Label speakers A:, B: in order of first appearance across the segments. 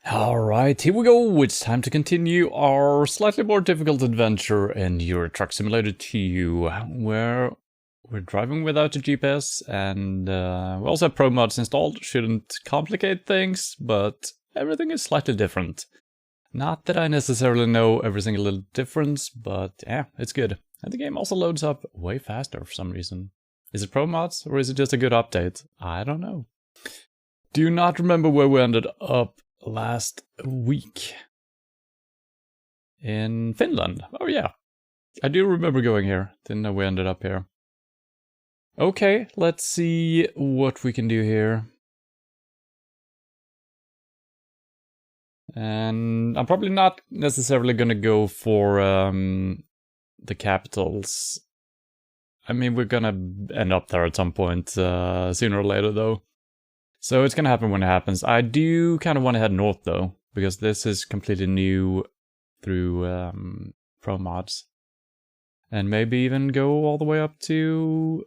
A: Alright, here we go. It's time to continue our slightly more difficult adventure in Euro Truck Simulator 2, where we're driving without a GPS, and we also have pro mods installed. Shouldn't complicate things, but everything is slightly different. Not that I necessarily know every single little difference, but yeah, it's good. And the game also loads up way faster for some reason. Is it pro mods, or is it just a good update? I don't know. Do not remember where we ended up last week. In Finland. Oh yeah. I do remember going here. Didn't know we ended up here. Okay, let's see what we can do here. And I'm probably not necessarily gonna go for the capitals. I mean, we're gonna end up there at some point sooner or later though. So it's gonna happen when it happens. I do kind of want to head north though, because this is completely new through pro mods. And maybe even go all the way up to,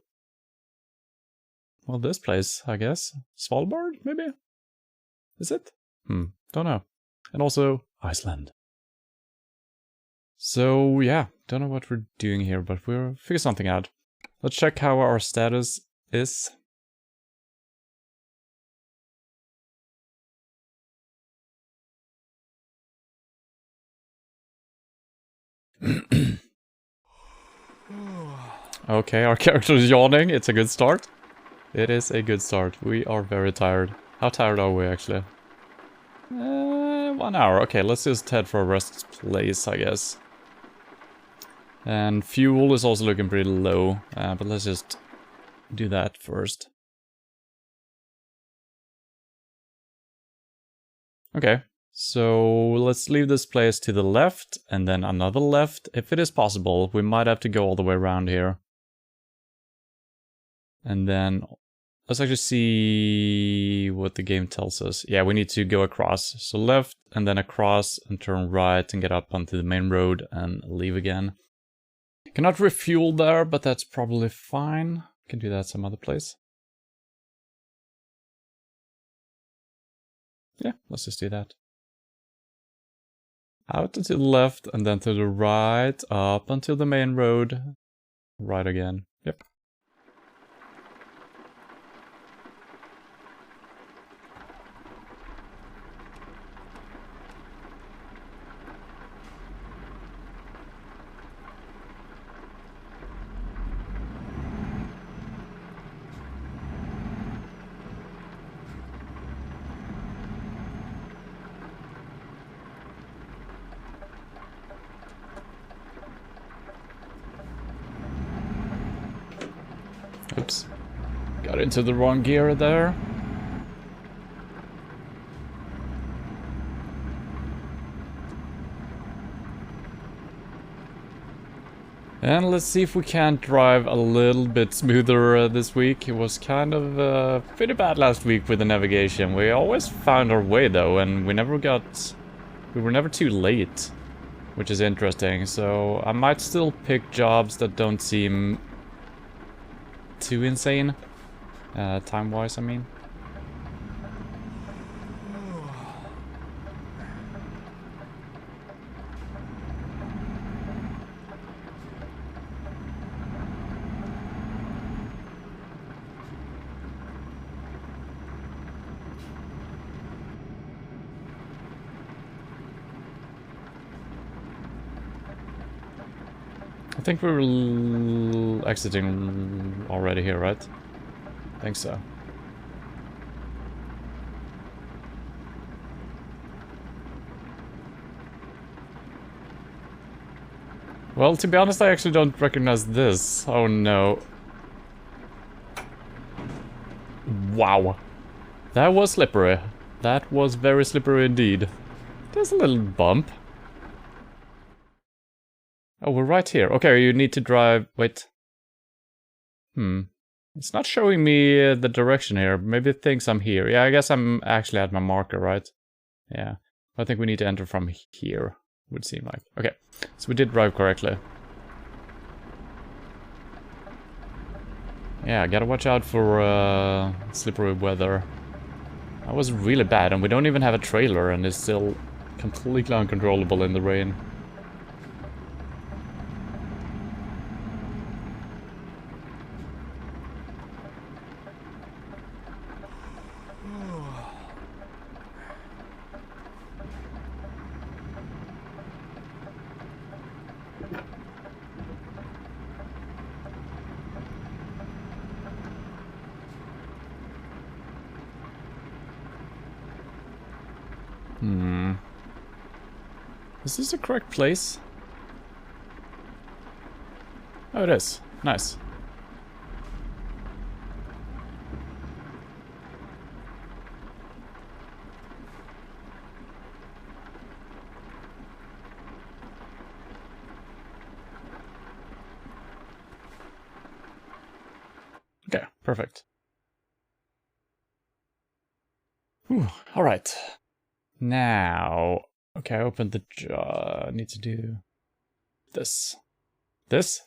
A: well, this place, I guess. Svalbard, maybe? Is it? Don't know. And also Iceland. So yeah, don't know what we're doing here, but we'll figure something out. Let's check how our status is. Okay, our character is yawning. It's a good start. It is a good start. We are very tired. How tired are we, actually? 1 hour. Okay, let's just head for a rest place, I guess. And fuel is also looking pretty low, but let's just do that first. Okay, so let's leave this place to the left, and then another left. If it is possible, we might have to go all the way around here. And then let's actually see what the game tells us. Yeah, we need to go across. So left, and then across, and turn right, and get up onto the main road, and leave again. Cannot refuel there, but that's probably fine. Can do that some other place. Yeah, let's just do that. Out to the left, and then to the right, up until the main road. Right again. Yep. Oops. Got into the wrong gear there. And let's see if we can't drive a little bit smoother this week. It was kind of pretty bad last week with the navigation. We always found our way though, and we were never too late, which is interesting. So I might still pick jobs that don't seem too insane, time-wise, I mean. I think we're exiting already here, right? I think so. Well, to be honest, I actually don't recognize this. Oh no. Wow. That was slippery. That was very slippery indeed. There's a little bump. Oh, we're right here. Okay, you need to drive... Wait. It's not showing me the direction here. Maybe it thinks I'm here. Yeah, I guess I'm actually at my marker, right? Yeah. I think we need to enter from here, would seem like. Okay, so we did drive correctly. Yeah, gotta watch out for slippery weather. That was really bad, and we don't even have a trailer, and it's still completely uncontrollable in the rain. Is this the correct place? Oh, it is. Nice. Okay, perfect. Whew, all right. Now, okay, I opened the jar. I need to do this. This?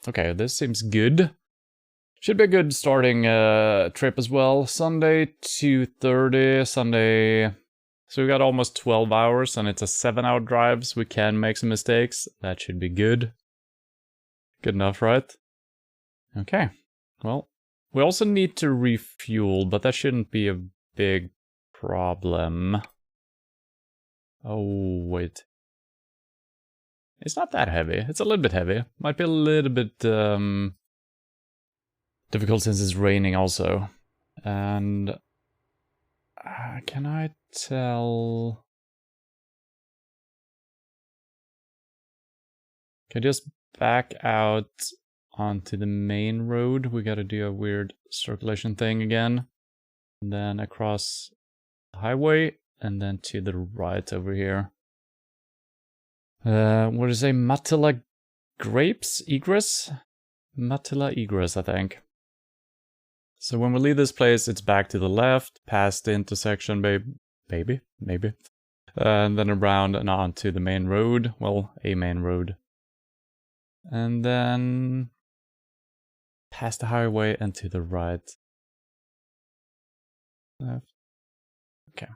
A: Okay, this seems good. Should be a good starting trip as well. Sunday, 2:30, Sunday. So we got almost 12 hours, and it's a 7-hour drive, so we can make some mistakes. That should be good. Good enough, right? Okay. Well, we also need to refuel, but that shouldn't be a big problem. Oh, wait. It's not that heavy. It's a little bit heavy. Might be a little bit difficult since it's raining also. And can I tell? Can I just back out onto the main road? We gotta do a weird circulation thing again. And then across the highway, and then to the right over here. What is it? Matilla grapes? Egress? Matilla egress, I think. So when we leave this place, it's back to the left, past the intersection, maybe. And then around and on to the main road. Well, a main road. And then past the highway and to the right. Left. Okay.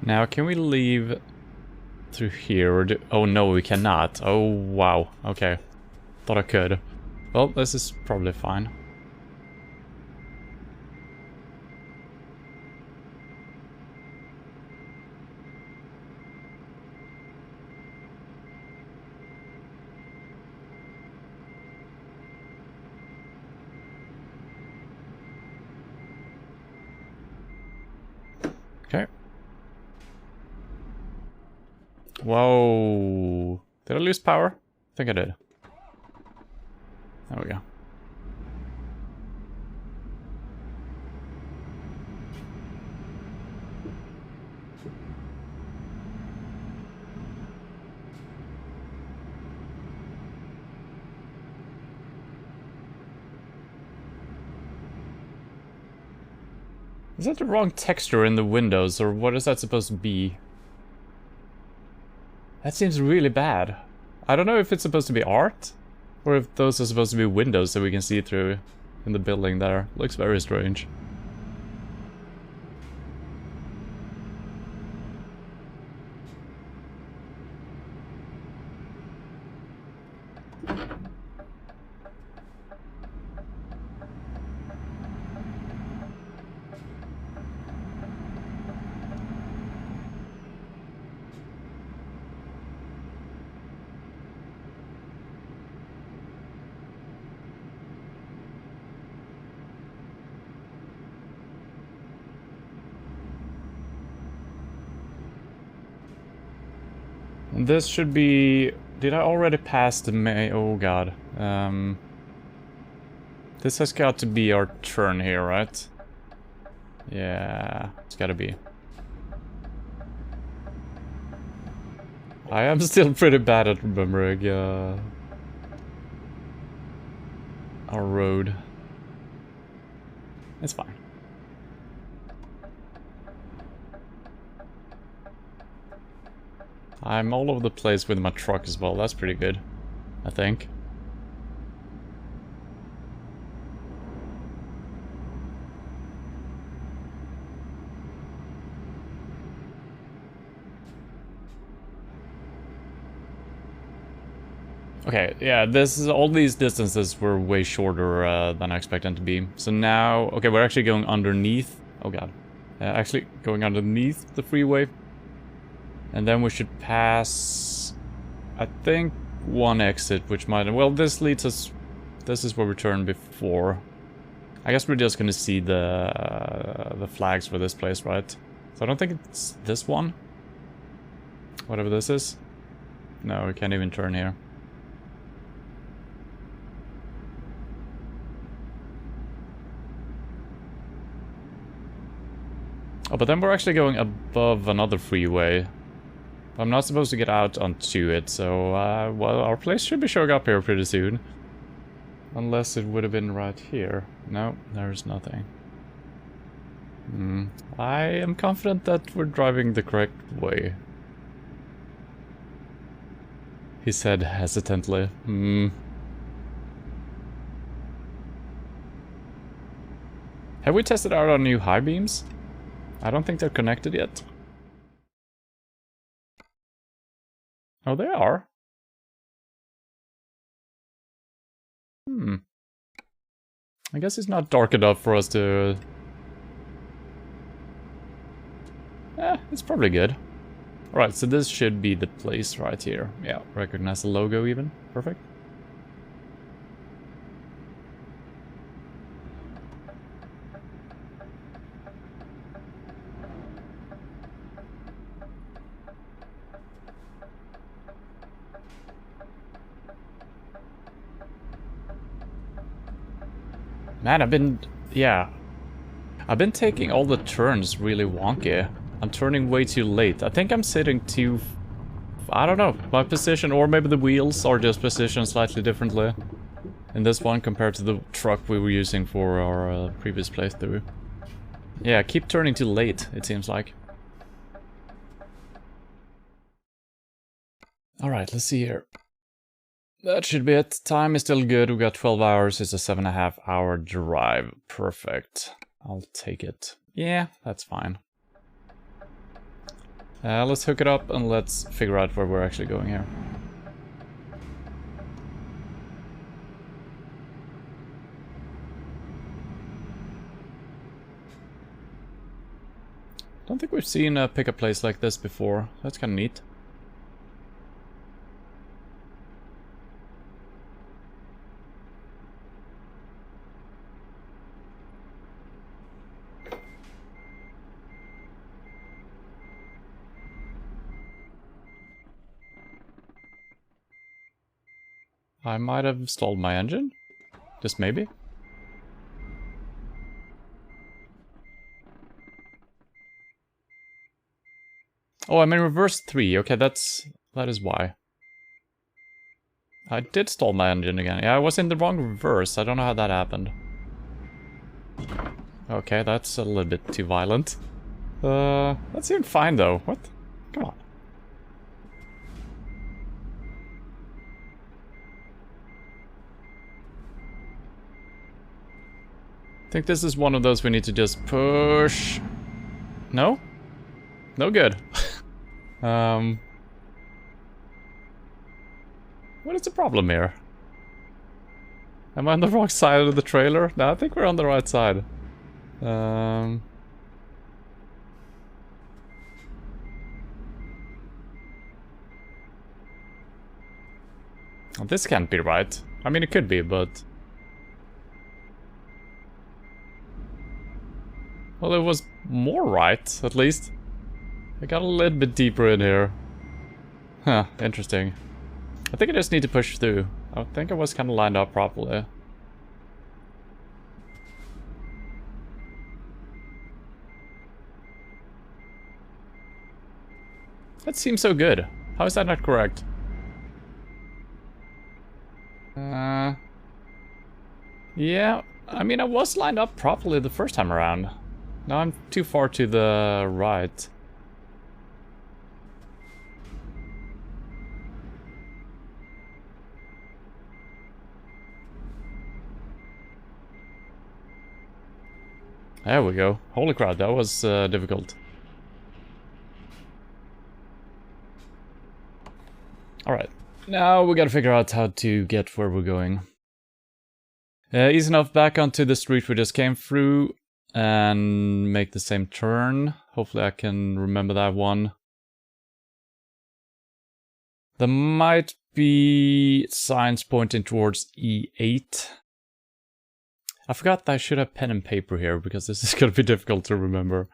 A: Now, can we leave through here? Or oh no, we cannot. Oh, wow. Okay. Thought I could. Well, this is probably fine. Okay. Whoa. Did I lose power? I think I did. There we go. Is that the wrong texture in the windows, or what is that supposed to be? That seems really bad. I don't know if it's supposed to be art, or if those are supposed to be windows that we can see through in the building there. Looks very strange. And this should be... Did I already pass the oh god. This has got to be our turn here, right? Yeah, it's gotta be. I am still pretty bad at remembering our road. It's fine. I'm all over the place with my truck as well. That's pretty good, I think. Okay, yeah, all these distances were way shorter than I expected them to be. So now, okay, we're actually going underneath. Oh god. Actually going underneath the freeway. And then we should pass, I think, one exit, which might... Well, this leads us... This is where we turned before. I guess we're just gonna see the flags for this place, right? So I don't think it's this one. Whatever this is. No, we can't even turn here. Oh, but then we're actually going above another freeway. I'm not supposed to get out onto it, so, well, our place should be showing up here pretty soon. Unless it would have been right here. No, there's nothing. I am confident that we're driving the correct way. He said hesitantly. Have we tested out our new high beams? I don't think they're connected yet. Oh, they are. I guess it's not dark enough for us to... it's probably good. Alright, so this should be the place right here. Yeah, recognize the logo even. Perfect. Man, I've been taking all the turns really wonky. I'm turning way too late. I think I'm sitting too... I don't know, my position, or maybe the wheels are just positioned slightly differently in this one compared to the truck we were using for our previous playthrough. Yeah, I keep turning too late, it seems like. Alright, let's see here. That should be it. Time is still good. We got 12 hours. It's a 7.5 hour drive. Perfect. I'll take it. Yeah, that's fine. Let's hook it up and let's figure out where we're actually going here. Don't think we've seen a pickup place like this before. That's kind of neat. I might have stalled my engine. Just maybe. Oh, I'm in reverse 3. Okay, that is why. I did stall my engine again. Yeah, I was in the wrong reverse. I don't know how that happened. Okay, that's a little bit too violent. That seemed fine though. What? Come on. I think this is one of those we need to just push. No? No good. What is the problem here? Am I on the wrong side of the trailer? No, I think we're on the right side. Oh, this can't be right. I mean, it could be, but... Well, it was more right, at least. I got a little bit deeper in here. Huh, interesting. I think I just need to push through. I think I was kind of lined up properly. That seems so good. How is that not correct? Yeah, I mean, I was lined up properly the first time around. Now I'm too far to the right. There we go. Holy crap, that was difficult. Alright, now we gotta figure out how to get where we're going. Easy enough, back onto the street we just came through and make the same turn. Hopefully I can remember that one. There might be signs pointing towards E8. I forgot that I should have pen and paper here because this is going to be difficult to remember.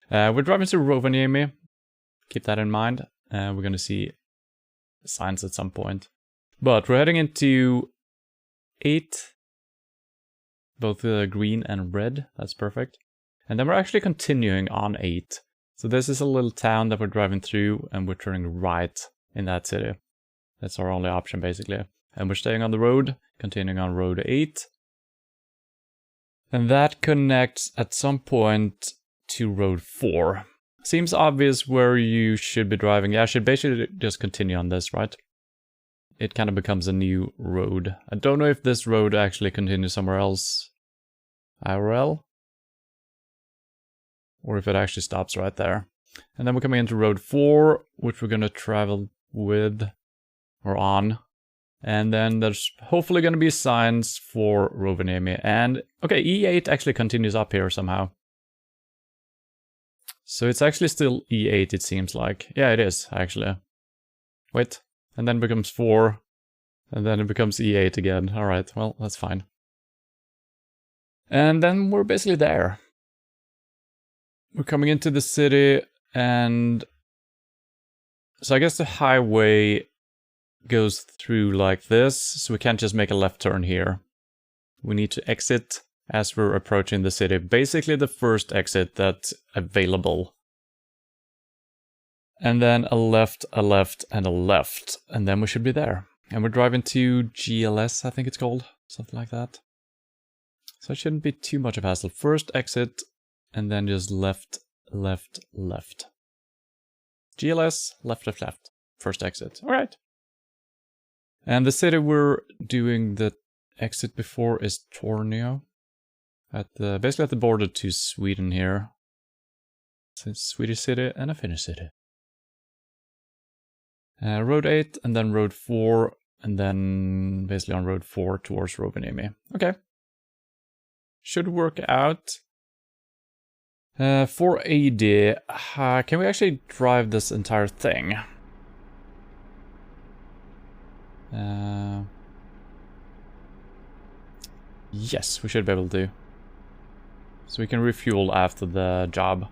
A: We're driving through Rovaniemi. Keep that in mind. We're going to see signs at some point. But we're heading into 8. Both green and red. That's perfect. And then we're actually continuing on 8. So this is a little town that we're driving through and we're turning right in that city. That's our only option basically. And we're staying on the road, continuing on road 8. And that connects at some point to road 4. Seems obvious where you should be driving. Yeah, I should basically just continue on this, right? It kind of becomes a new road. I don't know if this road actually continues somewhere else. IRL? Or if it actually stops right there. And then we're coming into road 4, which we're going to travel with or on. And then there's hopefully going to be signs for Rovaniemi. And, okay, E8 actually continues up here somehow. So it's actually still E8, it seems like. Yeah, it is, actually. Wait. And then it becomes 4. And then it becomes E8 again. Alright, well, that's fine. And then we're basically there. We're coming into the city, and... So I guess the highway goes through like this, so we can't just make a left turn here. We need to exit as we're approaching the city. Basically the first exit that's available. And then a left, and a left. And then we should be there. And we're driving to GLS, I think it's called. Something like that. So it shouldn't be too much of a hassle. First exit, and then just left, left, left. GLS, left, left, left. First exit. Alright. And the city we're doing the exit before is Tornio. Basically at the border to Sweden here. It's a Swedish city and a Finnish city. Road 8 and then road 4 and then basically on road 4 towards Rovaniemi. Okay. Should work out. For AD, can we actually drive this entire thing? Yes, we should be able to. So we can refuel after the job.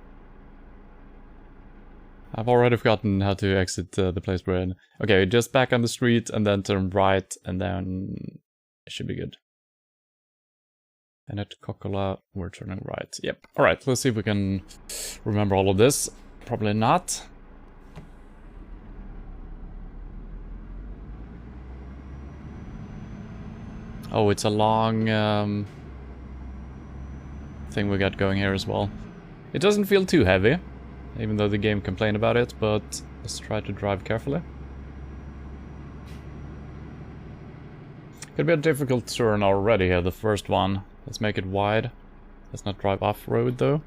A: I've already forgotten how to exit the place we're in. Okay, just back on the street and then turn right and then it should be good. And at Kokkola, we're turning right. Yep. Alright, let's see if we can remember all of this. Probably not. Oh, it's a long thing we got going here as well. It doesn't feel too heavy, even though the game complained about it, but let's try to drive carefully. Could be a difficult turn already here, the first one. Let's make it wide. Let's not drive off-road though.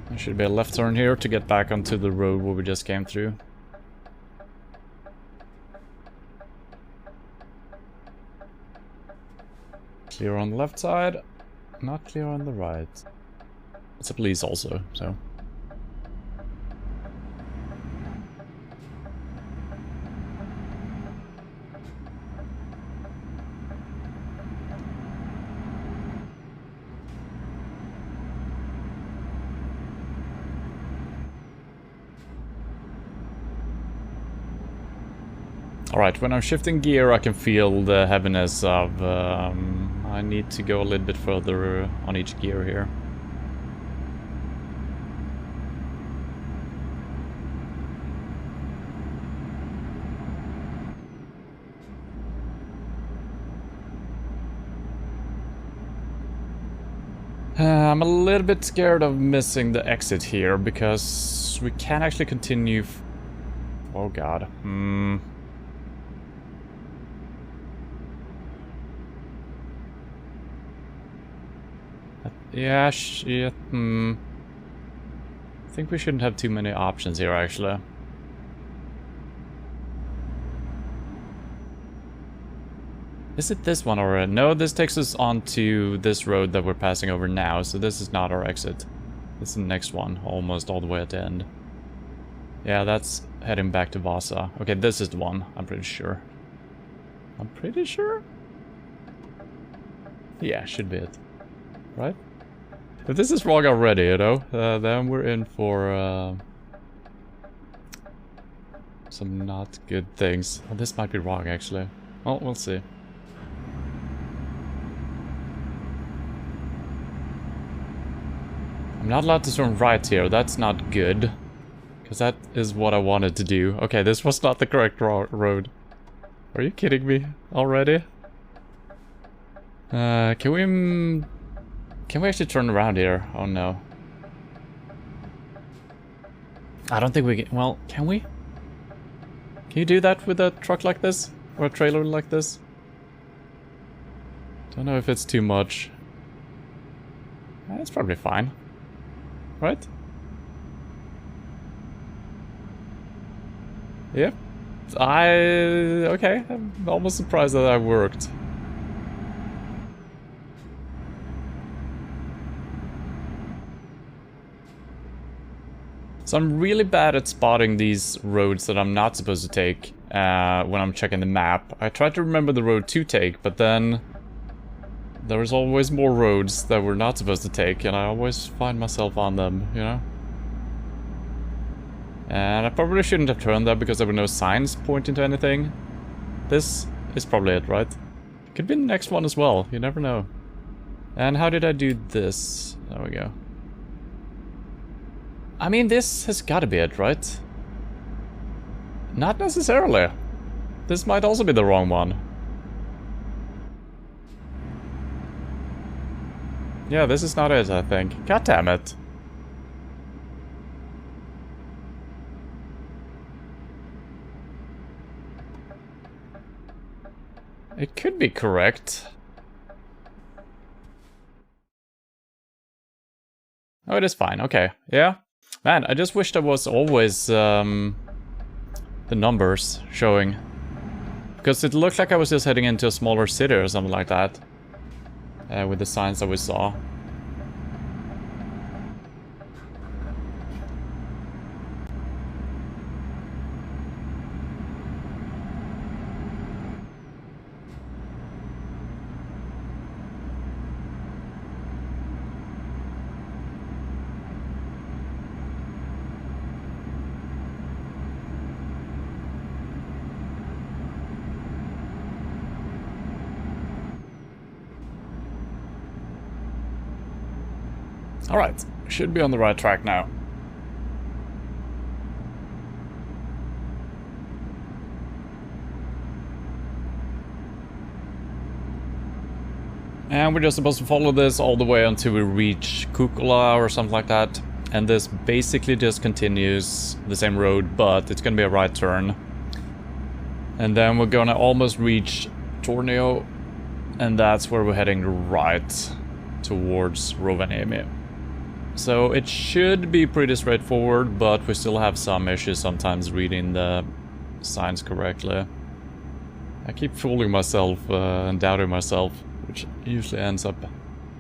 A: There should be a left turn here to get back onto the road where we just came through. Clear on the left side, not clear on the right. It's a police also, so. Alright, when I'm shifting gear I can feel the heaviness of... I need to go a little bit further on each gear here. I'm a little bit scared of missing the exit here, because we can actually continue... Oh god. Yeah, shit. I think we shouldn't have too many options here, actually. Is it this one or... No, this takes us onto this road that we're passing over now, so this is not our exit. This is the next one, almost all the way at the end. Yeah, that's heading back to Vasa. Okay, this is the one, I'm pretty sure. I'm pretty sure? Yeah, should be it. Right? If this is wrong already, you know, then we're in for some not good things. Oh, this might be wrong, actually. Well, we'll see. I'm not allowed to turn right here, that's not good. Because that is what I wanted to do. Okay, this was not the correct road. Are you kidding me already? Can we actually turn around here? Oh no. I don't think we can... Well, can we? Can you do that with a truck like this? Or a trailer like this? Don't know if it's too much. It's probably fine. Right? Yep. Okay, I'm almost surprised that that worked. So I'm really bad at spotting these roads that I'm not supposed to take when I'm checking the map. I try to remember the road to take, but then there's always more roads that we're not supposed to take, and I always find myself on them, you know? And I probably shouldn't have turned that because there were no signs pointing to anything. This is probably it, right? Could be the next one as well, you never know. And how did I do this? There we go. I mean, this has got to be it, right? Not necessarily. This might also be the wrong one. Yeah, this is not it, I think. God damn it. It could be correct. Oh, it is fine. Okay. Yeah. Man, I just wish there was always the numbers showing. Because it looked like I was just heading into a smaller city or something like that. With the signs that we saw. Alright, should be on the right track now. And we're just supposed to follow this all the way until we reach Kukula or something like that. And this basically just continues the same road, but it's gonna be a right turn. And then we're gonna almost reach Tornio, and that's where we're heading right towards Rovaniemi. So it should be pretty straightforward, but we still have some issues sometimes reading the signs correctly. I keep fooling myself and doubting myself, which usually ends up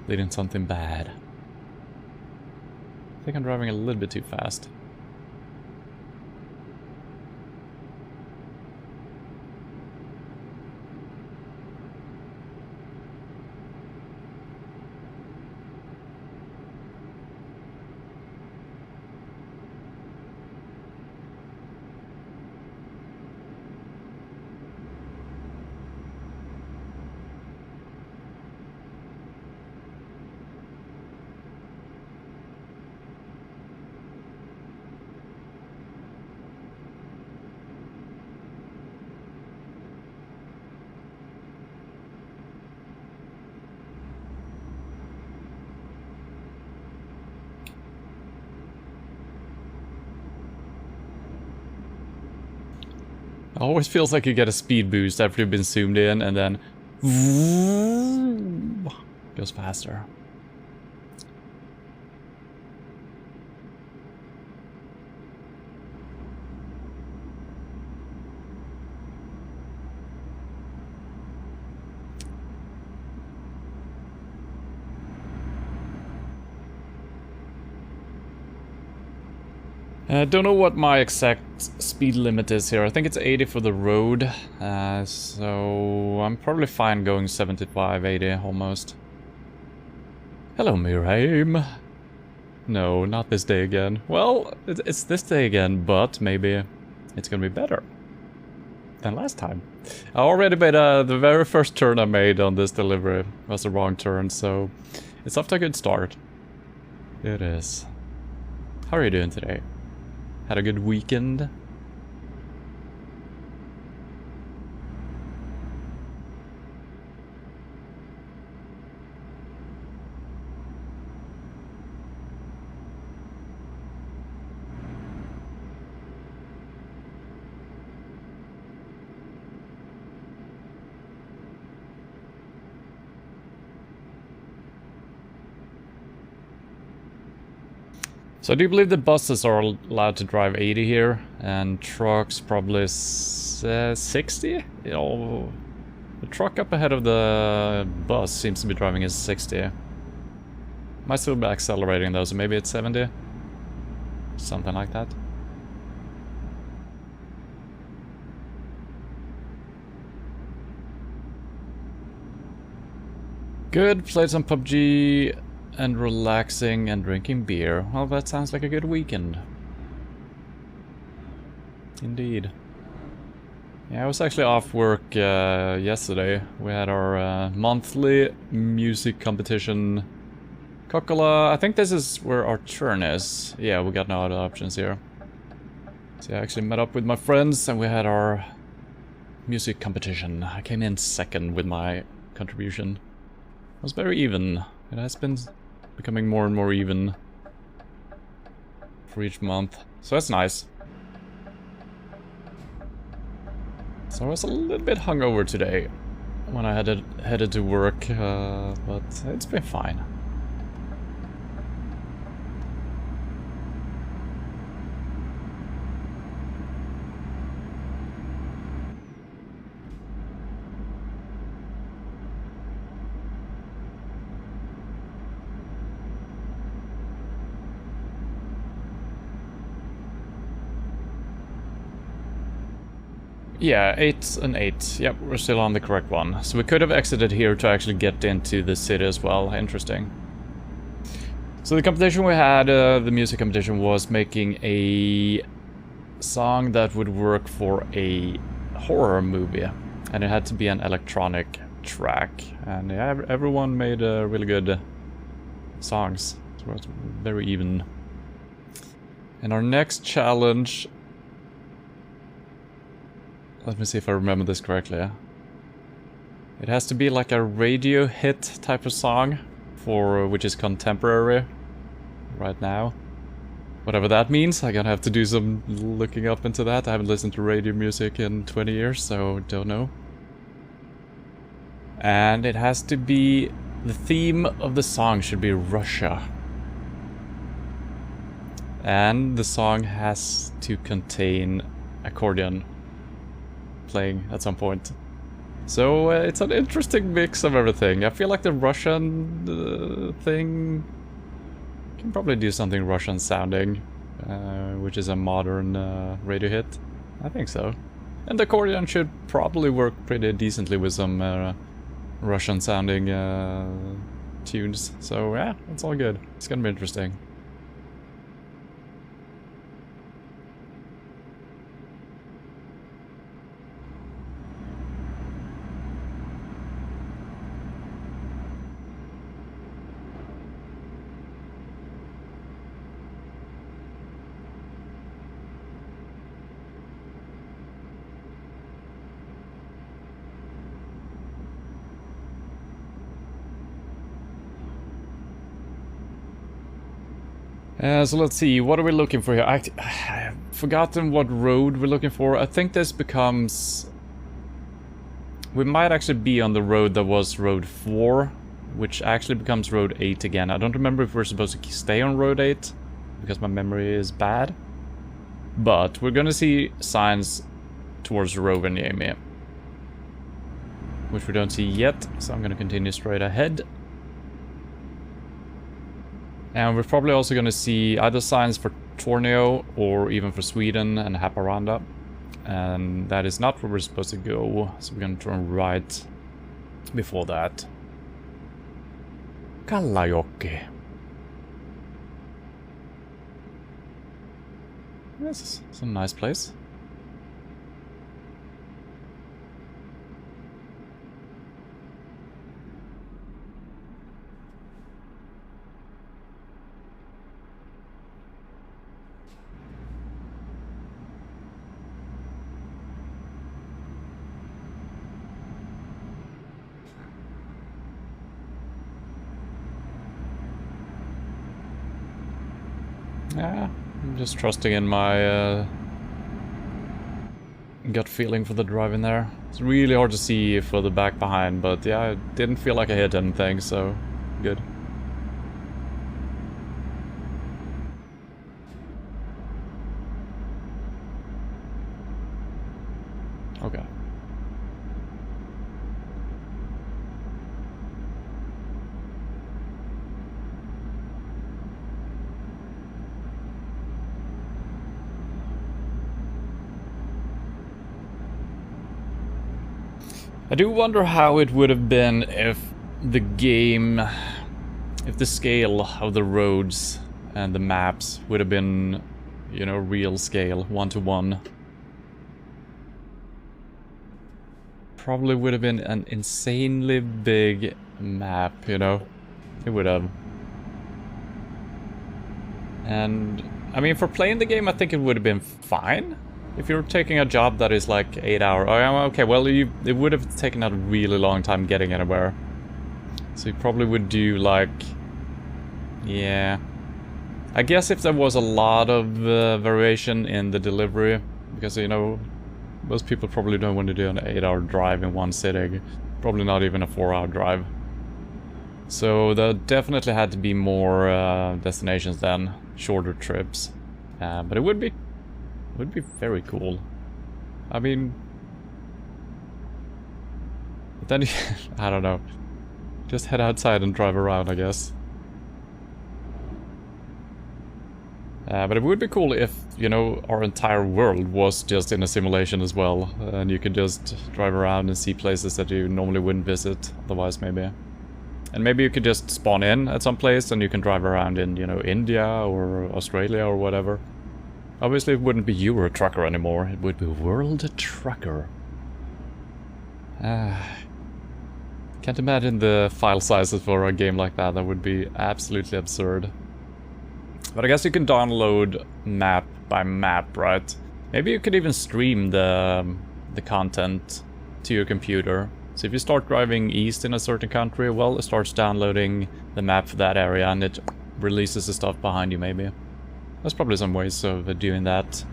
A: leading to something bad. I think I'm driving a little bit too fast. always feels like you get a speed boost after you've been zoomed in and then goes faster. I don't know what my exact speed limit is here. I think it's 80 for the road, so I'm probably fine going 75, 80 almost. Hello, Miriam. No, not this day again. Well, it's this day again, but maybe it's gonna be better than last time. I already made the very first turn I made on this delivery was the wrong turn, so it's off to a good start. It is. How are you doing today? Had a good weekend? So I do believe the buses are allowed to drive 80 here, and trucks probably 60? You know, the truck up ahead of the bus seems to be driving at 60. Might still be accelerating though, so maybe it's 70? Something like that. Good, played some PUBG and relaxing and drinking beer. Well, that sounds like a good weekend. Indeed. Yeah, I was actually off work yesterday. We had our monthly music competition. Kokkola, I think this is where our turn is. Yeah, we got no other options here. So I actually met up with my friends and we had our music competition. I came in second with my contribution. It was very even. It has been becoming more and more even for each month. So that's nice. So I was a little bit hungover today when I headed to work, but it's been fine. Yeah, 8 and 8. Yep, we're still on the correct one. So we could have exited here to actually get into the city as well. Interesting. So the competition we had, the music competition, was making a song that would work for a horror movie. And it had to be an electronic track. And yeah, everyone made really good songs. So it was very even. And our next challenge... Let me see if I remember this correctly. It has to be like a radio hit type of song, for which is contemporary right now. Whatever that means, I'm gonna have to do some looking up into that. I haven't listened to radio music in 20 years, so don't know. And it has to be... the theme of the song should be Russia. And the song has to contain accordion playing at some point. So it's an interesting mix of everything. I feel like the Russian thing can probably do something Russian sounding, which is a modern radio hit. I think so. And the accordion should probably work pretty decently with some Russian sounding tunes. So yeah, it's all good. It's gonna be interesting. So let's see, what are we looking for here? I've forgotten what road we're looking for. I think this becomes... We might actually be on the road that was road 4, which actually becomes road 8 again. I don't remember if we're supposed to stay on road 8, because my memory is bad. But we're gonna see signs towards Rovaniemi, which we don't see yet, so I'm gonna continue straight ahead. And we're probably also gonna see either signs for Tornio or even for Sweden and Haparanda. And that is not where we're supposed to go, so we're gonna turn right before that. Kalajoki. This is a nice place. Yeah, I'm just trusting in my gut feeling for the driving there. It's really hard to see further back behind, but yeah, it didn't feel like I hit anything, so good. Okay. I do wonder how it would have been if the game, if the scale of the roads and the maps would have been, you know, real scale, 1-to-1. Probably would have been an insanely big map, you know? It would have. And, I mean, for playing the game, I think it would have been fine. If you're taking a job that is like 8 hours, oh, okay, well, it would have taken a really long time getting anywhere. So you probably would do like, yeah. I guess if there was a lot of variation in the delivery, because, you know, most people probably don't want to do an 8-hour drive in one sitting. Probably not even a 4-hour drive. So there definitely had to be more destinations then, shorter trips. But it would be very cool. I mean, but then I don't know. Just head outside and drive around, I guess. But it would be cool if, you know, our entire world was just in a simulation as well, and you could just drive around and see places that you normally wouldn't visit otherwise, maybe. And maybe you could just spawn in at some place and you can drive around in, you know, India or Australia or whatever. Obviously it wouldn't be Euro Trucker anymore, it would be World Trucker. Can't imagine the file sizes for a game like that, that would be absolutely absurd. But I guess you can download map by map, right? Maybe you could even stream the content to your computer. So if you start driving east in a certain country, well, it starts downloading the map for that area and it releases the stuff behind you, maybe. There's probably some ways of doing that.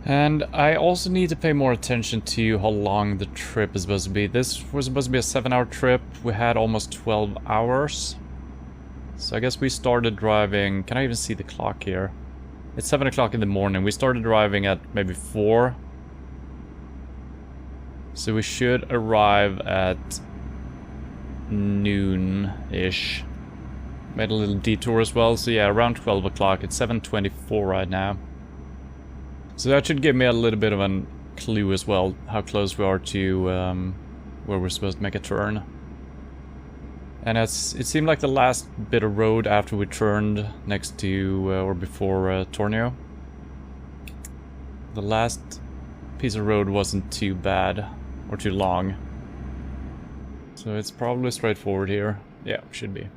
A: And I also need to pay more attention to how long the trip is supposed to be. This was supposed to be a 7-hour trip. We had almost 12 hours. So I guess we started driving... Can I even see the clock here? It's 7 o'clock in the morning. We started driving at maybe 4. So we should arrive at noon-ish. Made a little detour as well. So yeah, around 12 o'clock. It's 7:24 right now. So that should give me a little bit of a clue as well, how close we are to where we're supposed to make a turn. And it seemed like the last bit of road after we turned next to, or before Tornio. The last piece of road wasn't too bad, or too long. So it's probably straightforward here. Yeah, should be.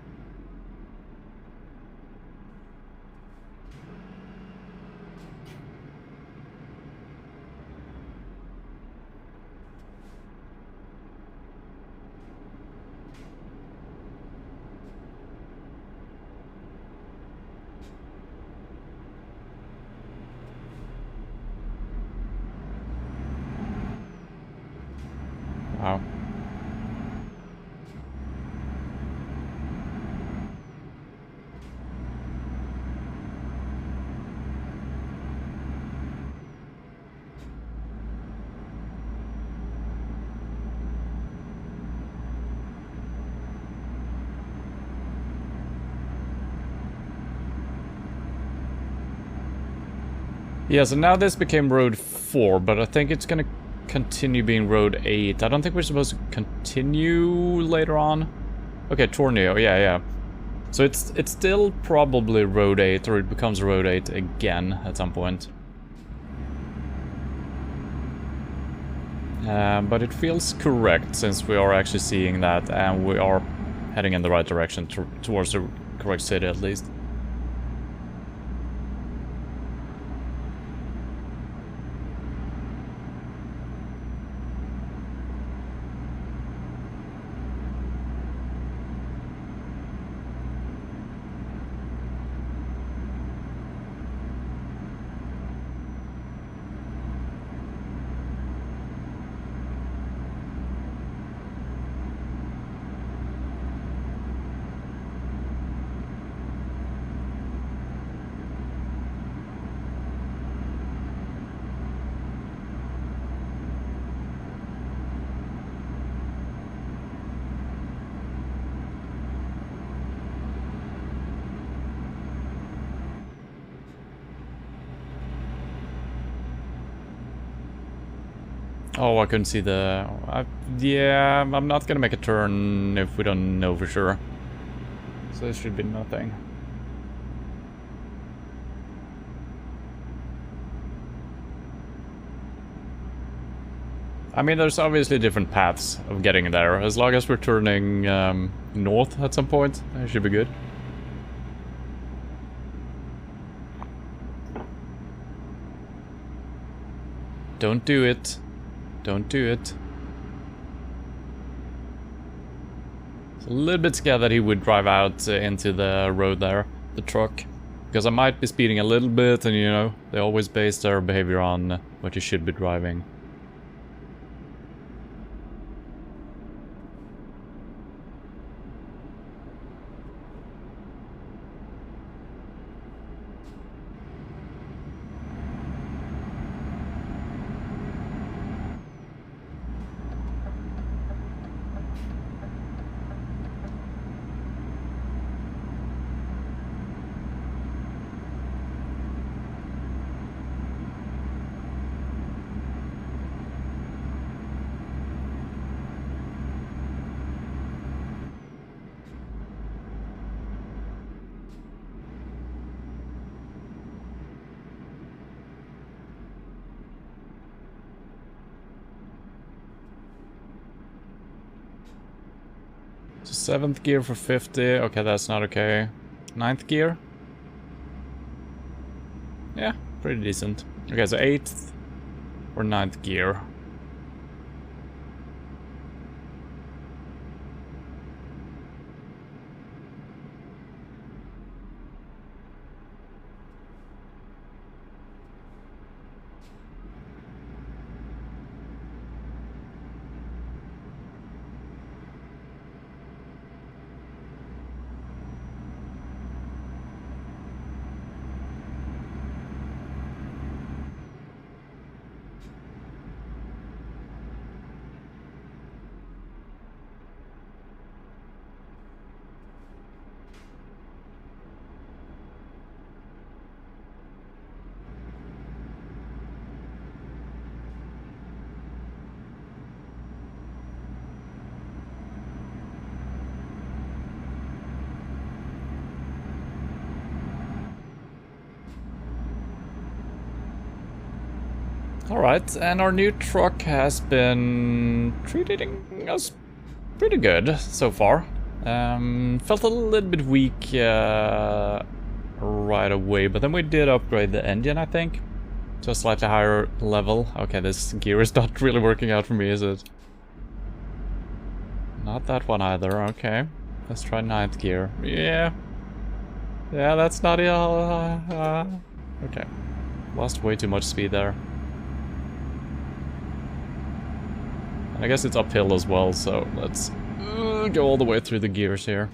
A: Wow. Yeah, so now this became Road 4, but I think it's gonna continue being Road 8. I don't think we're supposed to continue later on. Okay, Tornio, yeah. So it's still probably Road 8, or it becomes Road 8 again at some point. But it feels correct, since we are actually seeing that, and we are heading in the right direction towards the correct city at least. Oh, I couldn't see the... yeah, I'm not gonna make a turn if we don't know for sure. So this should be nothing. I mean, there's obviously different paths of getting there. As long as we're turning north at some point, it should be good. Don't do it. Don't do it. It's a little bit scared that he would drive out into the road there, the truck. Because I might be speeding a little bit, and you know, they always base their behavior on what you should be driving. So 7th gear for 50, okay, that's not okay. 9th gear? Yeah, pretty decent. Okay, so 8th or 9th gear. Alright, and our new truck has been treating us pretty good so far. Felt a little bit weak right away, but then we did upgrade the engine, I think, to a slightly higher level. Okay, this gear is not really working out for me, is it? Not that one either, okay. Let's try 9th gear. Yeah, that's not... okay. Lost way too much speed there. And I guess it's uphill as well, so let's go all the way through the gears here.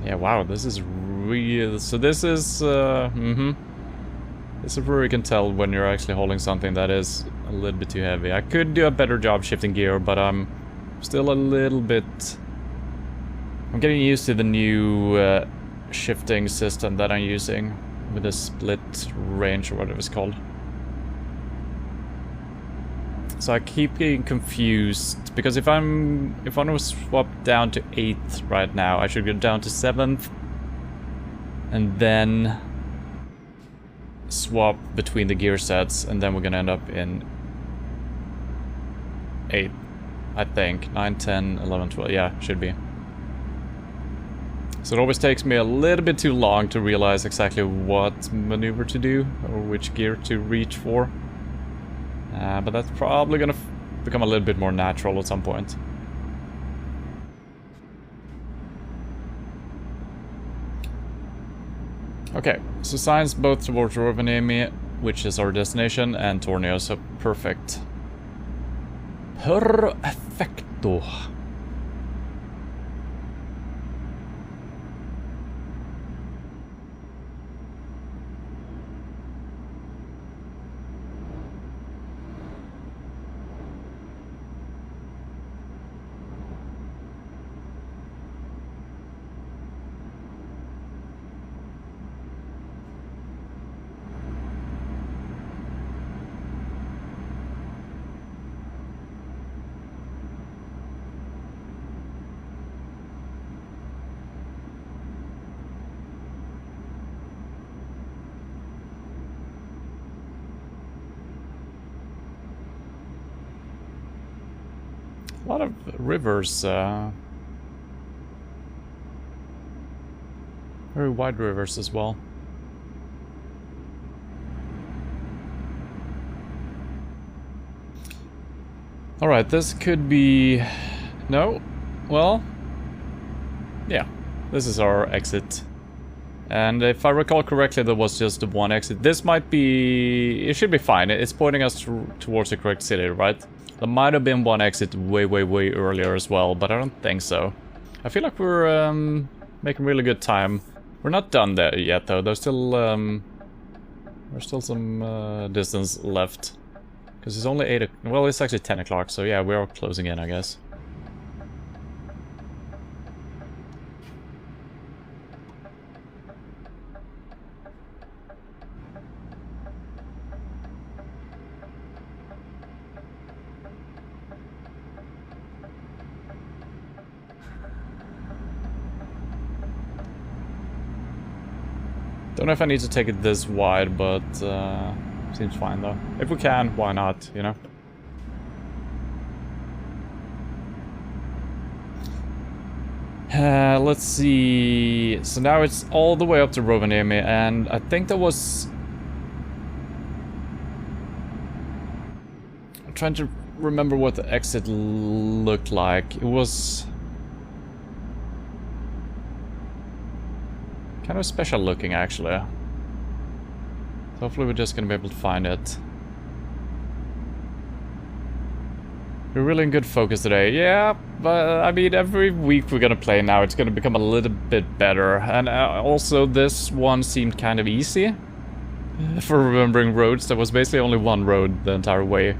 A: Yeah, wow, this is real. So this is, this is where you can tell when you're actually holding something that is a little bit too heavy. I could do a better job shifting gear, but I'm still a little bit... I'm getting used to the new shifting system that I'm using with the split range or whatever it's called. So I keep getting confused because if I want to swap down to 8th right now, I should go down to 7th and then swap between the gear sets, and then we're gonna end up in 8th, I think. 9, 10, 11, 12, yeah, should be. So it always takes me a little bit too long to realize exactly what maneuver to do or which gear to reach for. But that's probably gonna become a little bit more natural at some point. Okay, so signs both towards Rovaniemi, which is our destination, and Tornio, so perfect. Perfecto. A lot of rivers, very wide rivers as well. Alright, this could be... No? Well... Yeah, this is our exit. And if I recall correctly, there was just one exit. This might be... It should be fine. It's pointing us towards the correct city, right? There might have been one exit way earlier as well, but I don't think so. I feel like we're making really good time. We're not done there yet, though. There's still some distance left. Because it's only 8 o'clock. Well, it's actually 10 o'clock, so yeah, we're closing in, I guess. Don't know if I need to take it this wide, but seems fine though. If we can, why not, you know? Let's see. So now it's all the way up to Rovaniemi, and I think there was... I'm trying to remember what the exit looked like. It was... kind of special looking, actually. So hopefully we're just gonna be able to find it. We're really in good focus today. Yeah, but I mean, every week we're gonna play now, it's gonna become a little bit better. And also, this one seemed kind of easy for remembering roads. There was basically only one road the entire way.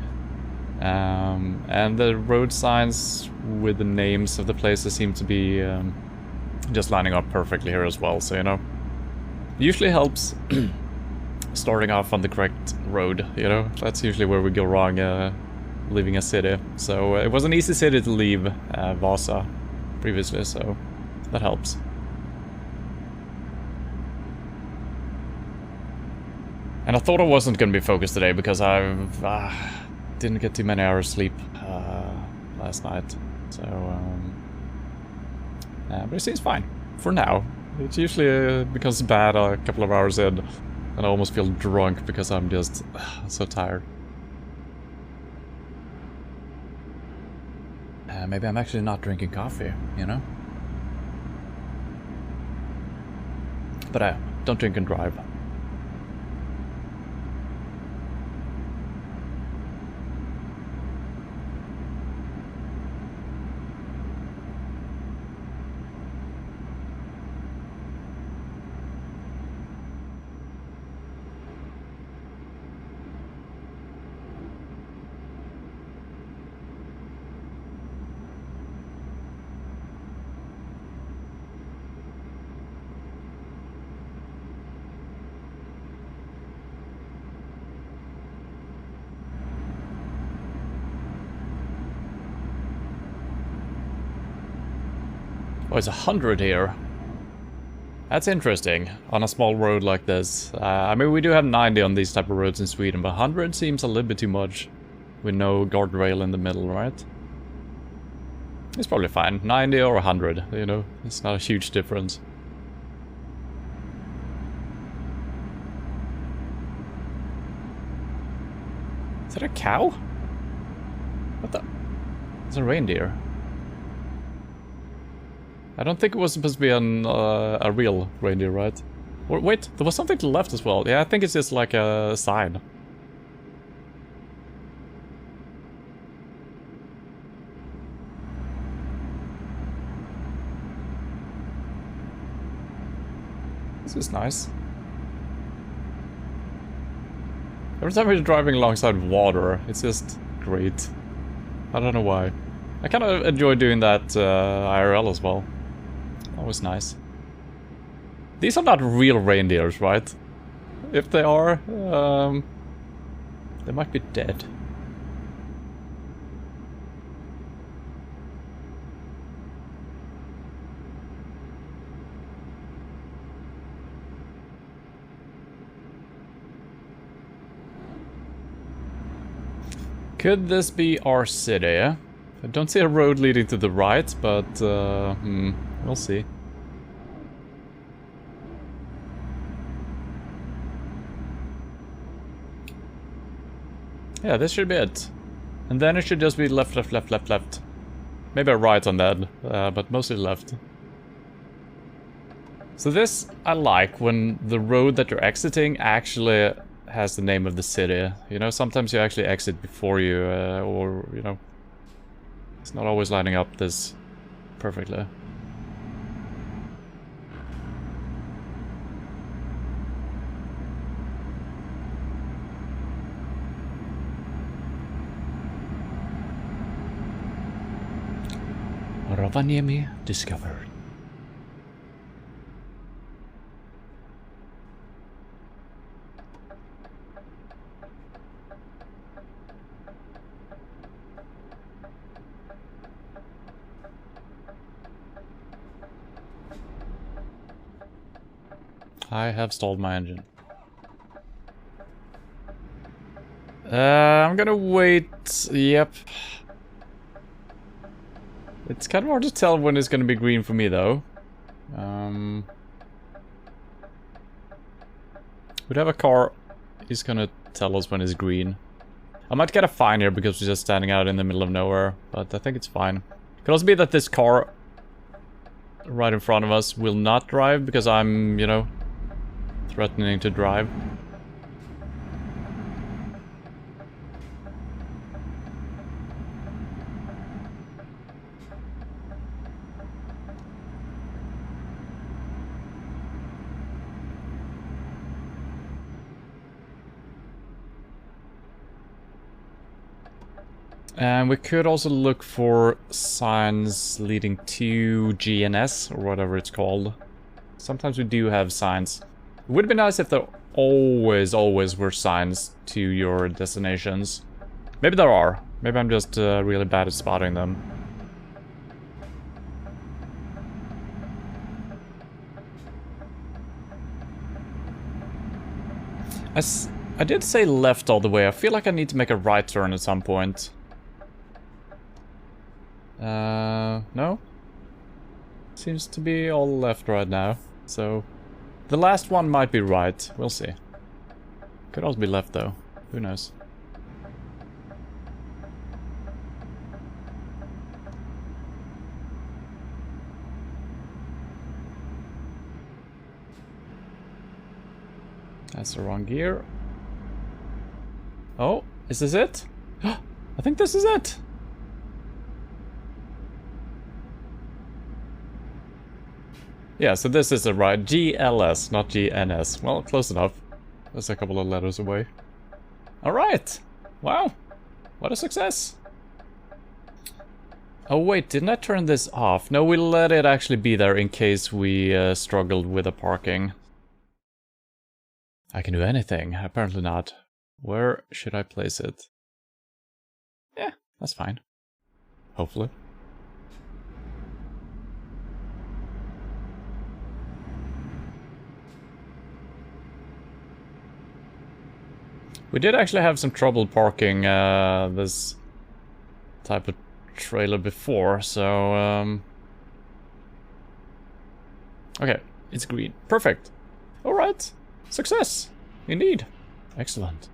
A: And the road signs with the names of the places seem to be... just lining up perfectly here as well, so you know. It usually helps starting off on the correct road, you know. That's usually where we go wrong leaving a city. So it was an easy city to leave Vasa previously, so that helps. And I thought I wasn't going to be focused today because I didn't get too many hours sleep last night. So, but it seems fine for now. It usually becomes bad a couple of hours in, and I almost feel drunk because I'm just so tired. Maybe I'm actually not drinking coffee, you know? But don't drink and drive. Oh, it's 100 here. That's interesting, on a small road like this. I mean, we do have 90 on these type of roads in Sweden, but 100 seems a little bit too much. With no guardrail in the middle, right? It's probably fine. 90 or 100, you know? It's not a huge difference. Is that a cow? What the? It's a reindeer. I don't think it was supposed to be a real reindeer, right? Or, wait, there was something to the left as well. Yeah, I think it's just like a sign. This is nice. Every time we're driving alongside water, it's just great. I don't know why. I kind of enjoy doing that IRL as well. That was nice. These are not real reindeers, right? If they are, they might be dead. Could this be our city? I don't see a road leading to the right, but we'll see. Yeah, this should be it. And then it should just be left, left, left, left, left. Maybe a right on that, but mostly left. So this I like, when the road that you're exiting actually has the name of the city. You know, sometimes you actually exit before you, or, you know, it's not always lining up this perfectly. Rovaniemi discovered. I have stalled my engine. I'm gonna wait. Yep. It's kind of hard to tell when it's gonna be green for me, though. We'd have a car. He's gonna tell us when it's green. I might get a fine here because we're just standing out in the middle of nowhere, but I think it's fine. Could also be that this car right in front of us will not drive because I'm, you know, threatening to drive. And we could also look for signs leading to GNS, or whatever it's called. Sometimes we do have signs. It would be nice if there always were signs to your destinations. Maybe there are, Maybe I'm just really bad at spotting them. I did say left all the way. I feel like I need to make a right turn at some point. No? Seems to be all left right now. So, the last one might be right. We'll see. Could also be left though. Who knows? That's the wrong gear. Oh, is this it? I think this is it! Yeah, so this is the right. GLS, not GNS. Well, close enough. That's a couple of letters away. Alright! Wow! What a success! Oh wait, didn't I turn this off? No, we let it actually be there in case we struggled with the parking. I can do anything. Apparently not. Where should I place it? Yeah, that's fine. Hopefully. We did actually have some trouble parking this type of trailer before, so... Okay, it's green. Perfect. Alright. Success! Indeed. Excellent.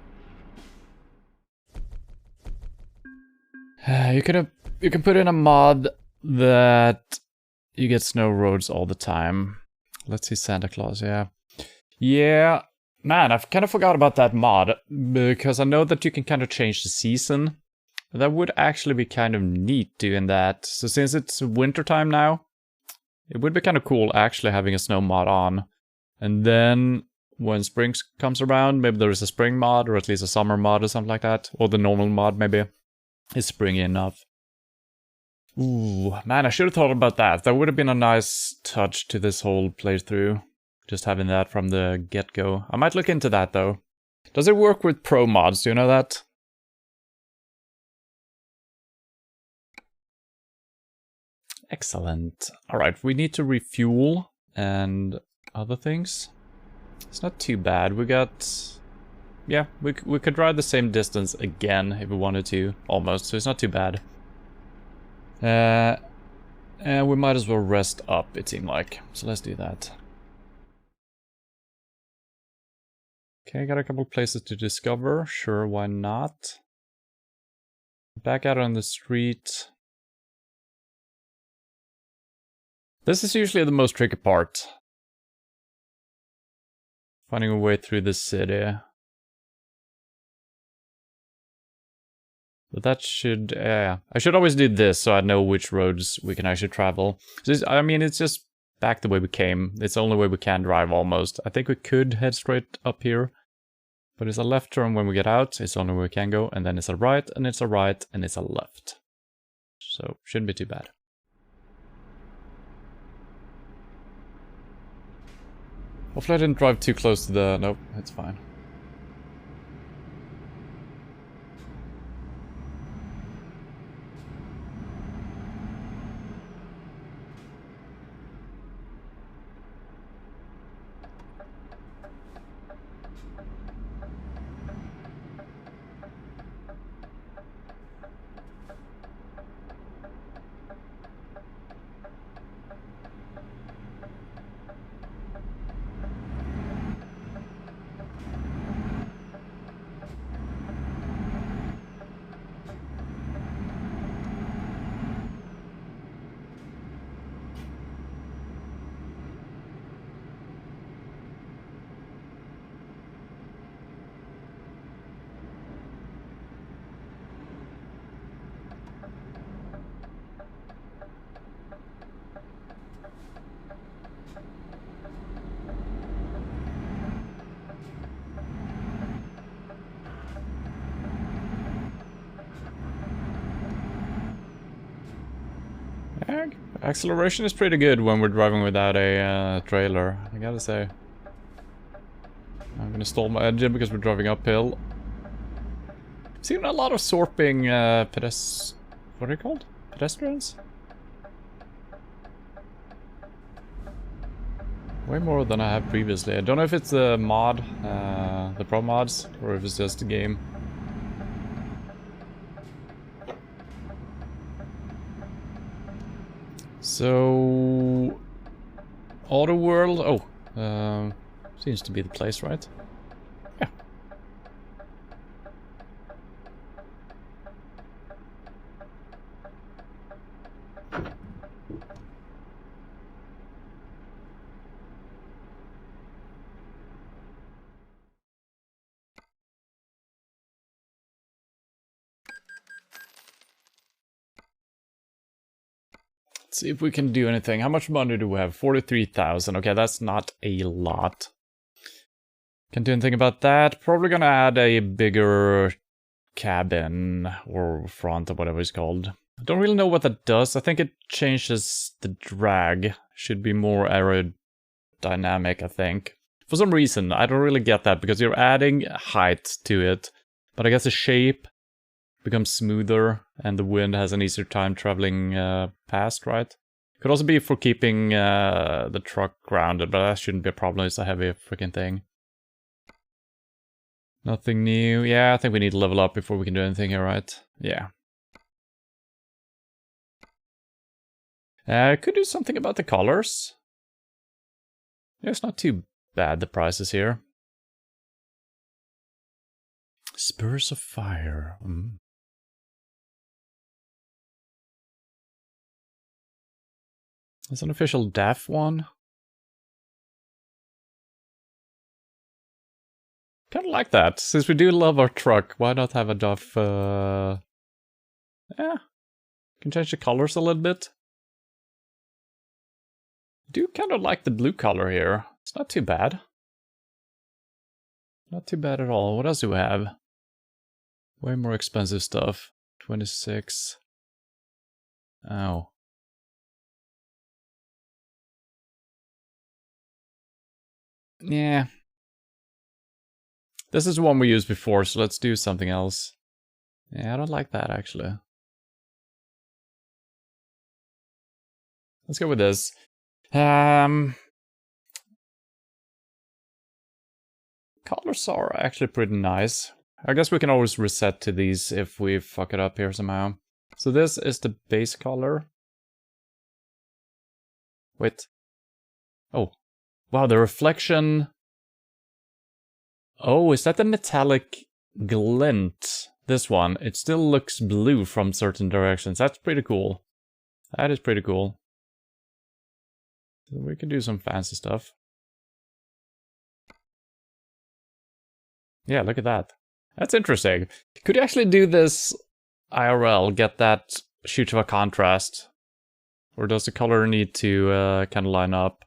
A: You can put in a mod that you get snow roads all the time. Let's see, Santa Claus, yeah. Yeah, man, I've kind of forgot about that mod, because I know that you can kind of change the season. That would actually be kind of neat doing that. So since it's wintertime now, it would be kind of cool actually having a snow mod on. And then when spring comes around, maybe there is a spring mod, or at least a summer mod or something like that. Or the normal mod, maybe. Is springy enough. Ooh, man, I should have thought about that. That would have been a nice touch to this whole playthrough. Just having that from the get-go. I might look into that, though. Does it work with pro mods? Do you know that? Excellent. Alright, we need to refuel and other things. It's not too bad. We got... Yeah, we could ride the same distance again if we wanted to, almost, so it's not too bad. And we might as well rest up, it seemed like. So let's do that. Okay, got a couple places to discover. Sure, why not? Back out on the street. This is usually the most tricky part. Finding a way through the city. But that should, I should always do this so I know which roads we can actually travel. I mean, it's just back the way we came. It's the only way we can drive almost. I think we could head straight up here. But it's a left turn when we get out. It's the only way we can go. And then it's a right, and it's a right, and it's a left. So, shouldn't be too bad. Hopefully I didn't drive too close to the... Nope, it's fine. Acceleration is pretty good when we're driving without a trailer, I gotta say. I'm gonna stall my engine because we're driving uphill. Seen a lot of sorping what are they called? Pedestrians? Way more than I have previously. I don't know if it's the mod, the pro mods, or if it's just the game. So... Auto World, seems to be the place, right? Yeah. Let's see if we can do anything. How much money do we have? 43,000. Okay, that's not a lot. Can't do anything about that. Probably gonna add a bigger cabin or front or whatever it's called. I don't really know what that does. I think it changes the drag. Should be more aerodynamic, I think. For some reason, I don't really get that because you're adding height to it. But I guess the shape becomes smoother and the wind has an easier time traveling past, right? Could also be for keeping the truck grounded, but that shouldn't be a problem. It's a heavy freaking thing. Nothing new. Yeah, I think we need to level up before we can do anything here, right? Yeah. Could do something about the colors. Yeah, it's not too bad, the prices here. Spurs of Fire. It's an official DAF one. Kind of like that. Since we do love our truck, why not have a DAF? Yeah. Can change the colors a little bit. Do kind of like the blue color here. It's not too bad. Not too bad at all. What else do we have? Way more expensive stuff. 26. Oh. Yeah. This is the one we used before, so let's do something else. Yeah, I don't like that, actually. Let's go with this. Colors are actually pretty nice. I guess we can always reset to these if we fuck it up here somehow. So this is the base color. Wait. Oh. Wow, the reflection... Oh, is that the metallic glint? This one. It still looks blue from certain directions. That's pretty cool. That is pretty cool. So we can do some fancy stuff. Yeah, look at that. That's interesting. Could you actually do this IRL, get that shoot of a contrast? Or does the color need to kind of line up?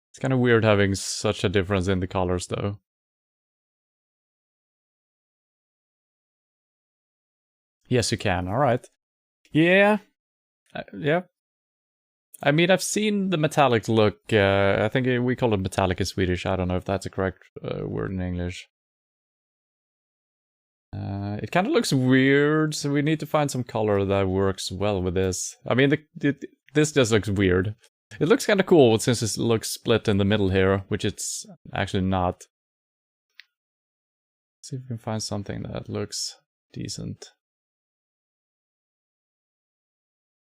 A: It's kind of weird having such a difference in the colors, though. Yes, you can. All right. Yeah. Yeah. I mean, I've seen the metallic look. I think we call it metallic in Swedish. I don't know if that's a correct word in English. It kind of looks weird, so we need to find some color that works well with this. I mean, this just looks weird. It looks kind of cool since it looks split in the middle here, which it's actually not. Let's see if we can find something that looks decent.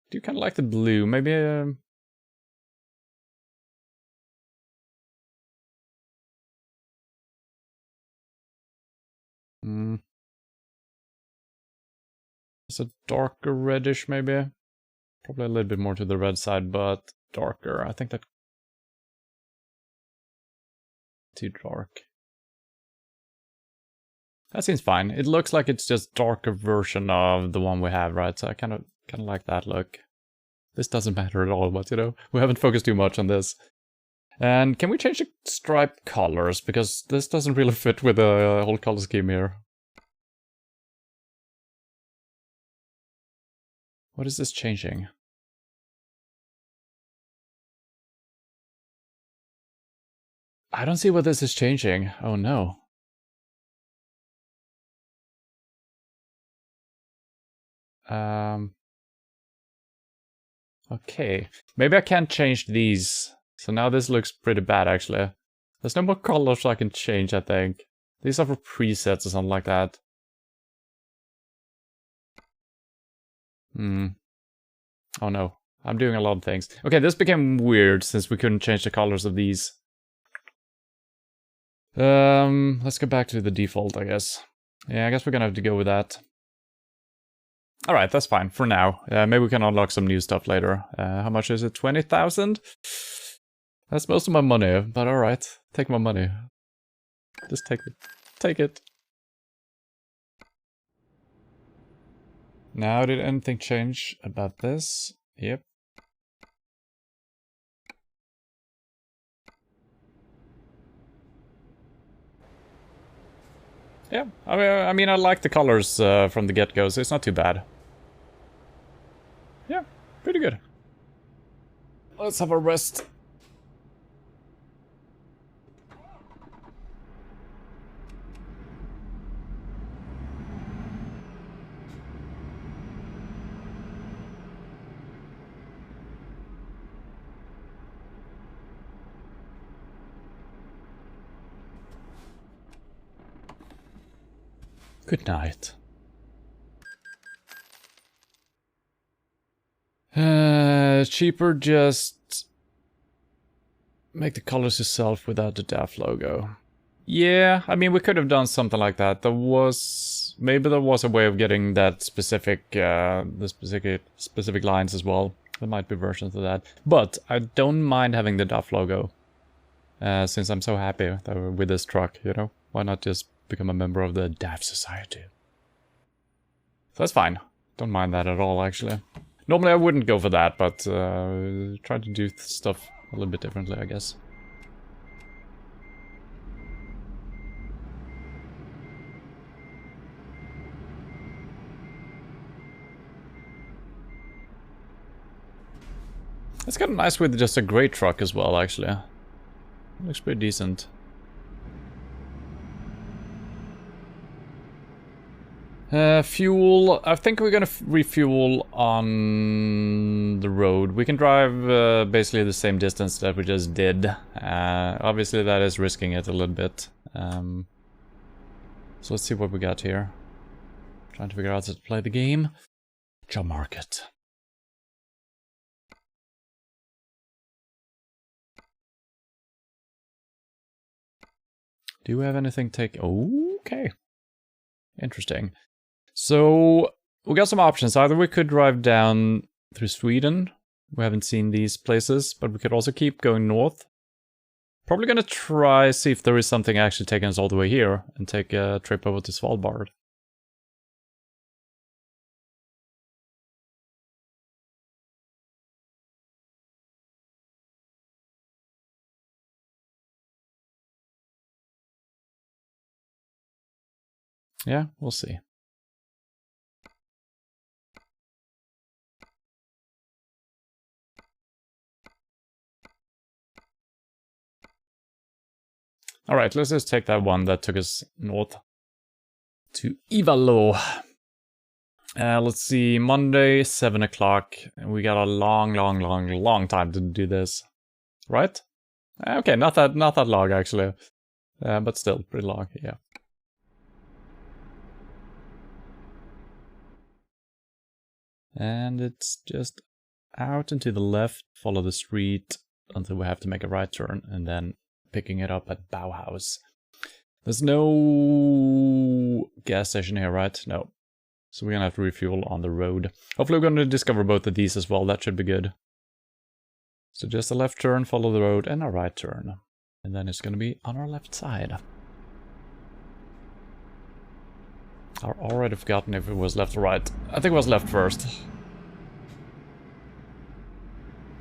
A: Do you kind of like the blue? Maybe it's a darker reddish, maybe. Probably a little bit more to the red side, but darker. I think that too dark. That seems fine. It looks like it's just darker version of the one we have, right? So I kind of like that look. This doesn't matter at all, but you know, we haven't focused too much on this. And can we change the stripe colors? Because this doesn't really fit with the whole color scheme here. What is this changing? I don't see what this is changing. Oh no. Okay, maybe I can't change these. So now this looks pretty bad, actually. There's no more colors I can change, I think. These are for presets or something like that. Oh no, I'm doing a lot of things. Okay, this became weird since we couldn't change the colors of these. Let's go back to the default, I guess. Yeah, I guess we're gonna have to go with that. Alright, that's fine for now. Maybe we can unlock some new stuff later. How much is it? 20,000? That's most of my money, but alright. Take my money. Just take it. Take it. Now, did anything change about this? Yep. Yeah, I mean, I like the colors from the get-go, so it's not too bad. Yeah, pretty good. Let's have a rest. Good night. Cheaper just make the colors yourself without the DAF logo. Yeah, I mean, we could have done something like that. Maybe there was a way of getting that specific, the specific lines as well. There might be versions of that. But I don't mind having the DAF logo. Since I'm so happy with this truck, you know? Why not just become a member of the DAF Society? So that's fine. Don't mind that at all, actually. Normally I wouldn't go for that, but try to do stuff a little bit differently, I guess. It's kind of nice with just a grey truck as well, actually. Looks pretty decent. Fuel. I think we're gonna refuel on the road. We can drive basically the same distance that we just did. Obviously that is risking it a little bit. So let's see what we got here. Trying to figure out how to play the game. Job market. Do we have anything take... Okay. Interesting. So, we got some options. Either we could drive down through Sweden. We haven't seen these places, but we could also keep going north. Probably gonna try see if there is something actually taking us all the way here and take a trip over to Svalbard. Yeah, we'll see. Alright, let's just take that one that took us north to Ivalo. Let's see, Monday, 7 o'clock. We got a long time to do this. Right? Okay, not that long, actually. But still, pretty long, yeah. And it's just out and to the left, follow the street until we have to make a right turn, and then picking it up at Bauhaus. There's no gas station here, right? No. So we're gonna have to refuel on the road. Hopefully we're gonna discover both of these as well, that should be good. So just a left turn, follow the road, and a right turn. And then it's gonna be on our left side. I've already forgotten if it was left or right. I think it was left first.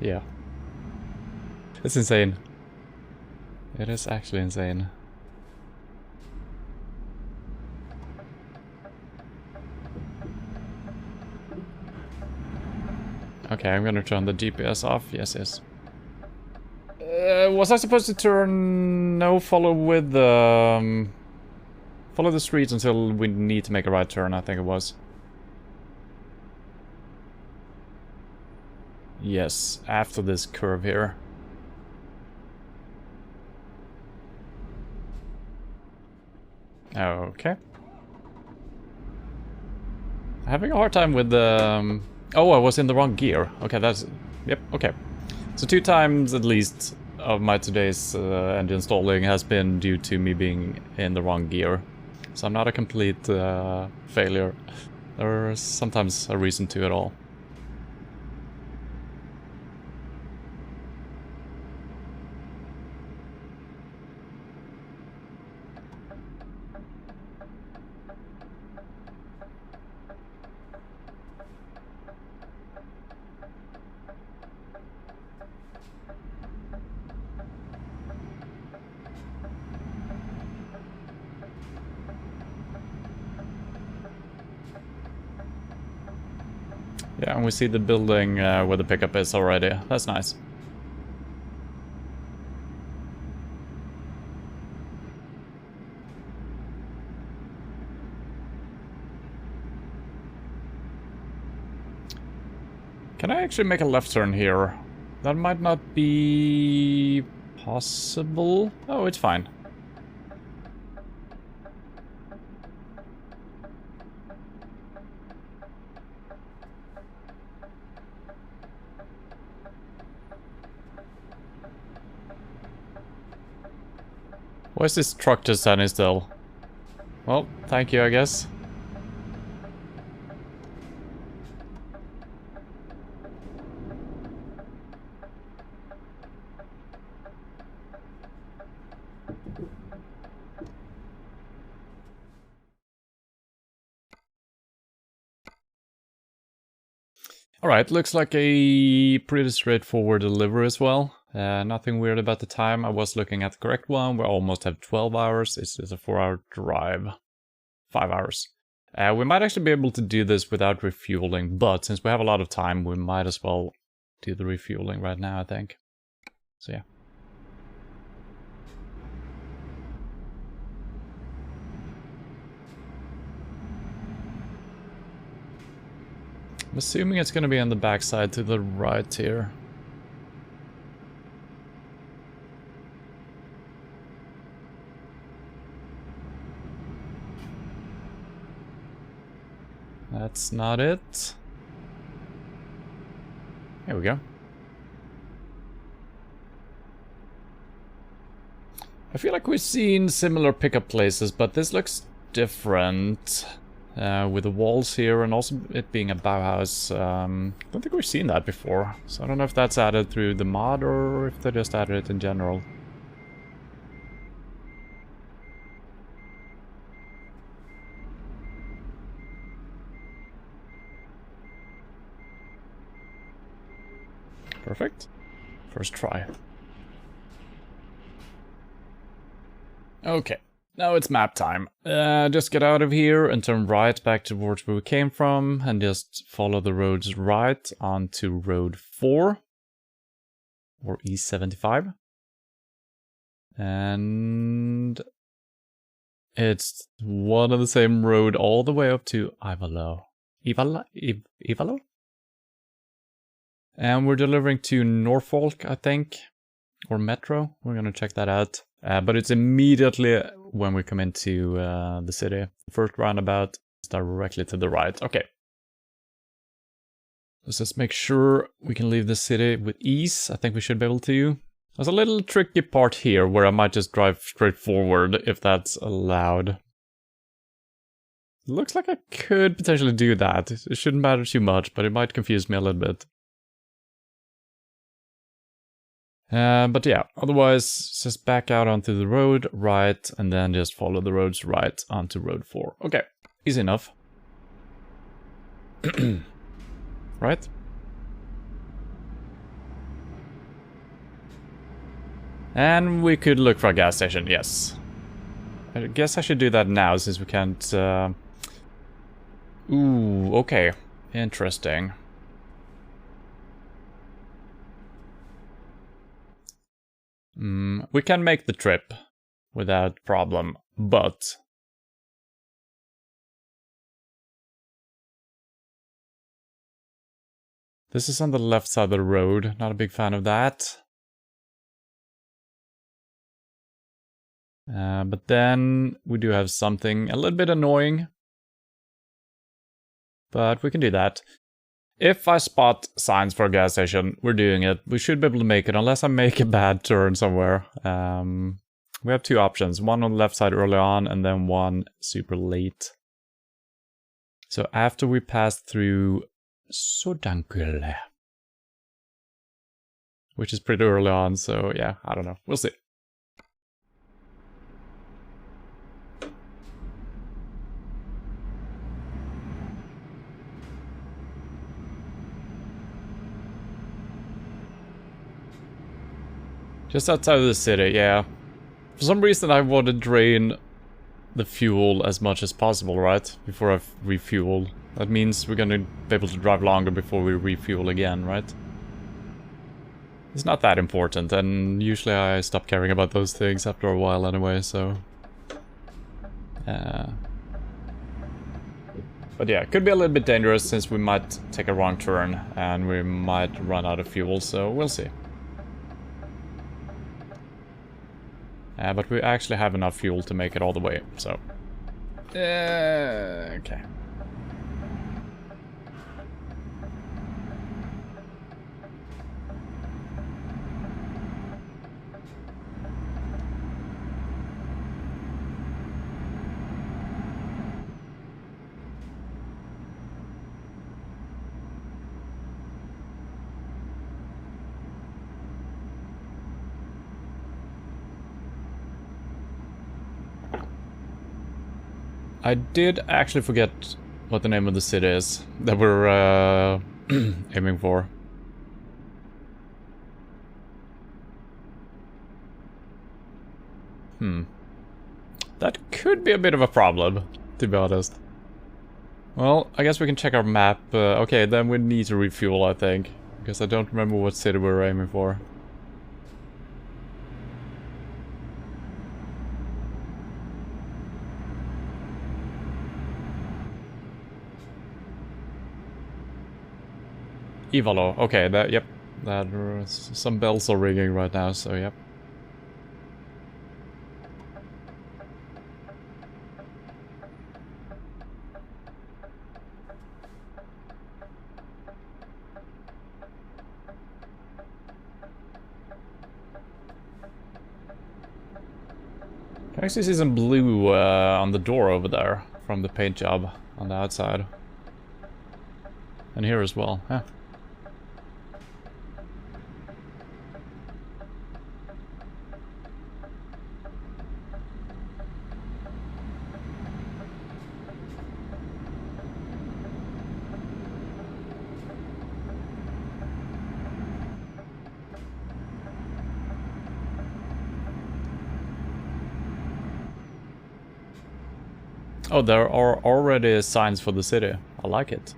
A: Yeah. It's insane. It is actually insane. Okay, I'm gonna turn the GPS off. Yes. Was I supposed to turn... No, follow with the... follow the streets until we need to make a right turn, I think it was. Yes, after this curve here. Okay. Having a hard time with the... oh, I was in the wrong gear. Okay, that's... yep, okay. So 2 times at least of my today's engine stalling has been due to me being in the wrong gear. So I'm not a complete failure. There's sometimes a reason to it all. Yeah, and we see the building where the pickup is already. That's nice. Can I actually make a left turn here? That might not be possible. Oh, it's fine. Why is this truck just standing still? Well, thank you, I guess. Alright, looks like a pretty straightforward delivery as well. Nothing weird about the time. I was looking at the correct one. We almost have 12 hours. It's just a 4-hour drive. 5 hours. We might actually be able to do this without refueling, but since we have a lot of time, we might as well do the refueling right now, I think. So yeah. I'm assuming it's going to be on the backside to the right here. That's not it. Here we go. I feel like we've seen similar pickup places, but this looks different. With the walls here and also it being a Bauhaus. I don't think we've seen that before. So I don't know if that's added through the mod or if they just added it in general. Perfect. First try. Okay. Now it's map time. Just get out of here and turn right back towards where we came from and just follow the roads right onto Road 4 or E75. And it's one and the same road all the way up to Ivalo. Ivalo? And we're delivering to Norfolk, I think, or Metro. We're gonna check that out. But it's immediately when we come into the city. First roundabout is directly to the right. Okay. Let's just make sure we can leave the city with ease. I think we should be able to. There's a little tricky part here where I might just drive straight forward if that's allowed. Looks like I could potentially do that. It shouldn't matter too much, but it might confuse me a little bit. But yeah, otherwise, just back out onto the road, right, and then just follow the roads right onto Road 4. Okay, easy enough. Right? And we could look for a gas station, yes. I guess I should do that now, since we can't... Ooh, okay. Interesting. We can make the trip without problem, but... This is on the left side of the road. Not a big fan of that. But then we do have something a little bit annoying. But we can do that. If I spot signs for a gas station, we're doing it. We should be able to make it, unless I make a bad turn somewhere. We have two options. One on the left side early on, and then one super late. So after we pass through Sodankule, which is pretty early on, so yeah, I don't know. We'll see. Just outside of the city, yeah. For some reason I want to drain the fuel as much as possible, right? Before I refuel. That means we're gonna be able to drive longer before we refuel again, right? It's not that important, and usually I stop caring about those things after a while anyway, so... But yeah, it could be a little bit dangerous since we might take a wrong turn and we might run out of fuel, so we'll see. But we actually have enough fuel to make it all the way, so... okay. I did actually forget what the name of the city is that we're aiming for. That could be a bit of a problem, to be honest. Well, I guess we can check our map. Okay, then we need to refuel, I think. Because I don't remember what city we're aiming for. Ivalo. Okay, that, yep. That, some bells are ringing right now, so yep. I actually see some blue on the door over there from the paint job on the outside. And here as well, yeah. Oh, there are already signs for the city. I like it.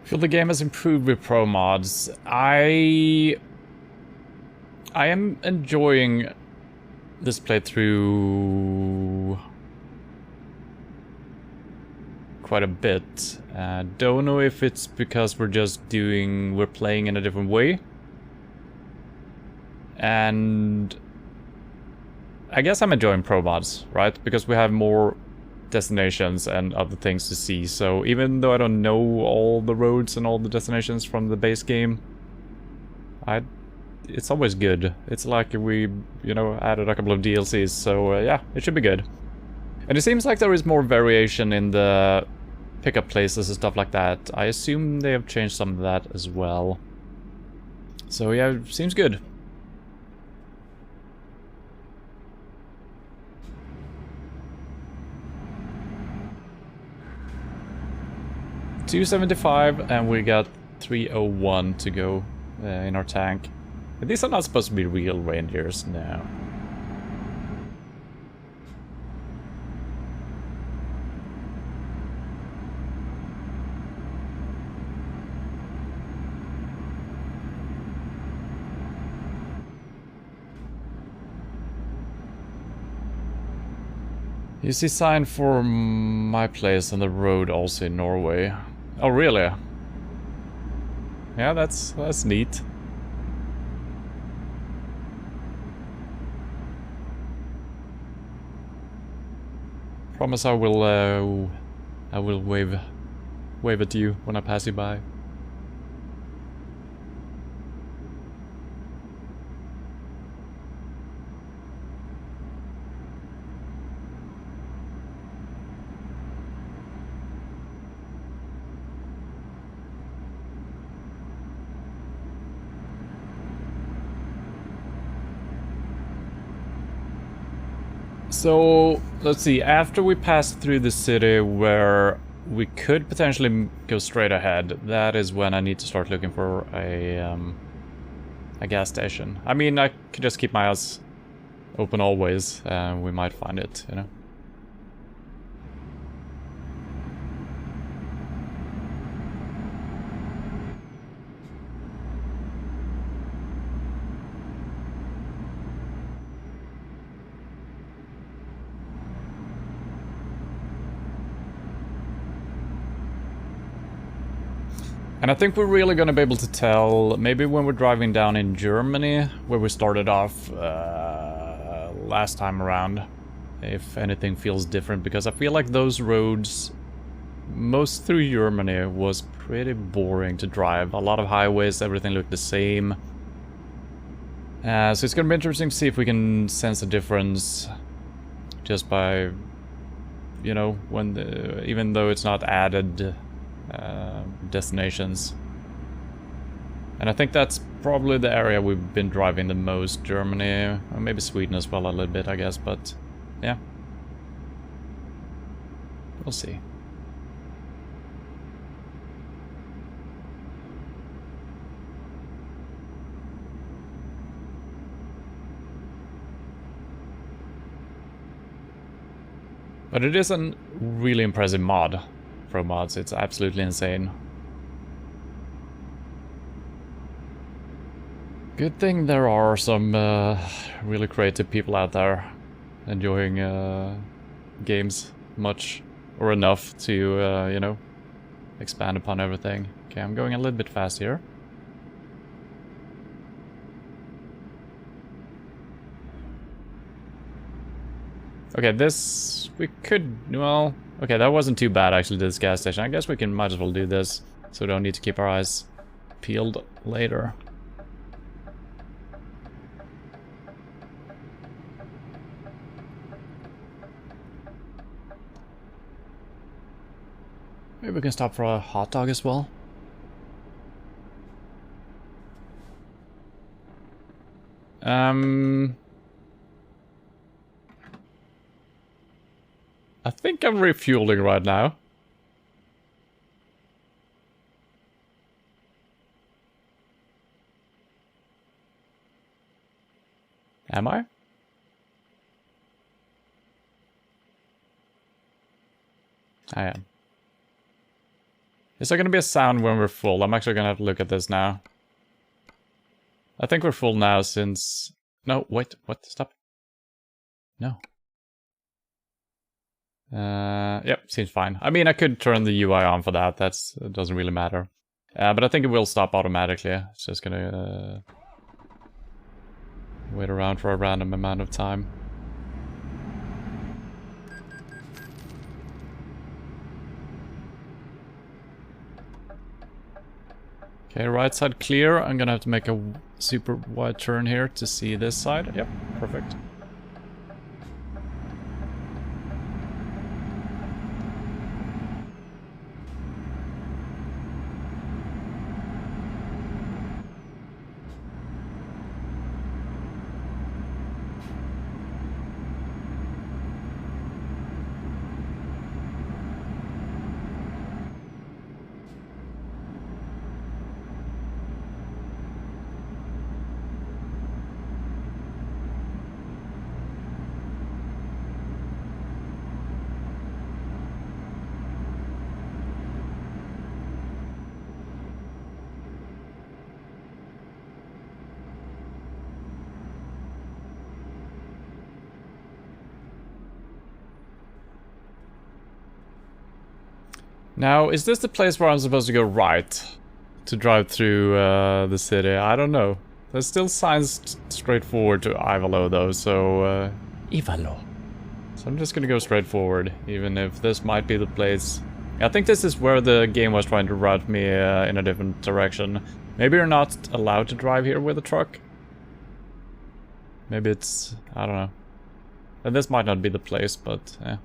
A: Feel the game has improved with pro mods. I am enjoying this playthrough quite a bit. Don't know if it's because we're playing in a different way. And I guess I'm enjoying pro mods, right? Because we have more destinations and other things to see. So even though I don't know all the roads and all the destinations from the base game, it's always good. It's like we, you know, added a couple of DLCs, so yeah, it should be good. And it seems like there is more variation in the pickup places and stuff like that. I assume they have changed some of that as well. So yeah, seems good. $275 and we got 301 to go in our tank. But these are not supposed to be real reindeers, no. You see sign for my place on the road also in Norway. Oh really? Yeah, that's neat. Promise I will wave at you when I pass you by. So, let's see, after we pass through the city where we could potentially go straight ahead, that is when I need to start looking for a gas station. I mean, I could just keep my eyes open always, and we might find it, you know? And I think we're really gonna be able to tell, maybe when we're driving down in Germany, where we started off last time around, if anything feels different, because I feel like those roads, most through Germany, was pretty boring to drive. A lot of highways, everything looked the same. So it's gonna be interesting to see if we can sense a difference just by, you know, when even though it's not added destinations. And I think that's probably the area we've been driving the most. Germany, or maybe Sweden as well a little bit, I guess, but yeah. We'll see. But it is a really impressive mod. Pro mods, it's absolutely insane. Good thing there are some really creative people out there enjoying games much or enough to, you know, expand upon everything. Okay, I'm going a little bit fast here. Okay, this, we could, well, okay, that wasn't too bad actually, this gas station. I guess we can, might as well do this, so we don't need to keep our eyes peeled later. Maybe we can stop for a hot dog as well. I think I'm refueling right now. Am I? I am. Is there gonna be a sound when we're full? I'm actually gonna have to look at this now. I think we're full now since... No, wait, what? Stop. No. Yep, seems fine. I mean, I could turn the UI on for that. It doesn't really matter. But I think it will stop automatically. It's just gonna wait around for a random amount of time. Okay, right side clear. I'm gonna have to make a super wide turn here to see this side. Yep, perfect. Now, is this the place where I'm supposed to go right? To drive through the city? I don't know. There's still signs straight forward to Ivalo though, so... Ivalo. So I'm just gonna go straight forward, even if this might be the place. I think this is where the game was trying to route me in a different direction. Maybe you're not allowed to drive here with a truck. Maybe it's... I don't know. And this might not be the place, but... yeah.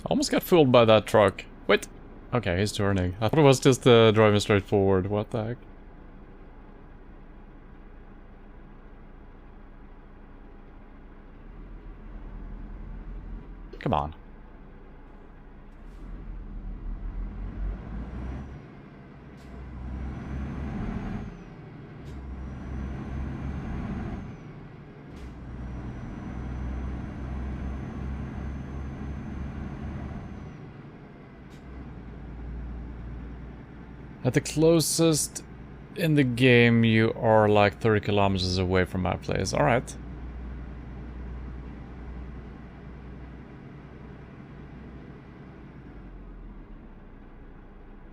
A: Almost got fooled by that truck. Wait. Okay, he's turning. I thought it was just driving straight forward. What the heck? Come on. At the closest in the game, you are like 30 kilometers away from my place. Alright.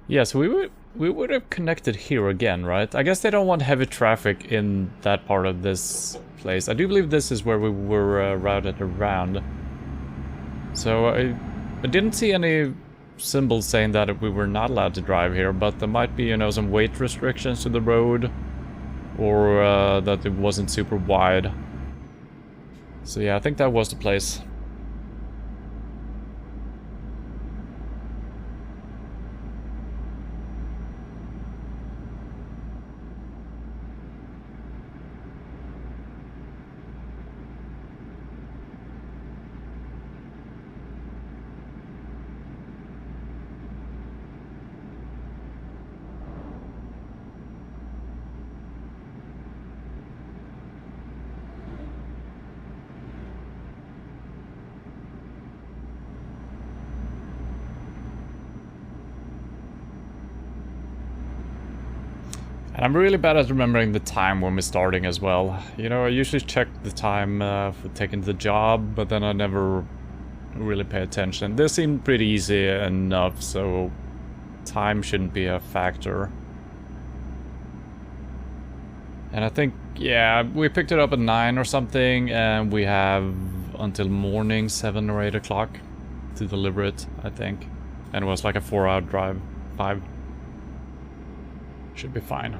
A: Yes, we would have connected here again, right? I guess they don't want heavy traffic in that part of this place. I do believe this is where we were routed around. So I didn't see any symbols saying that we were not allowed to drive here, but there might be, you know, some weight restrictions to the road, or that it wasn't super wide. So yeah, I think that was the place. And I'm really bad at remembering the time when we're starting as well. You know, I usually check the time for taking the job, but then I never really pay attention. This seemed pretty easy enough, so time shouldn't be a factor. And I think, yeah, we picked it up at 9 or something, and we have until morning, 7 or 8 o'clock to deliver it, I think. And it was like a 4-hour drive, 5. Should be fine.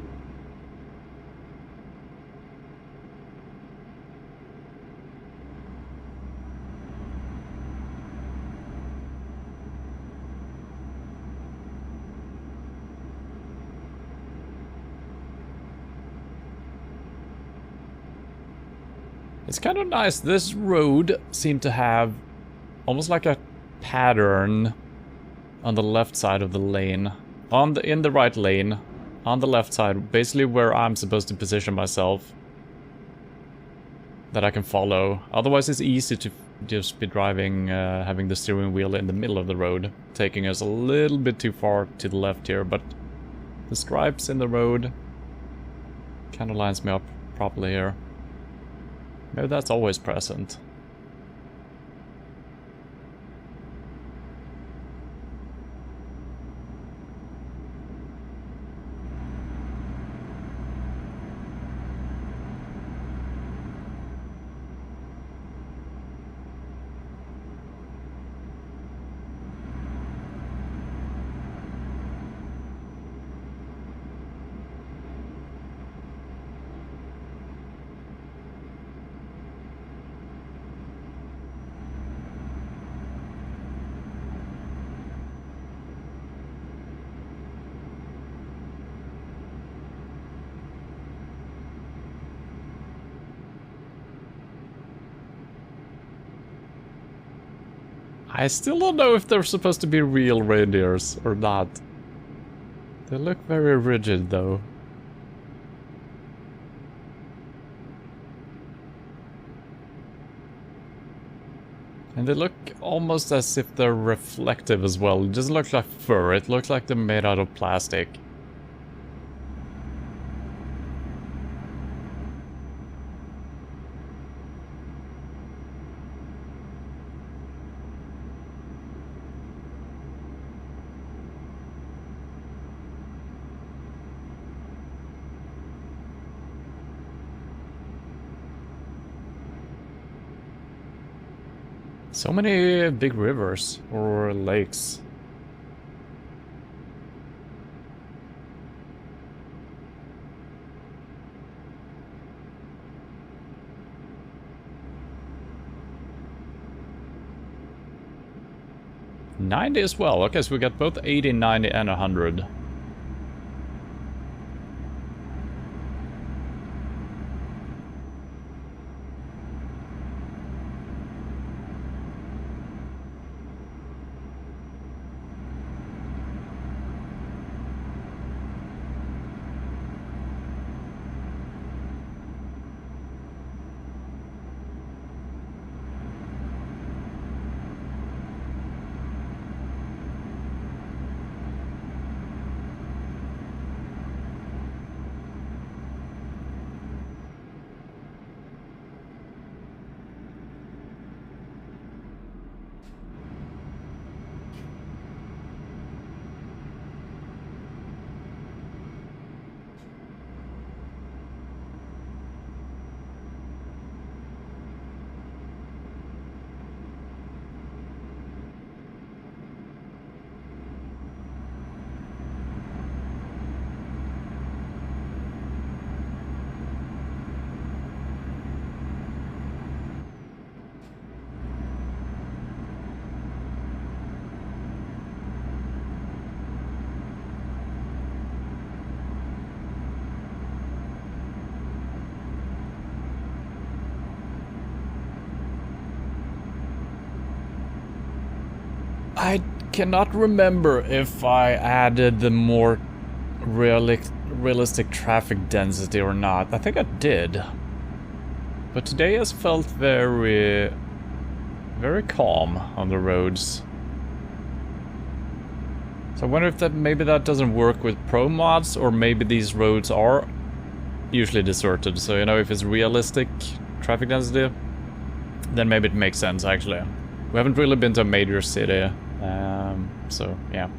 A: It's kind of nice. This road seemed to have almost like a pattern on the left side of the lane. In the right lane. On the left side, basically where I'm supposed to position myself, that I can follow. Otherwise it's easy to just be driving, having the steering wheel in the middle of the road, taking us a little bit too far to the left here, but the stripes in the road kind of lines me up properly here. Maybe that's always present. I still don't know if they're supposed to be real reindeers or not. They look very rigid though. And they look almost as if they're reflective as well. It doesn't look like fur, it looks like they're made out of plastic. So many big rivers or lakes. $90 as well. Okay, so we got both 80, 90, and 100. I cannot remember if I added the more realistic traffic density or not. I think I did. But today has felt very calm on the roads. So I wonder if maybe that doesn't work with pro mods, or maybe these roads are usually deserted. So, you know, if it's realistic traffic density, then maybe it makes sense actually. We haven't really been to a major city, so yeah.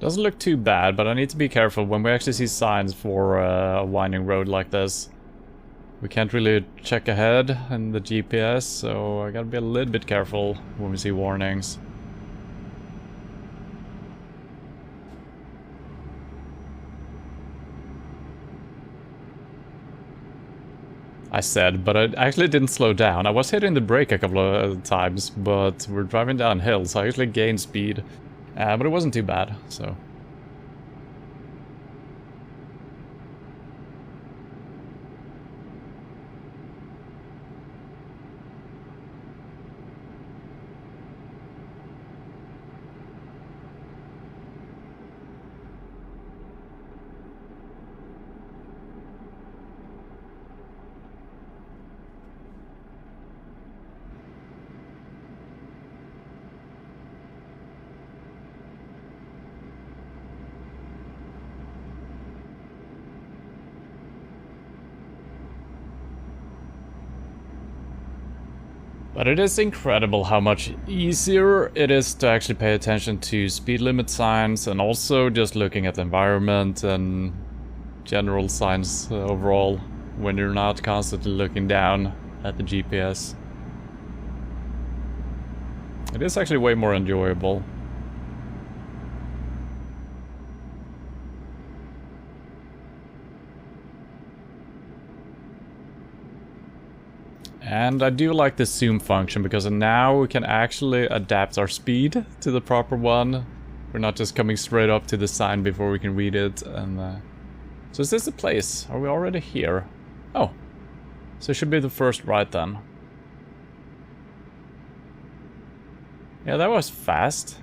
A: Doesn't look too bad, but I need to be careful when we actually see signs for a winding road like this. We can't really check ahead in the GPS, so I gotta be a little bit careful when we see warnings. I said, but I actually didn't slow down. I was hitting the brake a couple of times, but we're driving downhill, so I actually gained speed. But it wasn't too bad, so... But it is incredible how much easier it is to actually pay attention to speed limit signs, and also just looking at the environment and general signs overall. when you're not constantly looking down at the GPS. It is actually way more enjoyable. And I do like the zoom function because now we can actually adapt our speed to the proper one. We're not just coming straight up to the sign before we can read it. And so is this the place? Are we already here? Oh, so it should be the first right then. Yeah, that was fast.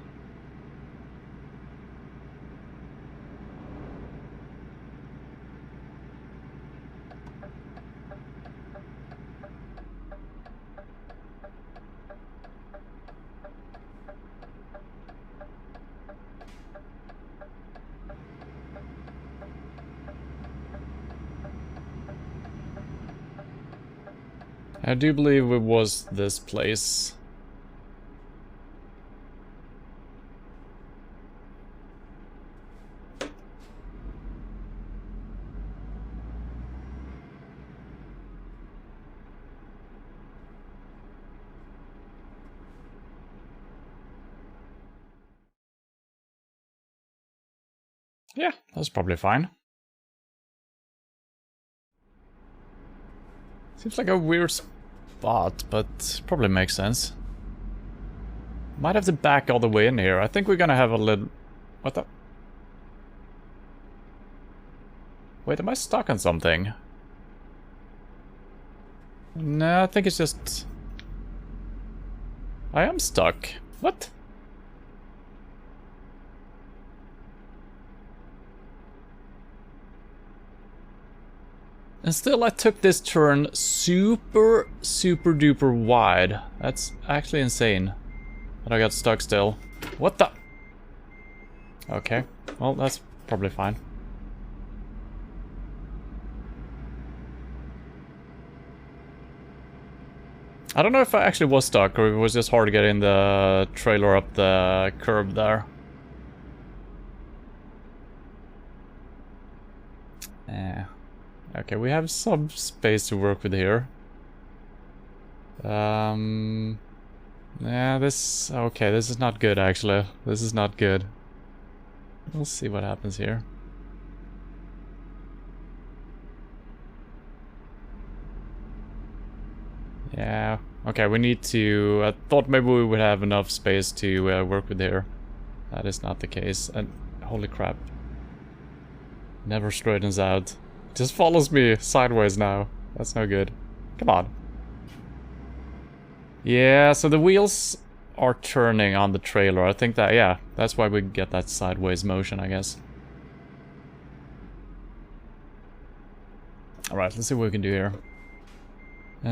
A: I do believe it was this place. Yeah, that's probably fine. Seems like a weird spot, but probably makes sense. Might have to back all the way in here. I think we're gonna have a little... What the... Wait, am I stuck on something? No, I think it's just... I am stuck. What? And still I took this turn super duper wide. That's actually insane. But I got stuck still. What the? Okay, well that's probably fine. I don't know if I actually was stuck or if it was just hard to get in the trailer up the curb there. Yeah. Okay, we have some space to work with here. Yeah, this... Okay, this is not good, actually. This is not good. We'll see what happens here. Yeah, okay, we need to... I thought maybe we would have enough space to work with here. That is not the case. And holy crap. Never straightens out. Just follows me sideways now. That's no good. Come on. Yeah, so the wheels are turning on the trailer. I think that, yeah, that's why we get that sideways motion, I guess. Alright, let's see what we can do here. We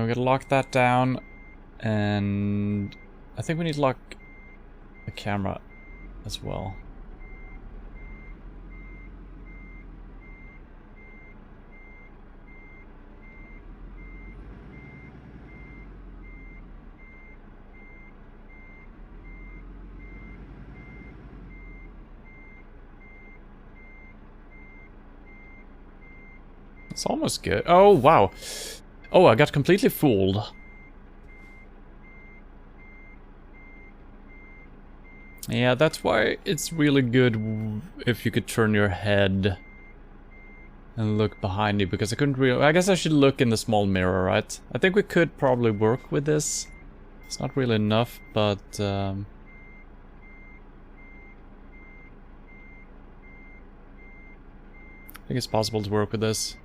A: gotta lock that down. And I think we need to lock the camera as well. It's almost good. Oh, wow. Oh, I got completely fooled. Yeah, that's why it's really good if you could turn your head and look behind you, because I couldn't really... I guess I should look in the small mirror, right? I think we could probably work with this. It's not really enough, but... I think it's possible to work with this.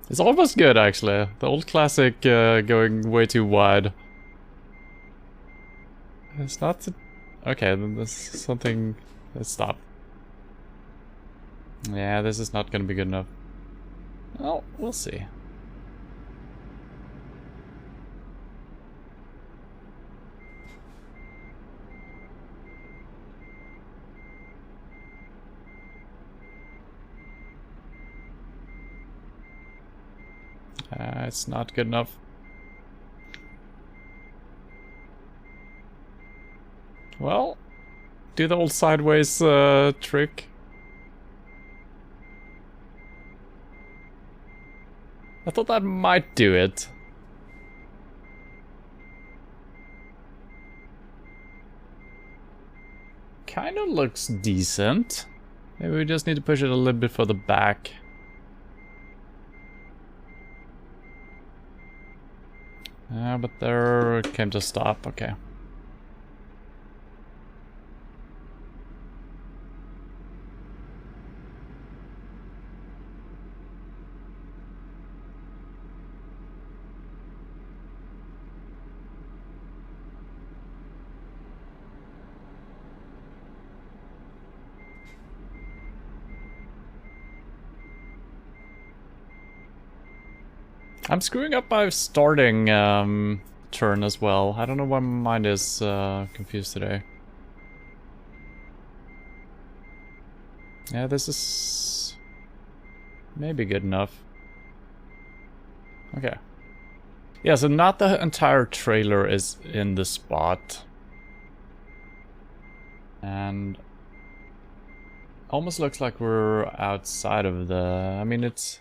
A: It's almost good, actually. The old classic going way too wide. It's not... Okay, then there's something... Let's stop. Yeah, this is not gonna be good enough. Well, we'll see. It's not good enough. Well, do the old sideways trick. I thought that might do it. Kind of looks decent. Maybe we just need to push it a little bit further back. But there came to stop, okay. I'm screwing up my starting turn as well. I don't know why my mind is confused today. Yeah, this is maybe good enough. Okay. Yeah, so not the entire trailer is in the spot. And almost looks like we're outside of the... I mean, it's...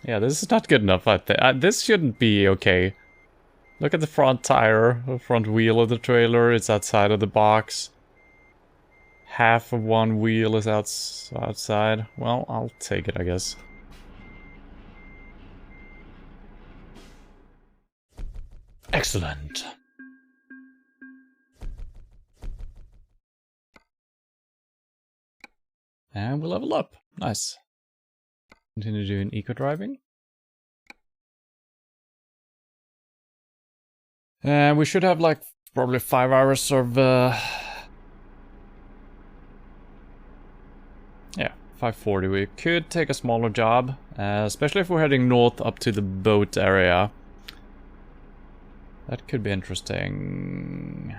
A: Yeah, this is not good enough, I think. This shouldn't be okay. Look at the front tire, the front wheel of the trailer. It's outside of the box. Half of one wheel is outside. Well, I'll take it, I guess. Excellent. And we'll level up. Nice. Continue doing eco-driving. And we should have like probably 5 hours of... yeah, 540. We could take a smaller job, especially if we're heading north up to the boat area. That could be interesting.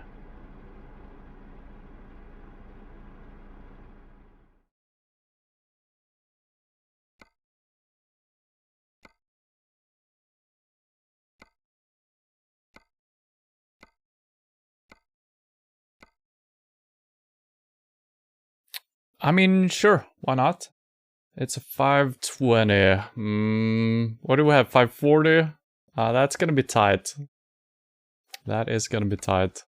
A: I mean, sure, why not? It's a 520. What do we have, 540? That's gonna be tight. That is gonna be tight.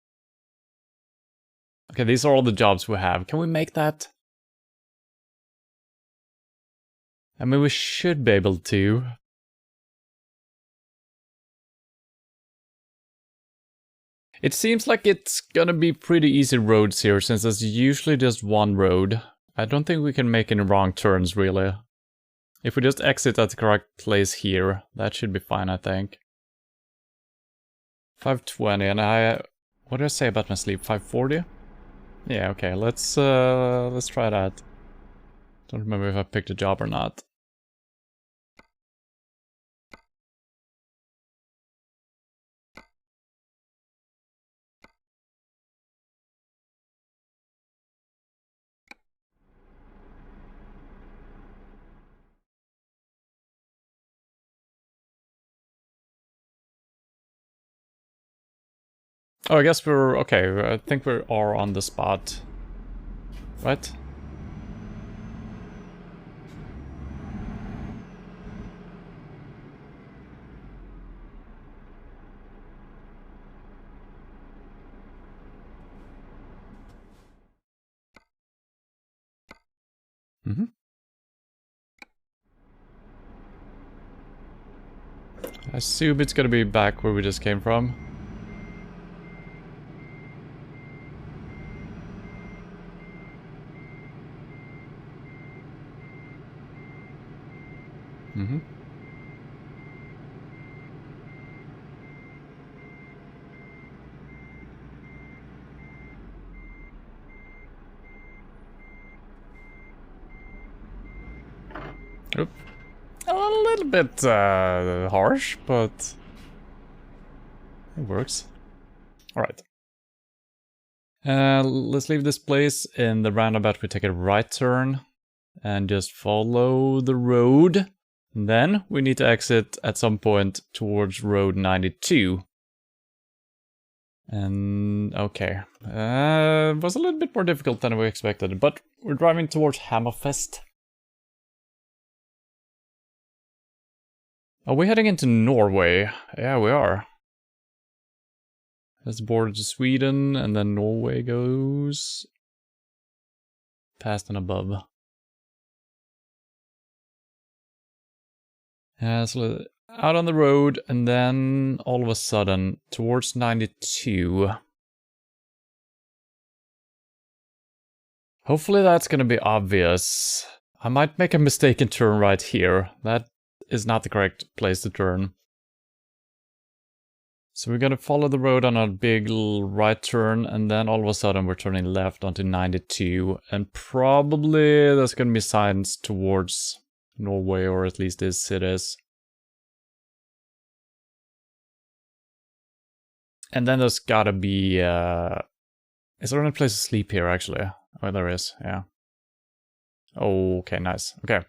A: Okay, these are all the jobs we have. Can we make that? I mean, we should be able to. It seems like it's gonna be pretty easy roads here, since there's usually just one road. I don't think we can make any wrong turns, really. If we just exit at the correct place here, that should be fine, I think. 520, and what did I say about my sleep? 540? Yeah, okay, let's try that. Don't remember if I picked a job or not. Oh, I guess we're... okay, I think we are on the spot. Right? Mm-hmm. I assume it's gonna be back where we just came from. Mm-hmm. Oop. A little bit harsh, but it works. Alright. Let's leave this place. In the roundabout we take a right turn and just follow the road. Then we need to exit at some point towards Road 92. And okay, it was a little bit more difficult than we expected, but we're driving towards Hammerfest. Are we heading into Norway? Yeah, we are. That's the border to Sweden, and then Norway goes past and above. Yeah, so out on the road, and then all of a sudden towards 92. Hopefully that's gonna be obvious. I might make a mistaken turn right here. That is not the correct place to turn. So we're gonna follow the road on a big right turn, and then all of a sudden we're turning left onto 92, and probably there's gonna be signs towards Norway, or at least these cities. And then there's gotta be, is there any place to sleep here, actually? Oh, there is, yeah. Oh, okay, nice, okay.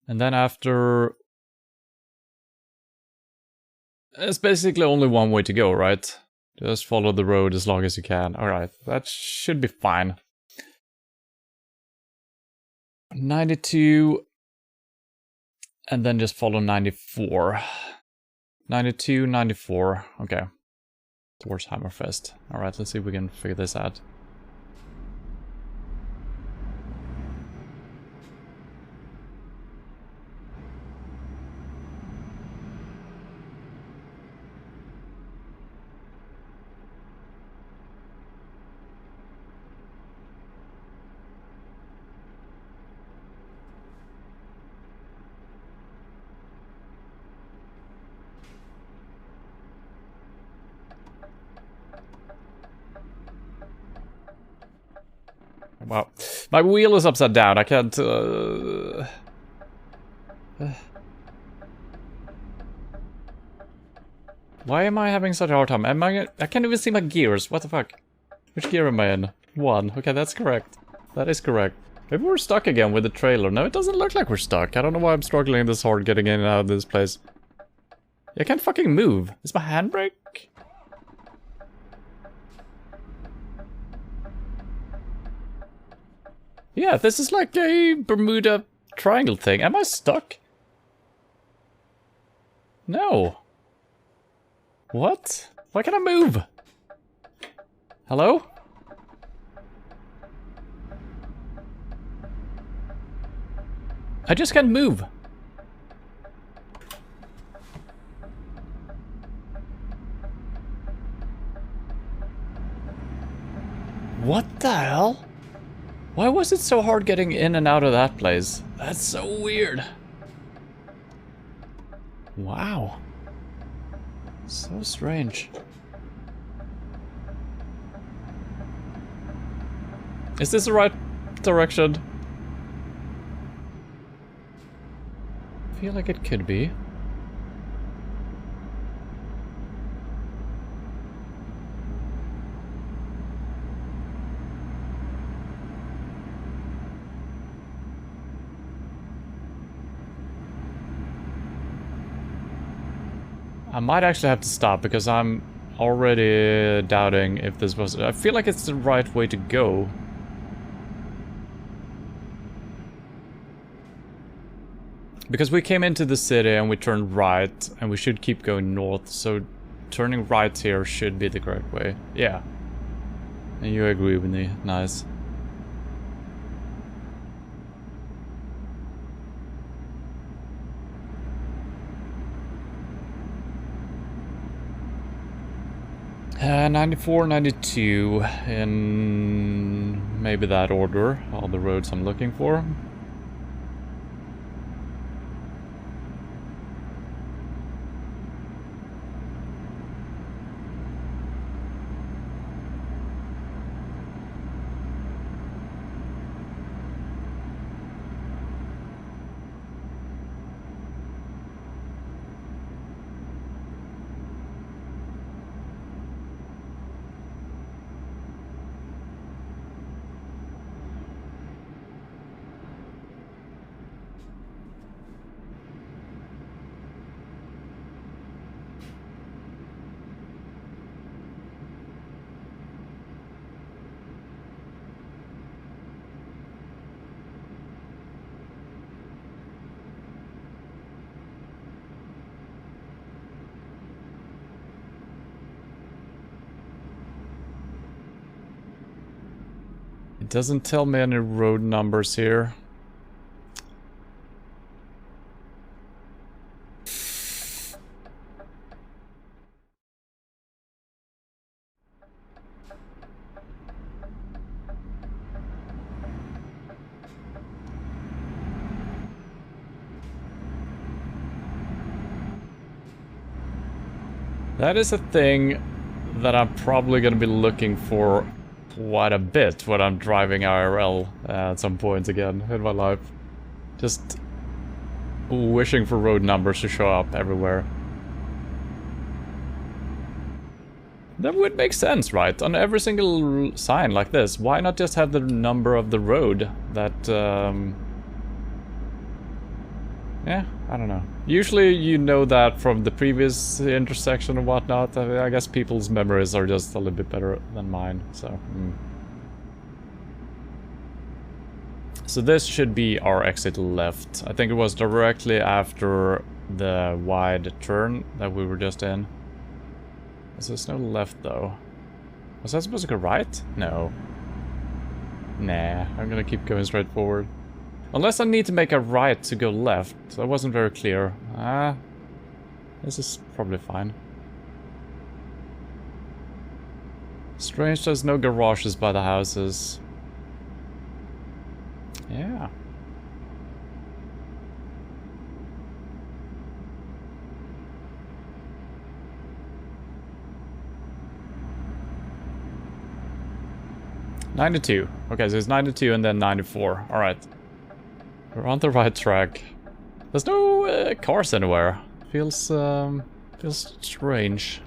A: And then after... It's basically only one way to go, right? Just follow the road as long as you can. Alright, that should be fine. 92... And then just follow 94. 92, 94, okay. Towards Hammerfest. Alright, let's see if we can figure this out. Wow. My wheel is upside down. I can't... Why am I having such a hard time? I can't even see my gears. What the fuck? Which gear am I in? 1. Okay, that's correct. That is correct. Maybe we're stuck again with the trailer. No, it doesn't look like we're stuck. I don't know why I'm struggling this hard getting in and out of this place. I can't fucking move. Is my handbrake? Yeah, this is like a Bermuda Triangle thing. Am I stuck? No. What? Why can't I move? Hello? I just can't move. What the hell? Why was it so hard getting in and out of that place? That's so weird. Wow. So strange. Is this the right direction? I feel like it could be. I might actually have to stop because I'm already doubting if this was... I feel like it's the right way to go. Because we came into the city and we turned right, and we should keep going north, so turning right here should be the correct way. Yeah. And you agree with me. Nice. Uh, 94, 92, in maybe that order, all the roads I'm looking for. Doesn't tell me any road numbers here. That is a thing that I'm probably going to be looking for quite a bit when I'm driving IRL at some point again in my life. Just wishing for road numbers to show up everywhere. That would make sense, right? On every single sign like this, why not just have the number of the road that... Yeah, I don't know. Usually you know that from the previous intersection and whatnot. I guess people's memories are just a little bit better than mine, so... So this should be our exit left. I think it was directly after the wide turn that we were just in. So there's no left though. Was I supposed to go right? No. Nah, I'm gonna keep going straight forward. Unless I need to make a right to go left. That wasn't very clear. This is probably fine. Strange there's no garages by the houses. Yeah. $92. Okay, so it's 92 and then 94. Alright. We're on the right track. There's no cars anywhere. Feels strange.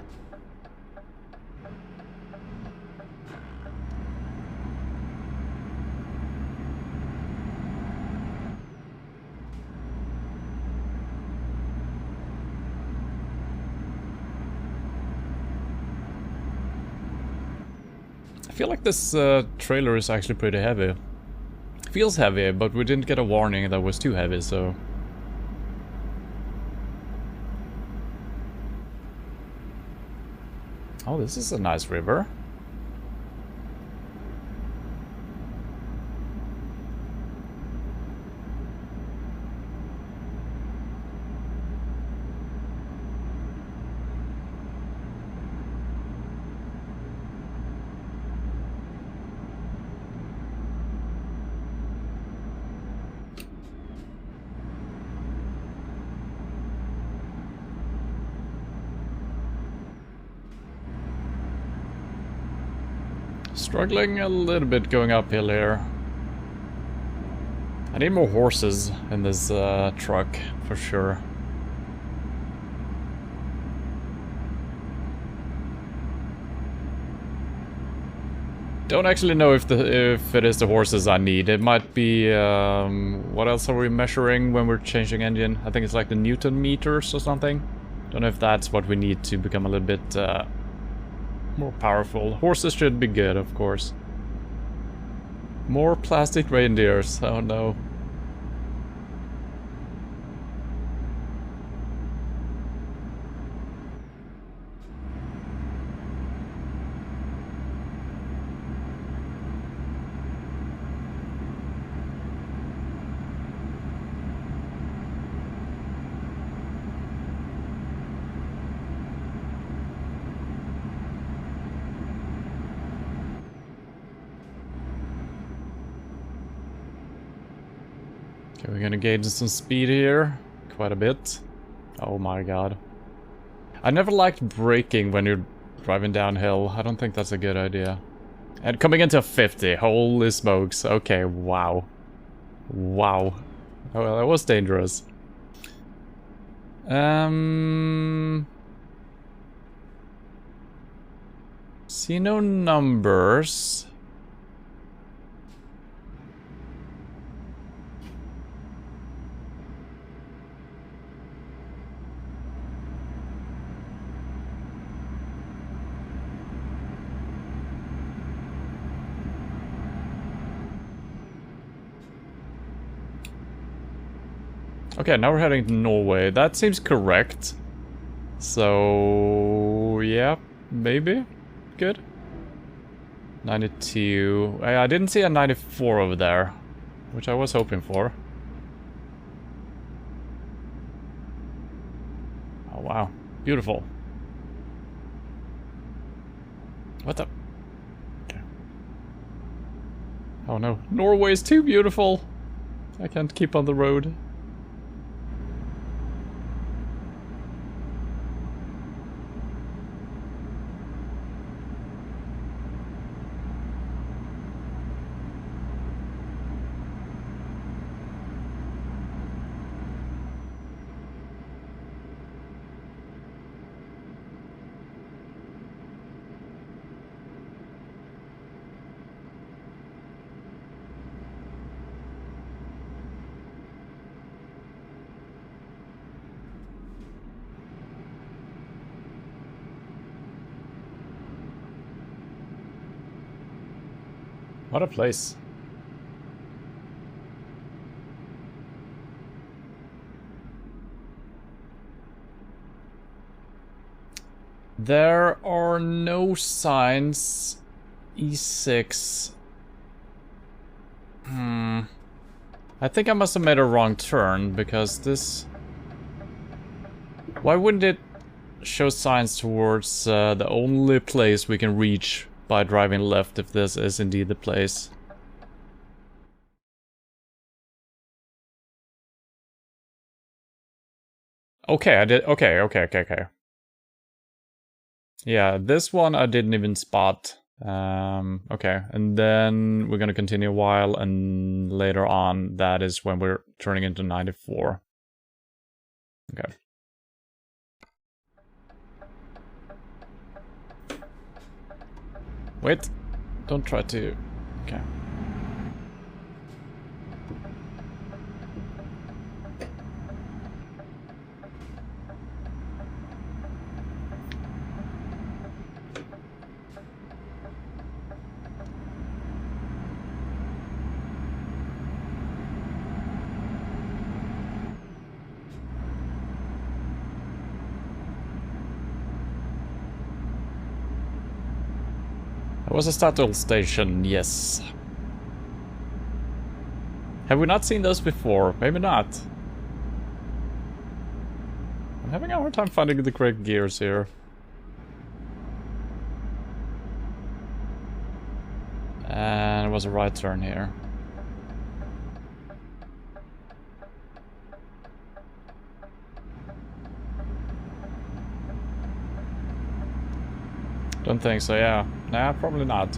A: I feel like this trailer is actually pretty heavy. Feels heavy, but we didn't get a warning that was too heavy, so... Oh, this is a nice river. Struggling a little bit going uphill here. I need more horses in this truck, for sure. Don't actually know if it is the horses I need. It might be... what else are we measuring when we're changing engine? I think it's like the Newton meters or something. Don't know if that's what we need to become a little bit... more powerful. Horses should be good, of course. More plastic reindeers. Oh no. Okay, we're gonna gain some speed here. Quite a bit. Oh my god. I never liked braking when you're driving downhill. I don't think that's a good idea. And coming into 50. Holy smokes. Okay, wow. Wow. Oh, well, that was dangerous. See no numbers. Okay, now we're heading to Norway. That seems correct. So... yeah, maybe? Good. 92. I didn't see a 94 over there, which I was hoping for. Oh wow, beautiful. What the? Okay. Oh no, Norway is too beautiful. I can't keep on the road. What a place. There are no signs. E6. I think I must have made a wrong turn, because this... Why wouldn't it show signs towards the only place we can reach by driving left if this is indeed the place? Okay, I did. Okay. Yeah, this one I didn't even spot. Okay, and then we're gonna continue a while, and later on, that is when we're turning into 94. Okay. Wait, don't try to... Okay. There was a Statoil station, yes. Have we not seen those before? Maybe not. I'm having a hard time finding the correct gears here. And it was a right turn here. Don't think so, yeah. Nah, probably not.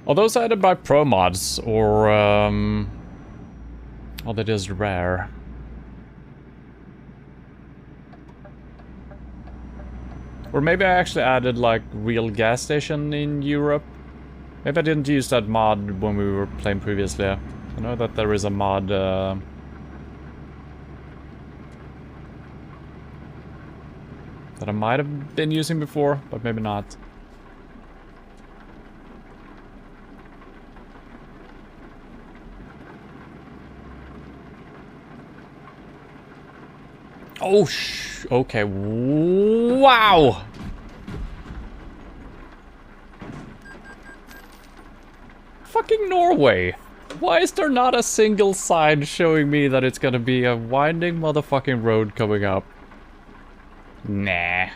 A: Are those added by pro mods, or oh, that is rare. Or maybe I actually added like real gas station in Europe. Maybe I didn't use that mod when we were playing previously. I know that there is a mod that I might have been using before, but maybe not. Oh, okay. Wow! Fucking Norway! Why is there not a single sign showing me that it's gonna be a winding motherfucking road coming up? Nah.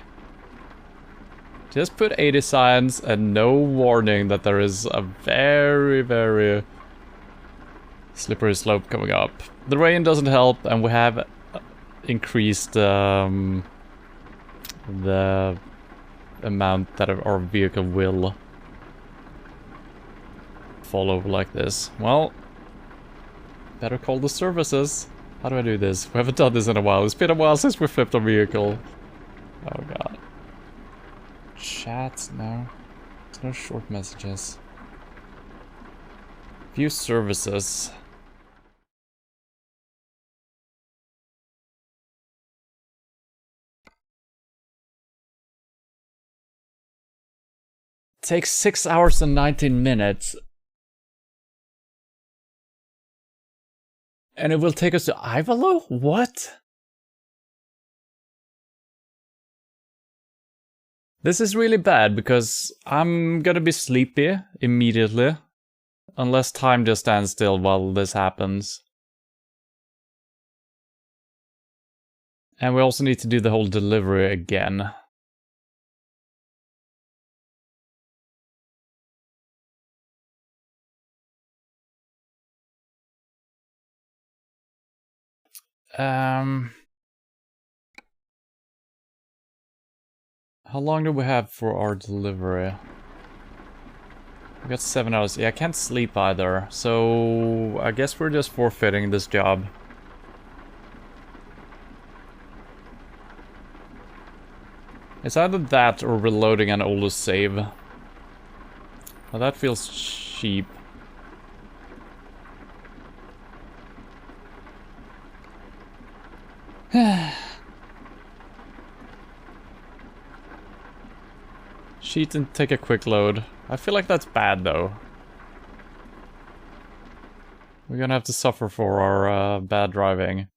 A: Just put 80 signs and no warning that there is a very, very slippery slope coming up. The rain doesn't help, and we have increased the amount that our vehicle will fall over like this. Well, better call the services. How do I do this? We haven't done this in a while. It's been a while since we flipped our vehicle. Oh god. Chat? No. There's no short messages. View services. Takes 6 hours and 19 minutes. And it will take us to Ivalo? What? This is really bad because I'm gonna be sleepy immediately. Unless time just stands still while this happens. And we also need to do the whole delivery again. How long do we have for our delivery? We got 7 hours. Yeah, I can't sleep either. So I guess we're just forfeiting this job. It's either that or reloading an older save. Well, that feels cheap. Cheat and take a quick load. I feel like that's bad though. We're gonna have to suffer for our bad driving.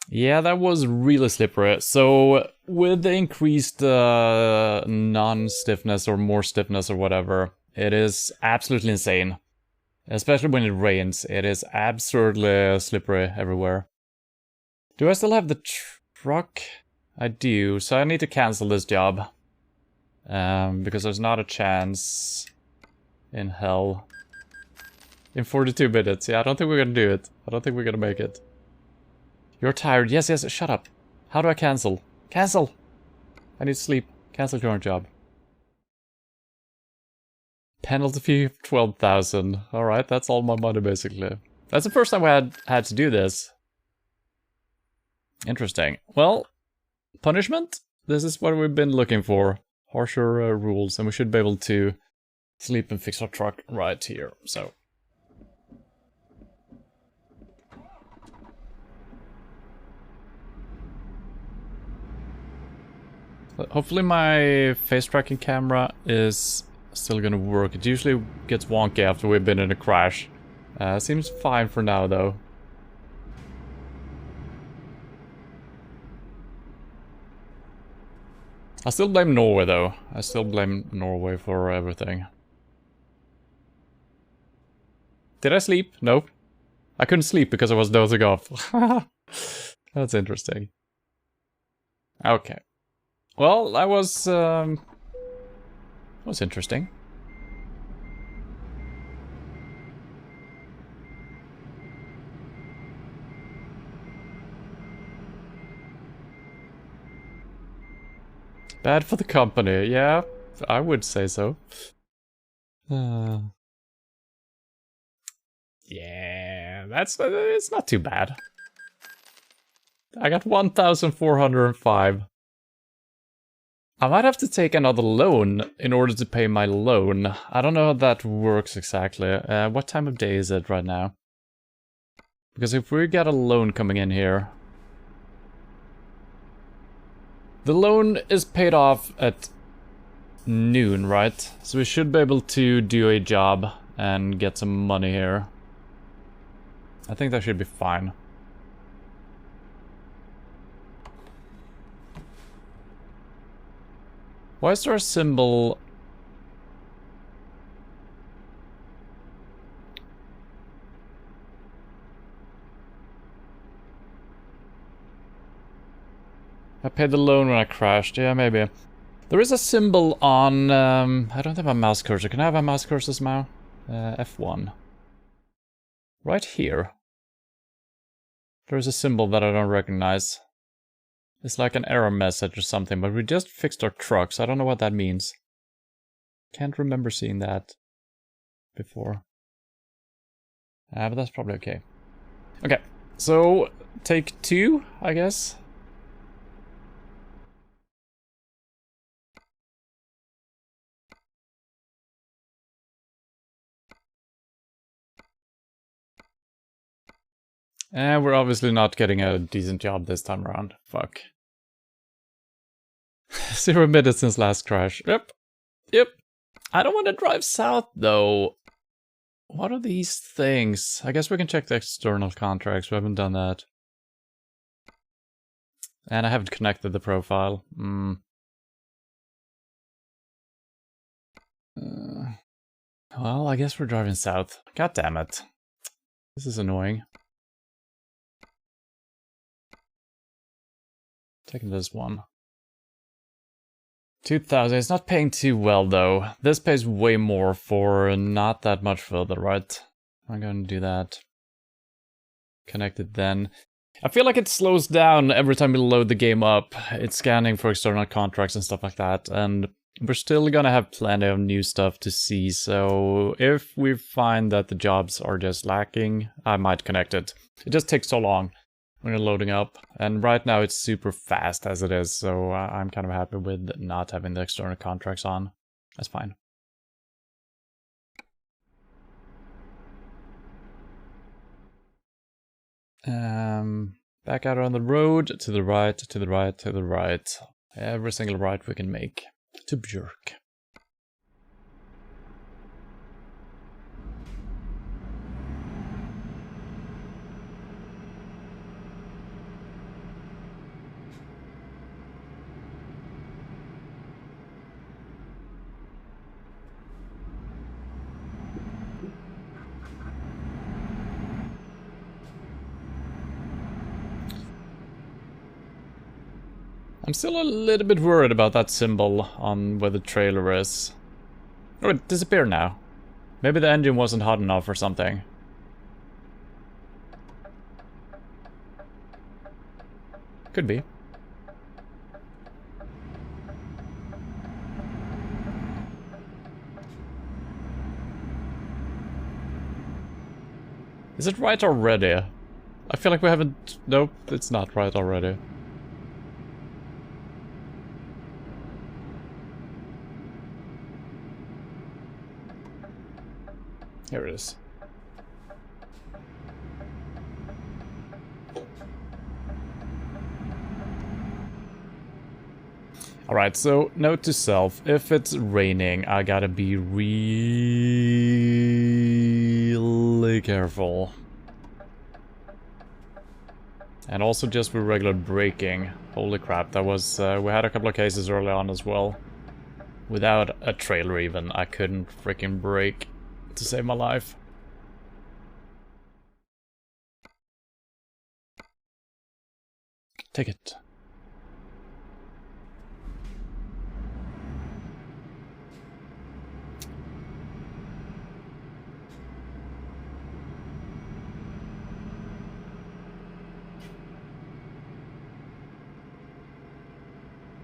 A: Yeah, that was really slippery. So, with the increased non-stiffness or more stiffness or whatever, it is absolutely insane. Especially when it rains, it is absurdly slippery everywhere. Do I still have the truck? I do, so I need to cancel this job. Because there's not a chance in hell. In 42 minutes, yeah, I don't think we're gonna do it. I don't think we're gonna make it. You're tired. Yes, yes, shut up. How do I cancel? Cancel! I need sleep. Cancel current job. Penalty fee 12,000. Alright, that's all my money basically. That's the first time we had to do this. Interesting. Well, punishment? This is what we've been looking for. Harsher rules, and we should be able to sleep and fix our truck right here, so... Hopefully my face tracking camera is still gonna work. It usually gets wonky after we've been in a crash. Seems fine for now though. I still blame Norway though. I still blame Norway for everything. Did I sleep? No. I couldn't sleep because I was dozing off. That's interesting. Okay. Well, that was interesting. Bad for the company, yeah, I would say so. Yeah, it's not too bad. I got 1,405. I might have to take another loan in order to pay my loan. I don't know how that works exactly. What time of day is it right now? Because if we got a loan coming in here... The loan is paid off at noon, right? So we should be able to do a job and get some money here. I think that should be fine. Why is there a symbol? I paid the loan when I crashed. Yeah, maybe. There is a symbol on... I don't have a mouse cursor. Can I have a mouse cursor somehow? F1. Right here. There's a symbol that I don't recognize. It's like an error message or something, but we just fixed our truck, so I don't know what that means. Can't remember seeing that before. But that's probably okay. Okay, so take 2, I guess. And we're obviously not getting a decent job this time around. Fuck. 0 minutes since last crash. Yep. Yep. I don't want to drive south, though. What are these things? I guess we can check the external contracts. We haven't done that. And I haven't connected the profile. Well, I guess we're driving south. God damn it. This is annoying. Taking this one. 2,000. It's not paying too well, though. This pays way more for not that much further, right? I'm going to do that. Connect it then. I feel like it slows down every time we load the game up. It's scanning for external contracts and stuff like that, and we're still gonna have plenty of new stuff to see, so if we find that the jobs are just lacking, I might connect it. It just takes so long when you're loading up, and right now it's super fast as it is, so I'm kind of happy with not having the external contracts on. That's fine. Back out on the road, to the right, to the right, to the right. Every single right we can make. To Björk. I'm still a little bit worried about that symbol on where the trailer is. Oh, it disappeared now. Maybe the engine wasn't hot enough or something. Could be. Is it right already? I feel like we haven't... Nope, it's not right already. Here it is. Alright, so note to self, if it's raining, I gotta be really careful. And also just with regular braking. Holy crap, that was... we had a couple of cases early on as well. Without a trailer even, I couldn't freaking brake to save my life. Take it.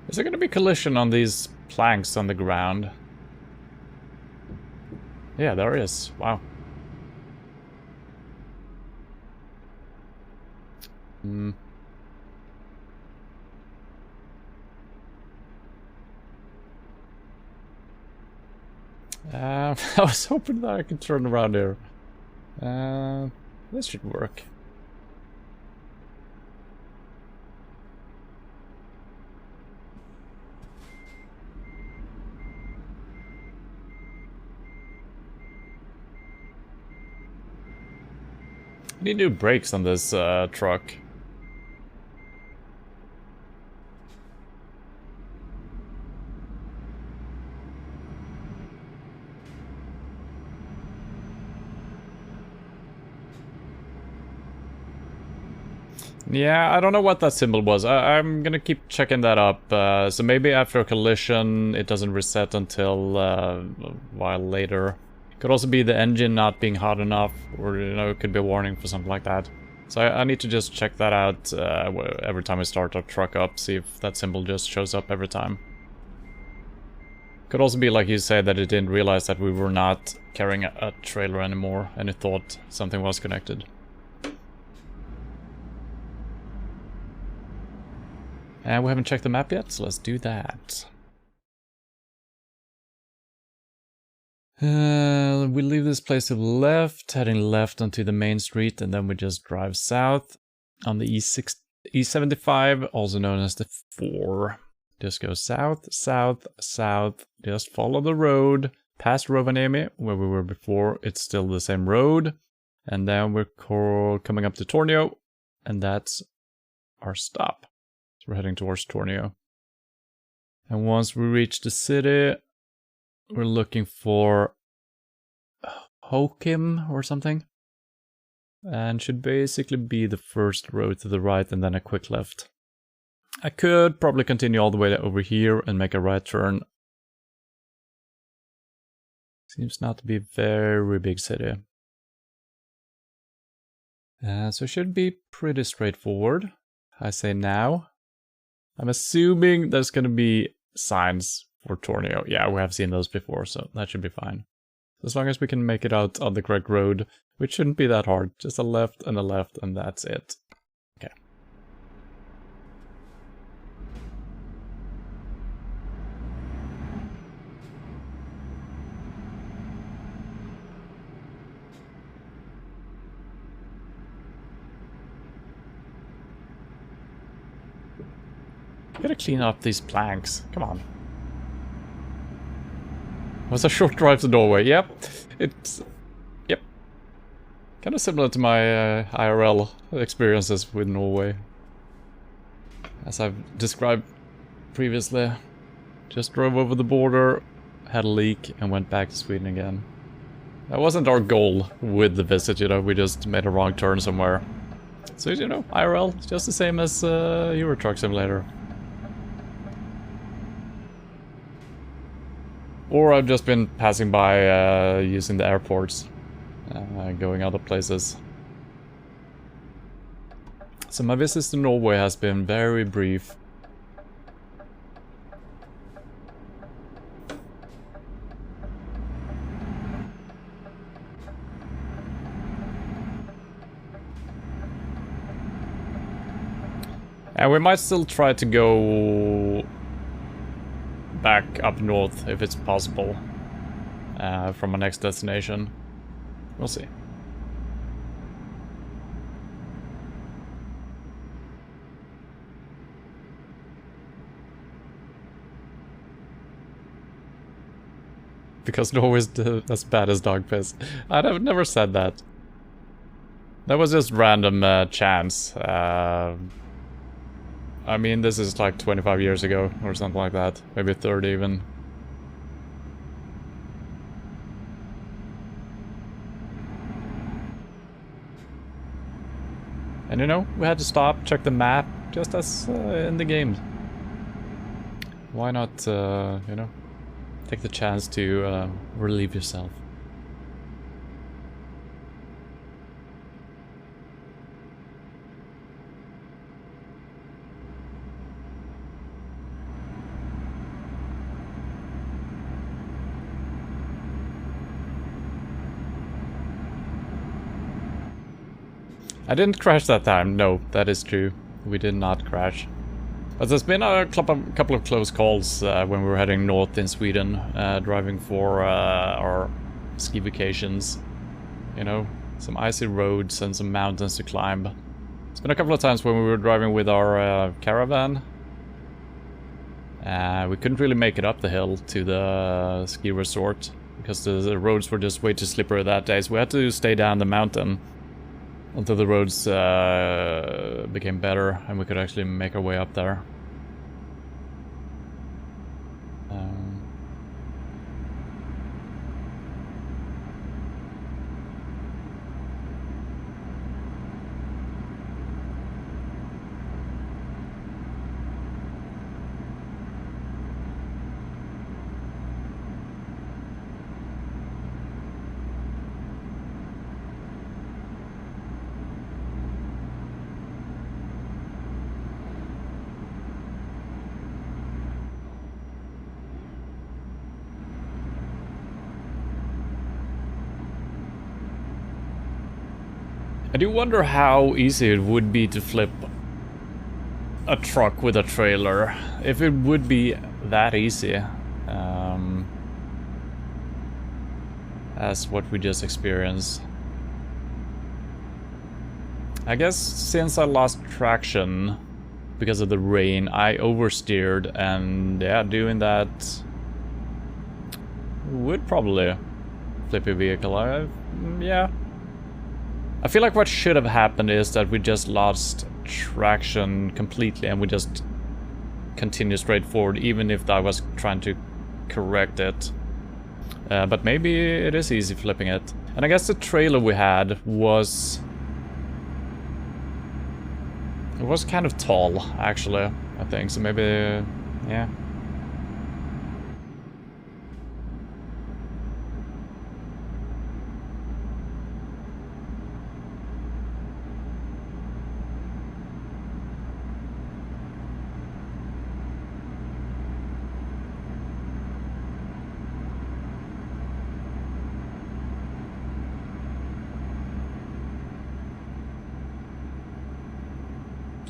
A: Is there gonna be collision on these planks on the ground? Yeah, there is. Wow. I was hoping that I could turn around here. This should work. I need new brakes on this truck. Yeah, I don't know what that symbol was. I'm gonna keep checking that up. So maybe after a collision, it doesn't reset until a while later. Could also be the engine not being hot enough, or, you know, it could be a warning for something like that. So I need to just check that out every time I start our truck up, see if that symbol just shows up every time. Could also be, like you said, that it didn't realize that we were not carrying a trailer anymore, and it thought something was connected. And we haven't checked the map yet, so let's do that. We leave this place to the left, heading left onto the main street, and then we just drive south on the E75, also known as the 4. Just go south, south, south, just follow the road, past Rovaniemi, where we were before. It's still the same road. And then we're coming up to Tornio, and that's our stop. So we're heading towards Tornio. And once we reach the city, we're looking for Hokim or something. And should basically be the first road to the right and then a quick left. I could probably continue all the way over here and make a right turn. Seems not to be a very big city. So it should be pretty straightforward, I say now. I'm assuming there's going to be signs for Tornio. Yeah, we have seen those before, so that should be fine. As long as we can make it out on the correct road, which shouldn't be that hard. Just a left, and that's it. Okay. Gotta clean up these planks. Come on. It was a short drive to Norway. Yep. Yep. Kind of similar to my IRL experiences with Norway. As I've described previously. Just drove over the border, had a leak, and went back to Sweden again. That wasn't our goal with the visit, you know. We just made a wrong turn somewhere. So, you know, IRL, it's just the same as Euro Truck Simulator. Or I've just been passing by using the airports, going other places. So my visit to Norway has been very brief. And we might still try to go back up north if it's possible from our next destination. We'll see. Because Norway's as bad as dog piss. I've never said that. That was just random chance. I mean, this is like 25 years ago or something like that. Maybe 30 even. And you know, we had to stop, check the map, just as in the game. Why not, you know, take the chance to relieve yourself? I didn't crash that time, no, that is true. We did not crash. But there's been a couple of close calls when we were heading north in Sweden, driving for our ski vacations. You know, some icy roads and some mountains to climb. It's been a couple of times when we were driving with our caravan. We couldn't really make it up the hill to the ski resort because the roads were just way too slippery that day, so we had to stay down the mountain until the roads became better and we could actually make our way up there. I do wonder how easy it would be to flip a truck with a trailer, if it would be that easy, as what we just experienced. I guess since I lost traction because of the rain, I oversteered, and yeah, doing that would probably flip your vehicle. Yeah. I feel like what should have happened is that we just lost traction completely and we just continue straight forward, even if I was trying to correct it. But maybe it is easy flipping it. And I guess the trailer we had was... It was kind of tall, actually, I think. So maybe... yeah.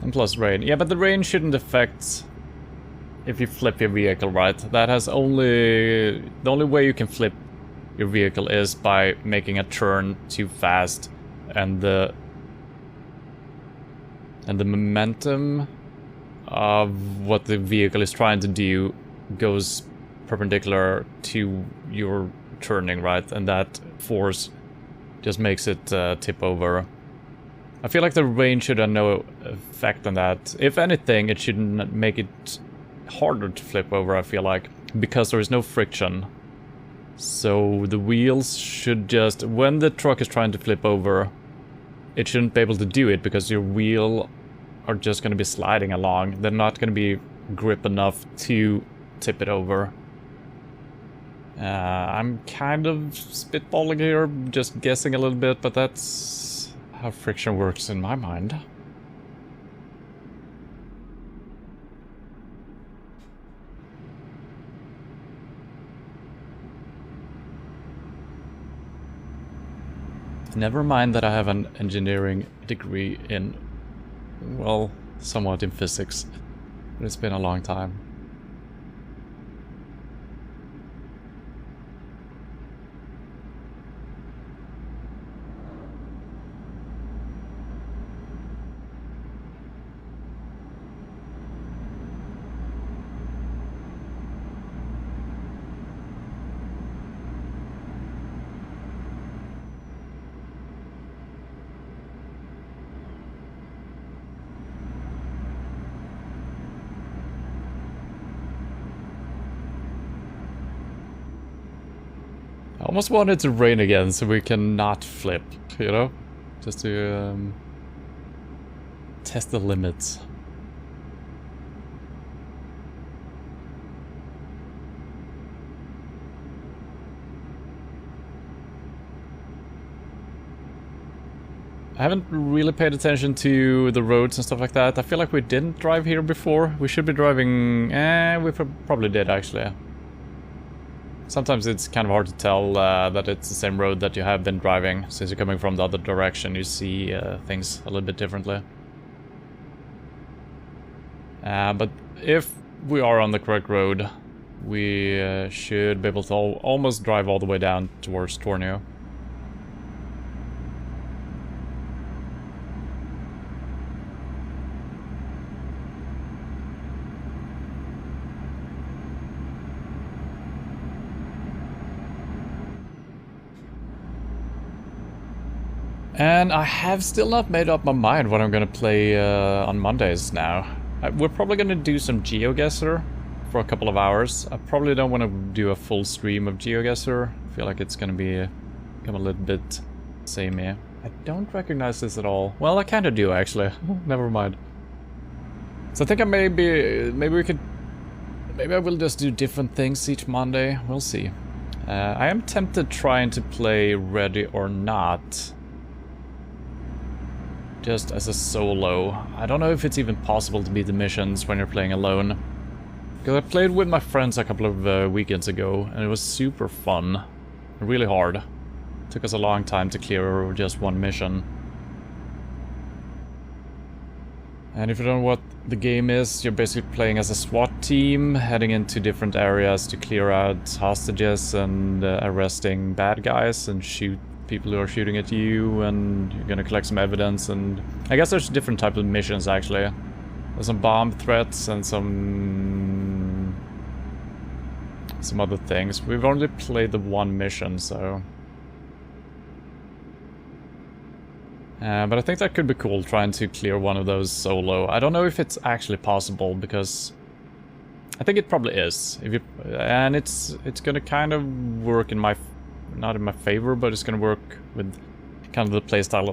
A: And plus rain. Yeah, but the rain shouldn't affect if you flip your vehicle, right? That has only... The only way you can flip your vehicle is by making a turn too fast, and the momentum of what the vehicle is trying to do goes perpendicular to your turning, right? And that force just makes it tip over. I feel like the rain should have no effect on that. If anything, it should make it harder to flip over, I feel like, because there is no friction. So the wheels should just... When the truck is trying to flip over, it shouldn't be able to do it because your wheel are just going to be sliding along. They're not going to be grip enough to tip it over. I'm kind of spitballing here, just guessing a little bit, but that's how friction works in my mind. Never mind that I have an engineering degree in, well, somewhat in physics, but it's been a long time. I almost want it to rain again so we can not flip, you know? Just to test the limits. I haven't really paid attention to the roads and stuff like that. I feel like we didn't drive here before. We should be driving... we probably did, actually. Sometimes it's kind of hard to tell that it's the same road that you have been driving. Since you're coming from the other direction, you see things a little bit differently. But if we are on the correct road, we should be able to almost drive all the way down towards Tornio. And I have still not made up my mind what I'm gonna play on Mondays now. We're probably gonna do some GeoGuessr for a couple of hours. I probably don't want to do a full stream of GeoGuessr. I feel like it's gonna become a little bit samey. I don't recognize this at all. Well, I kind of do actually. Never mind. So I think maybe I will just do different things each Monday. We'll see. I am tempted trying to play Ready or Not. Just as a solo. I don't know if it's even possible to beat the missions when you're playing alone. Because I played with my friends a couple of weekends ago, and it was super fun. Really hard. It took us a long time to clear just one mission. And if you don't know what the game is, you're basically playing as a SWAT team, heading into different areas to clear out hostages and arresting bad guys and shoot people who are shooting at you, and you're gonna collect some evidence. And I guess there's different types of missions actually. There's some bomb threats and some some other things. We've only played the one mission, so... but I think that could be cool, trying to clear one of those solo. I don't know if it's actually possible, because... I think it probably is. If you, and it's gonna kind of work in my... not in my favor, but it's gonna work with kind of the playstyle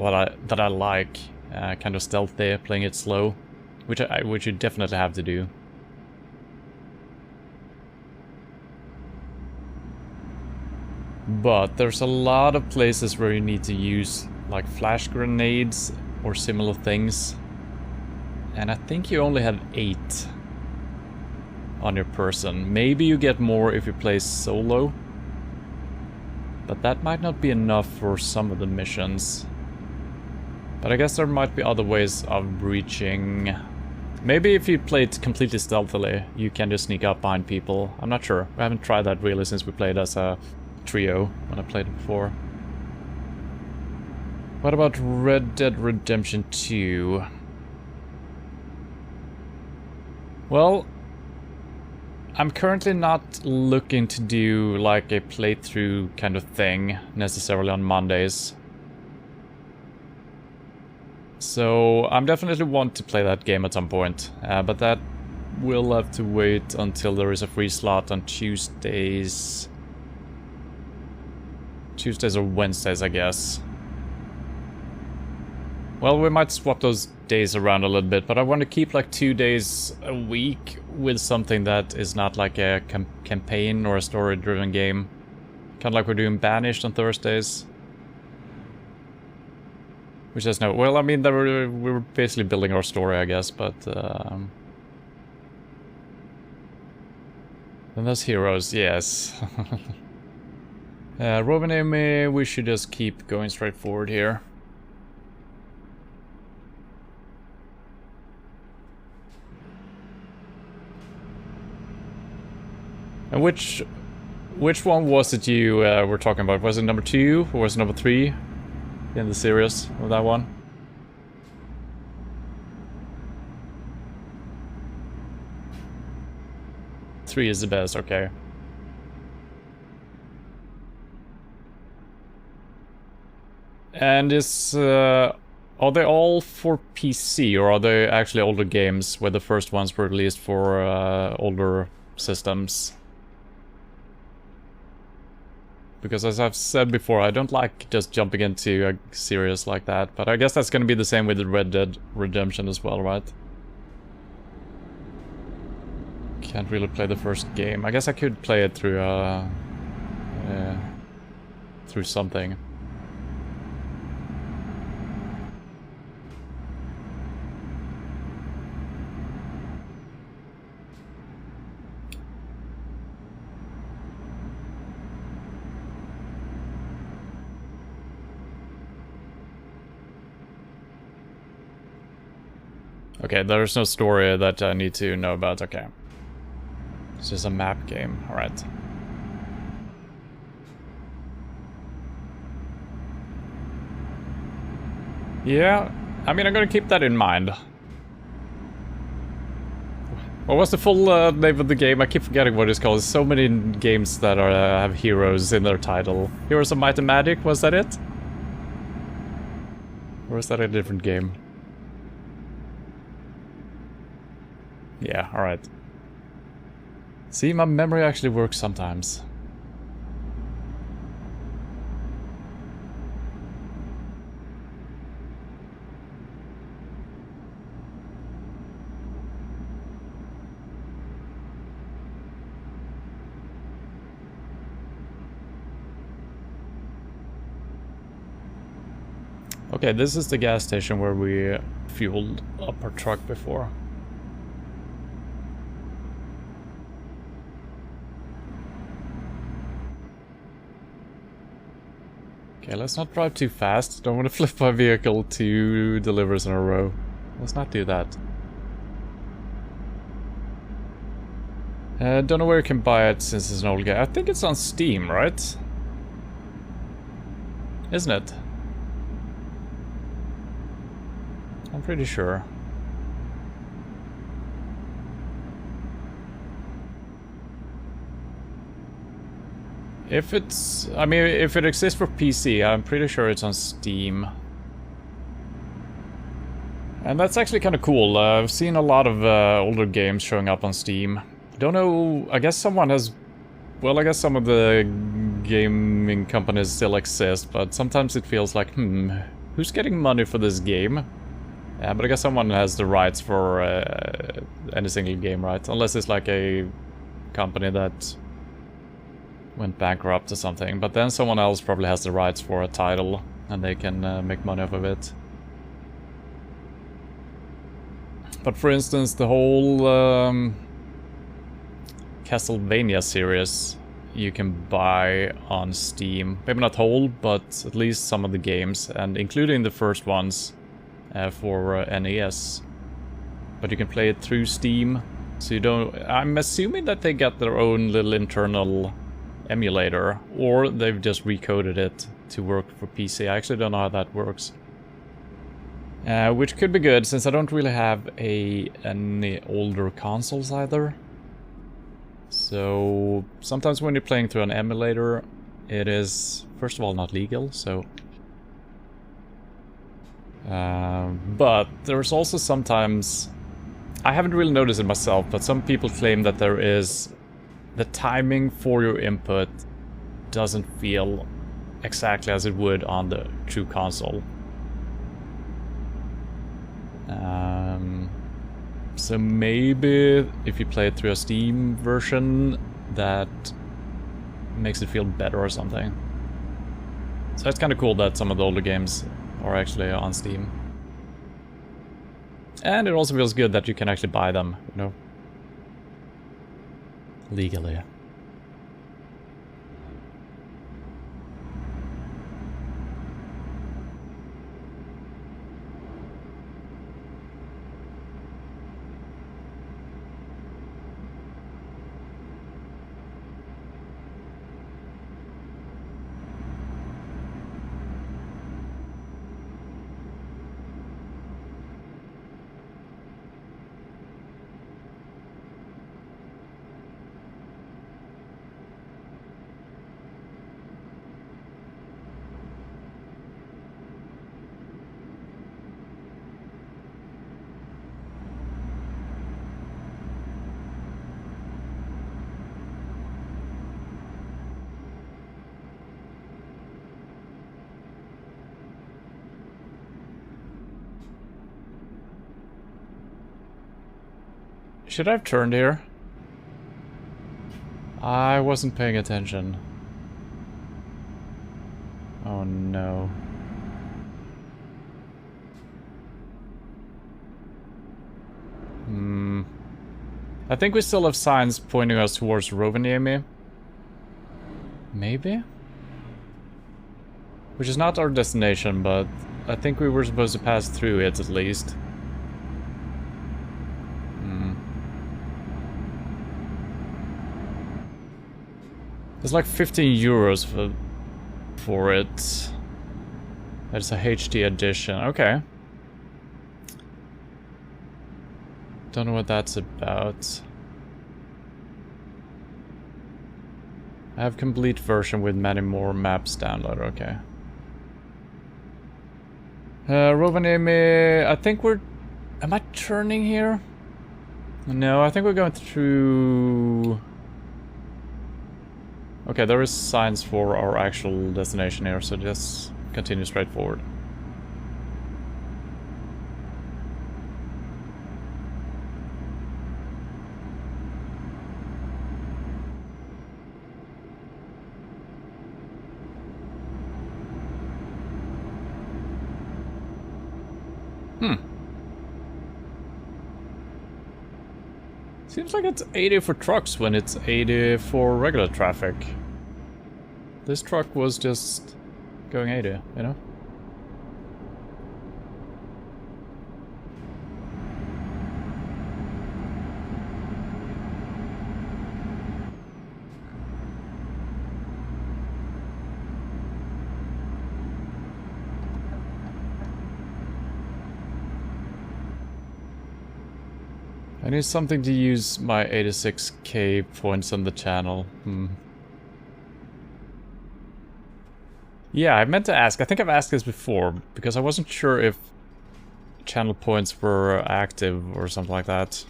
A: that I like. Kind of stealthy, playing it slow. Which you definitely have to do. But there's a lot of places where you need to use like flash grenades or similar things. And I think you only have 8 on your person. Maybe you get more if you play solo. But that might not be enough for some of the missions. But I guess there might be other ways of reaching... Maybe if you play it completely stealthily, you can just sneak up behind people. I'm not sure. I haven't tried that really since we played as a trio when I played it before. What about Red Dead Redemption 2? Well, I'm currently not looking to do like a playthrough kind of thing necessarily on Mondays. So I'm definitely want to play that game at some point, but that will have to wait until there is a free slot on Tuesdays. Tuesdays or Wednesdays, I guess. Well, we might swap those days around a little bit, but I want to keep like 2 days a week with something that is not like a campaign or a story-driven game. Kind of like we're doing Banished on Thursdays. Which has no... Well, I mean, we're basically building our story, I guess, but... Then there's heroes, yes. Rovaniemi, we should just keep going straight forward here. And which one was it you were talking about? Was it number 2 or was it number 3 in the series of that one? Three is the best, okay. And are they all for PC, or are they actually older games where the first ones were released for older systems? Because as I've said before, I don't like just jumping into a series like that, but I guess that's gonna be the same with the Red Dead Redemption as well, right? Can't really play the first game. I guess I could play it through through something. Okay, there's no story that I need to know about, okay. It's just a map game, alright. Yeah, I mean, I'm gonna keep that in mind. What was the full name of the game? I keep forgetting what it's called. There's so many games that are have heroes in their title. Heroes of Might and Magic, was that it? Or is that a different game? Yeah, alright. See, my memory actually works sometimes. Okay, this is the gas station where we fueled up our truck before. Okay, let's not drive too fast. Don't want to flip my vehicle 2 delivers in a row. Let's not do that. Don't know where you can buy it since it's an old game. I think it's on Steam, right? Isn't it? I'm pretty sure. If it's... I mean, if it exists for PC, I'm pretty sure it's on Steam. And that's actually kind of cool. I've seen a lot of older games showing up on Steam. Don't know... I guess someone has... Well, I guess some of the gaming companies still exist, but sometimes it feels like, who's getting money for this game? Yeah, but I guess someone has the rights for any single game, right? Unless it's like a company that went bankrupt or something. But then someone else probably has the rights for a title, and they can make money off of it. But for instance, the whole Castlevania series you can buy on Steam. Maybe not whole, but at least some of the games, and including the first ones for NES. But you can play it through Steam, so you don't... I'm assuming that they get their own little internal emulator, or they've just recoded it to work for PC. I actually don't know how that works. Which could be good, since I don't really have any older consoles either. So sometimes when you're playing through an emulator, it is, first of all, not legal, so... but there's also sometimes... I haven't really noticed it myself, but some people claim that there is... the timing for your input doesn't feel exactly as it would on the true console. So maybe if you play it through a Steam version, that makes it feel better or something. So it's kind of cool that some of the older games are actually on Steam. And it also feels good that you can actually buy them, you know, legally. Should I have turned here? I wasn't paying attention. Oh no. I think we still have signs pointing us towards Rovaniemi. Maybe? Which is not our destination, but I think we were supposed to pass through it at least. It's like 15 euros for it. That's a HD edition. Okay. Don't know what that's about. I have complete version with many more maps downloaded. Okay. Rovaniemi, I think we're... Am I turning here? No, I think we're going through... Okay, there is signs for our actual destination here, so just continue straight forward. Seems like it's 80 for trucks when it's 80 for regular traffic. This truck was just going 80, you know? I need something to use my 86k points on the channel. Yeah, I meant to ask. I think I've asked this before, because I wasn't sure if channel points were active or something like that.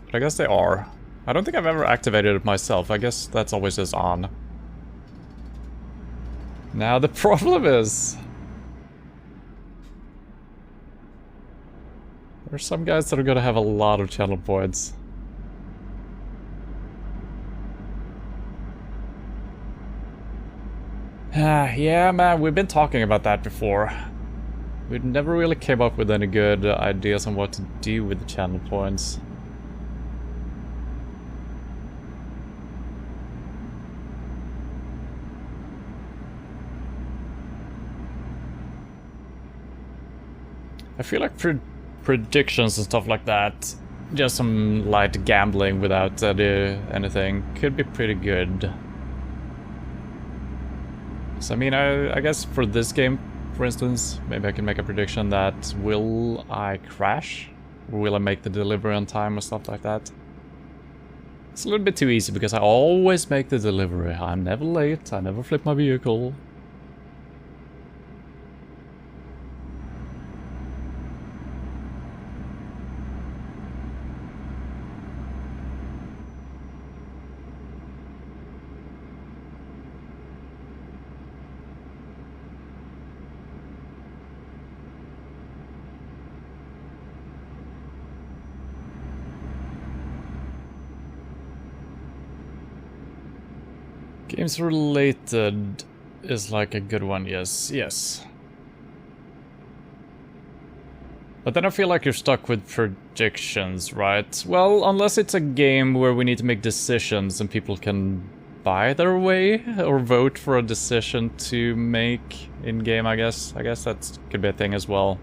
A: But I guess they are. I don't think I've ever activated it myself. I guess that's always just on. Now the problem is... there's some guys that are gonna have a lot of channel points. Yeah, man, we've been talking about that before. We never really came up with any good ideas on what to do with the channel points. I feel like predictions and stuff like that, just some light gambling without anything, could be pretty good. So I mean, I guess for this game, for instance, maybe I can make a prediction that will I crash? Or will I make the delivery on time or stuff like that? It's a little bit too easy because I always make the delivery. I'm never late, I never flip my vehicle. Games related is like a good one, yes. But then I feel like you're stuck with predictions, right? Well, unless it's a game where we need to make decisions and people can buy their way or vote for a decision to make in-game, I guess. I guess that could be a thing as well.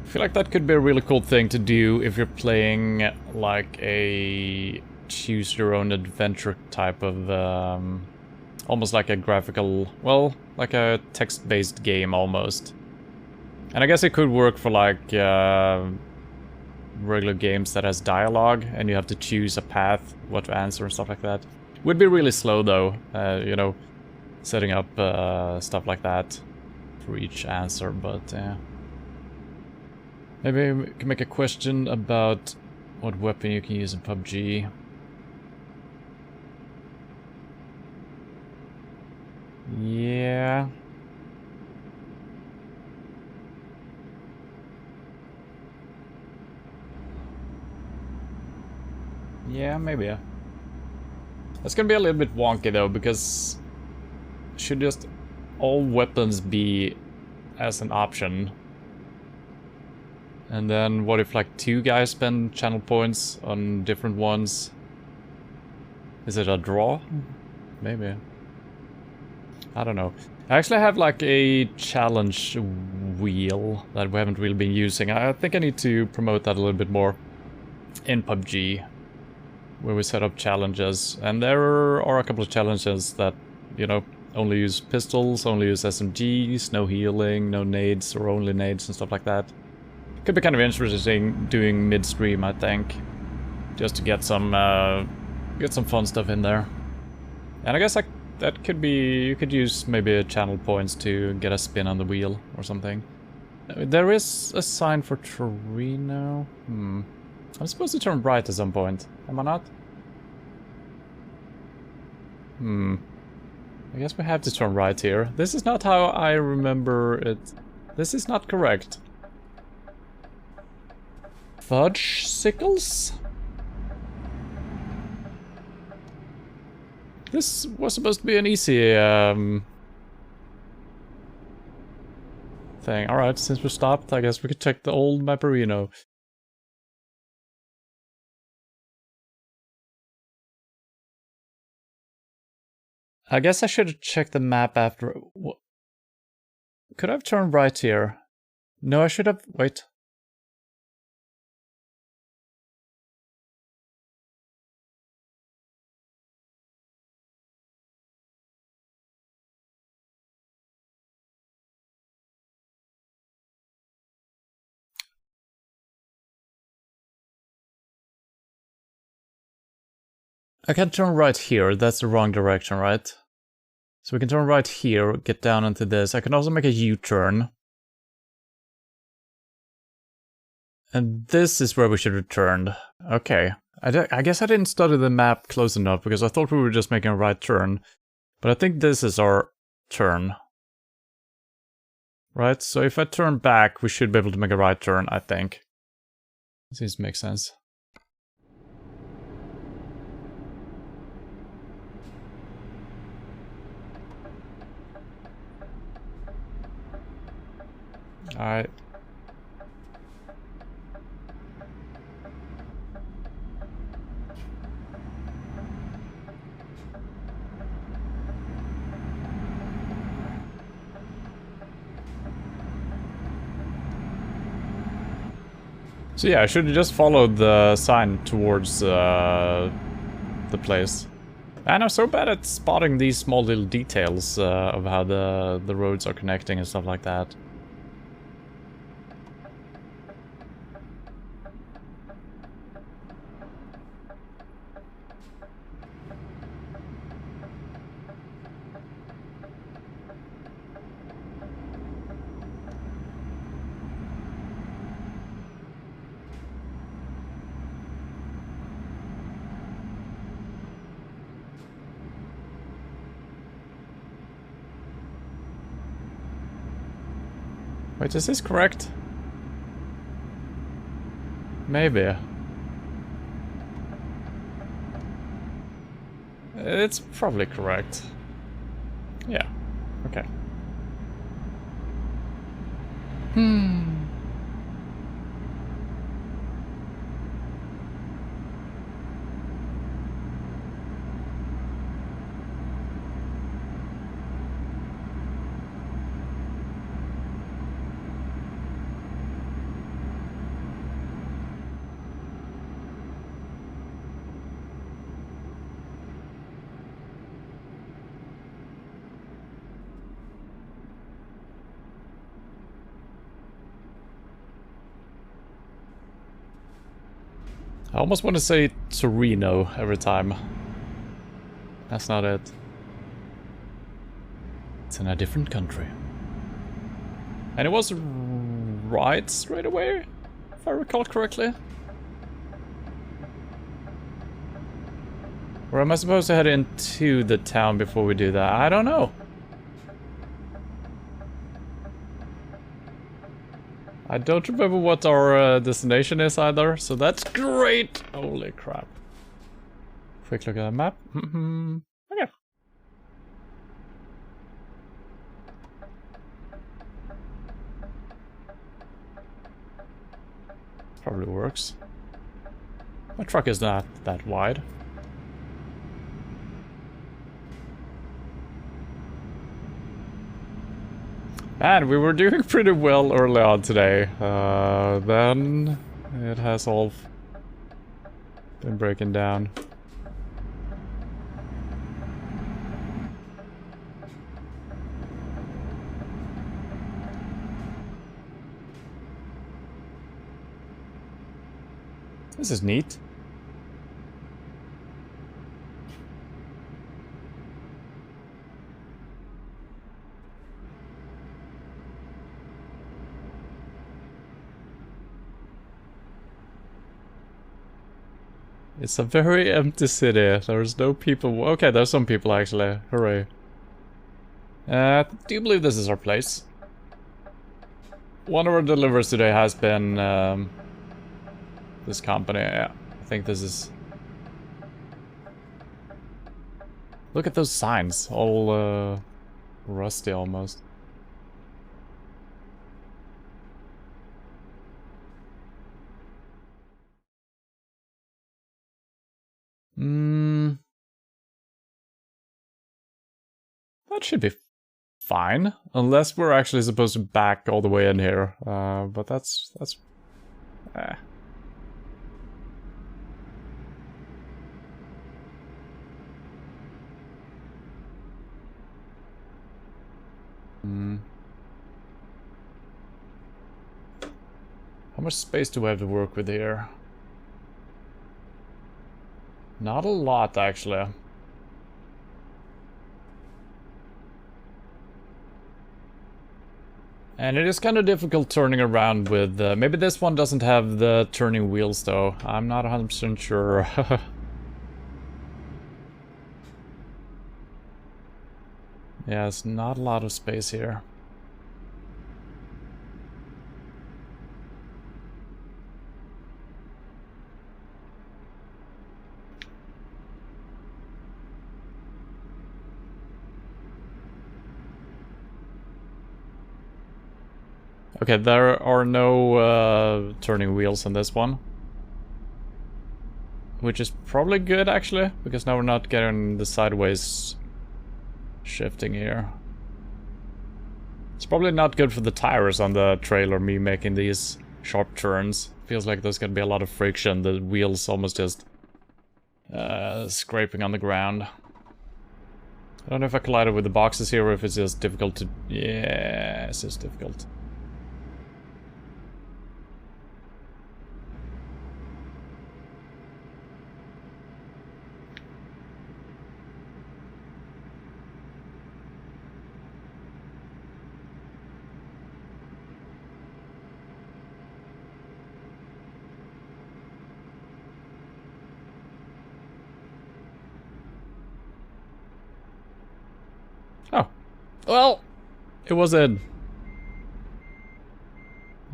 A: I feel like that could be a really cool thing to do if you're playing like a choose your own adventure type of almost like a graphical, well, like a text-based game almost. And I guess it could work for like regular games that has dialogue and you have to choose a path, what to answer and stuff like that. Would be really slow though, you know, setting up stuff like that for each answer, but yeah. Maybe we can make a question about what weapon you can use in PUBG. Yeah. Yeah, maybe. That's gonna be a little bit wonky though, because should just all weapons be as an option? And then what if like two guys spend channel points on different ones? Is it a draw? Maybe. I don't know. I actually have like a challenge wheel that we haven't really been using. I think I need to promote that a little bit more in PUBG, where we set up challenges. And there are a couple of challenges that, you know, only use pistols, only use SMGs, no healing, no nades, or only nades and stuff like that. Could be kind of interesting doing midstream, I think, just to get some fun stuff in there. And I guess that could be, you could use maybe channel points to get a spin on the wheel or something. There is a sign for Torino. I'm supposed to turn right at some point, am I not? I guess we have to turn right here. This is not how I remember it. This is not correct. Fudge sickles? This was supposed to be an easy thing. Alright, since we stopped, I guess we could check the old Mapperino. I guess I should have checked the map after. Could I have turned right here? No, I should have. Wait. I can turn right here, that's the wrong direction, right? So we can turn right here, get down into this. I can also make a U-turn. And this is where we should return. Okay. I guess I didn't study the map close enough because I thought we were just making a right turn. But I think this is our turn. Right? So if I turn back, we should be able to make a right turn, I think. Seems to make sense. Alright. So yeah, I should have just followed the sign towards the place. And I'm so bad at spotting these small little details of how the roads are connecting and stuff like that. Wait, is this correct? Maybe. It's probably correct. Yeah. Okay. I almost want to say Torino every time. That's not it. It's in a different country. And it was right straight away, if I recall correctly. Or am I supposed to head into the town before we do that? I don't know. I don't remember what our destination is either, so that's great! Holy crap. Quick look at the map. Okay. Probably works. My truck is not that wide. And we were doing pretty well early on today. Then it has all been breaking down. This is neat. It's a very empty city. There's no people. Okay, there's some people actually. Hooray. Do you believe this is our place? One of our deliveries today has been this company. Yeah, I think this is. Look at those signs, all rusty almost. That should be fine, unless we're actually supposed to back all the way in here. But that's. How much space do we have to work with here? Not a lot, actually. And it is kind of difficult turning around with... maybe this one doesn't have the turning wheels, though. I'm not 100% sure. Yeah, it's not a lot of space here. Okay, there are no turning wheels on this one. Which is probably good, actually, because now we're not getting the sideways shifting here. It's probably not good for the tires on the trailer, me making these sharp turns. Feels like there's gonna be a lot of friction, the wheels almost just scraping on the ground. I don't know if I collided with the boxes here or if it's just difficult to... Yeah, it's just difficult. Oh. Well, it was in.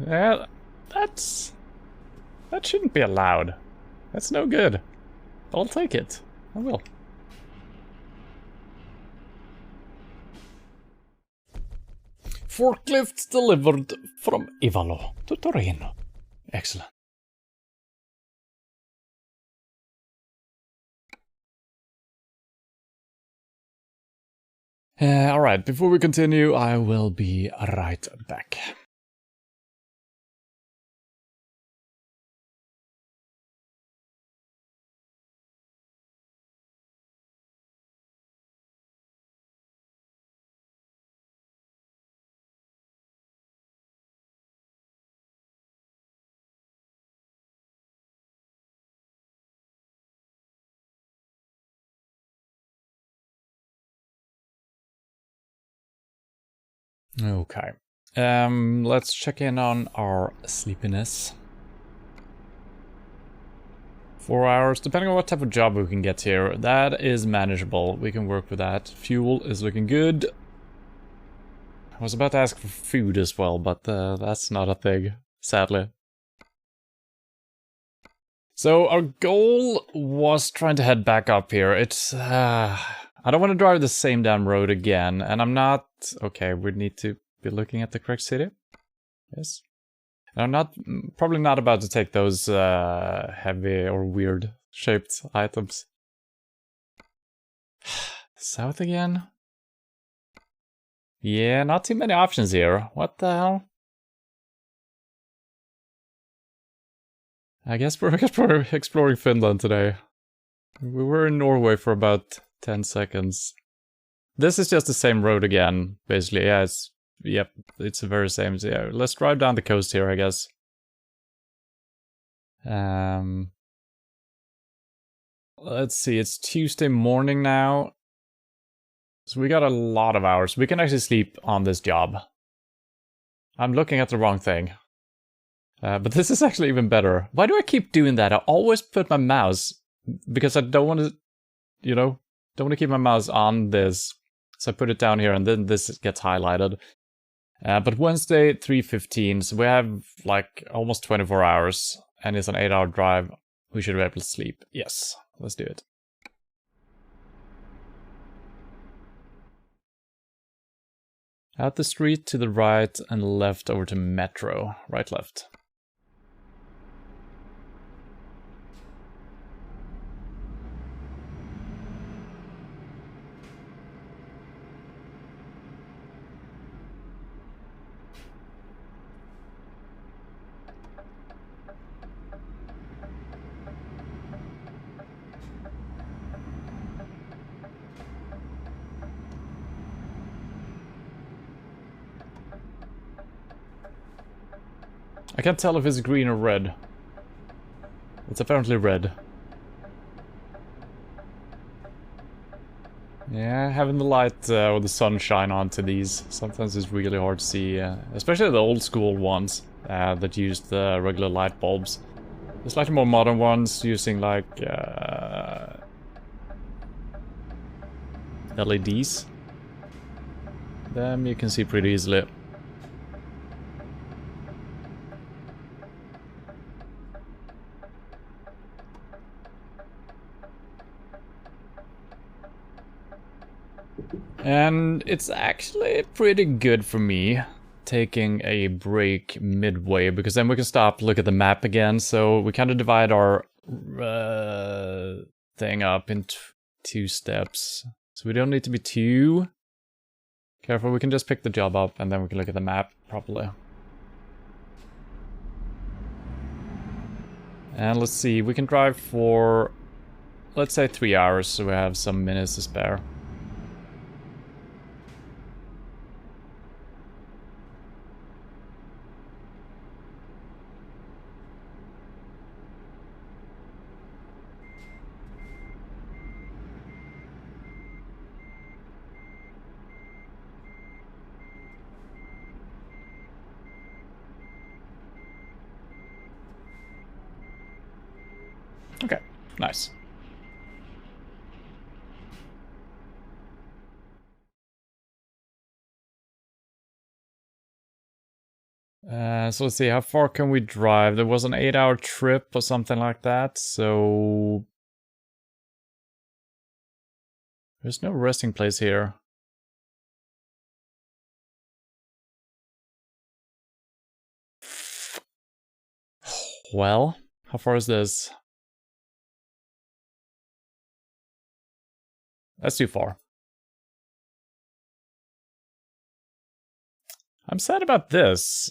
A: Yeah, that shouldn't be allowed. That's no good. I'll take it. I will. Forklift delivered from Ivalo to Torino. Excellent. Alright, before we continue, I will be right back. Okay. Let's check in on our sleepiness. 4 hours, depending on what type of job we can get here. That is manageable. We can work with that. Fuel is looking good. I was about to ask for food as well, but that's not a thing, sadly. So our goal was trying to head back up here. It's... I don't want to drive the same damn road again, and I'm not... Okay, we need to be looking at the correct city. Yes. And I'm not... Probably not about to take those heavy or weird shaped items. South again? Yeah, not too many options here. What the hell? I guess we're exploring Finland today. We were in Norway for about 10 seconds. This is just the same road again, basically. Yeah, yep, it's the very same. So yeah, let's drive down the coast here, I guess. Let's see, it's Tuesday morning now. So we got a lot of hours. We can actually sleep on this job. I'm looking at the wrong thing. But this is actually even better. Why do I keep doing that? I always put my mouse, because I don't want to, you know, don't want to keep my mouse on this. So I put it down here and then this gets highlighted. But Wednesday, 3:15, so we have like almost 24 hours and it's an 8-hour drive. We should be able to sleep. Yes, let's do it. Out the street to the right and left over to Metro. Right, left. I can't tell if it's green or red. It's apparently red. Yeah, having the light or the sunshine onto these, sometimes it's really hard to see, especially the old school ones that use the regular light bulbs. The slightly more modern ones using like LEDs. Them you can see pretty easily. And it's actually pretty good for me taking a break midway, because then we can stop, look at the map again. So we kind of divide our thing up into 2 steps. So we don't need to be too careful. We can just pick the job up and then we can look at the map properly. And let's see, we can drive for, let's say 3 hours, so we have some minutes to spare. Okay, nice. So let's see, how far can we drive? There was an 8-hour trip or something like that, so... There's no resting place here. Well, how far is this? That's too far. I'm sad about this.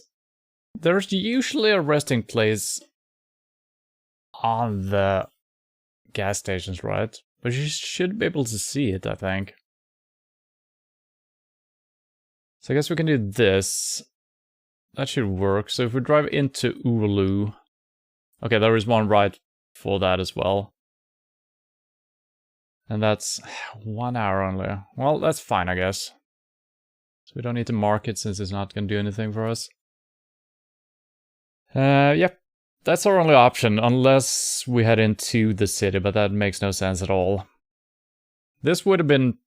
A: There's usually a resting place on the gas stations, right? But you should be able to see it, I think. So I guess we can do this. That should work. So if we drive into Oulu... Okay, there is one right for that as well. And that's 1 hour only. Well, that's fine, I guess. So we don't need to mark it since it's not going to do anything for us. Yep. That's our only option, unless we head into the city, but that makes no sense at all. This would have been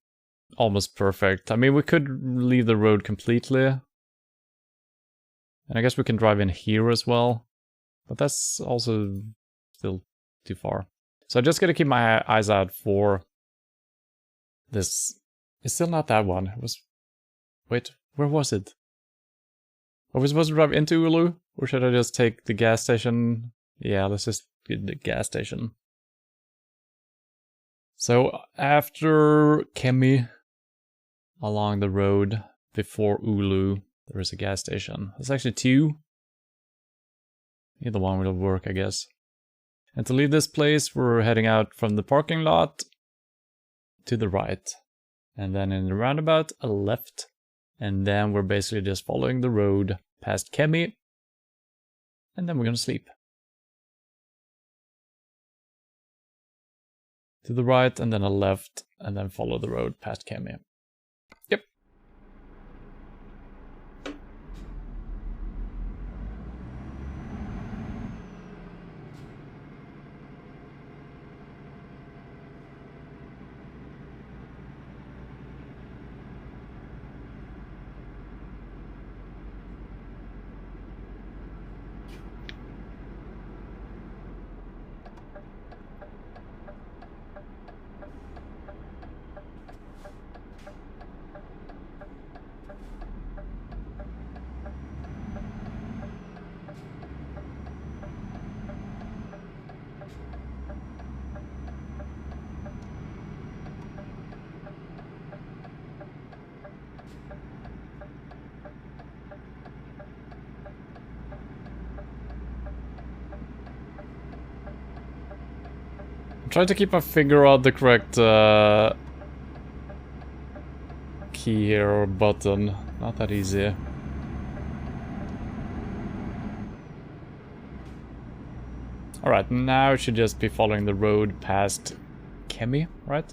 A: almost perfect. I mean, we could leave the road completely. And I guess we can drive in here as well. But that's also still too far. So I just gotta keep my eyes out for this. It's still not that one. It was... Wait, where was it? Are we supposed to drive into Oulu? Or should I just take the gas station? Yeah, let's just get the gas station. So after Kemi, along the road before Oulu, there is a gas station. There's actually 2. Either one will work, I guess. And to leave this place, we're heading out from the parking lot to the right. And then in the roundabout, a left. And then we're basically just following the road past Kemi. And then we're gonna sleep. To the right, and then a left, and then follow the road past Kemi. Yep. Try to keep my finger on the correct key here, or button. Not that easy. Alright, now it should just be following the road past Kemi, right?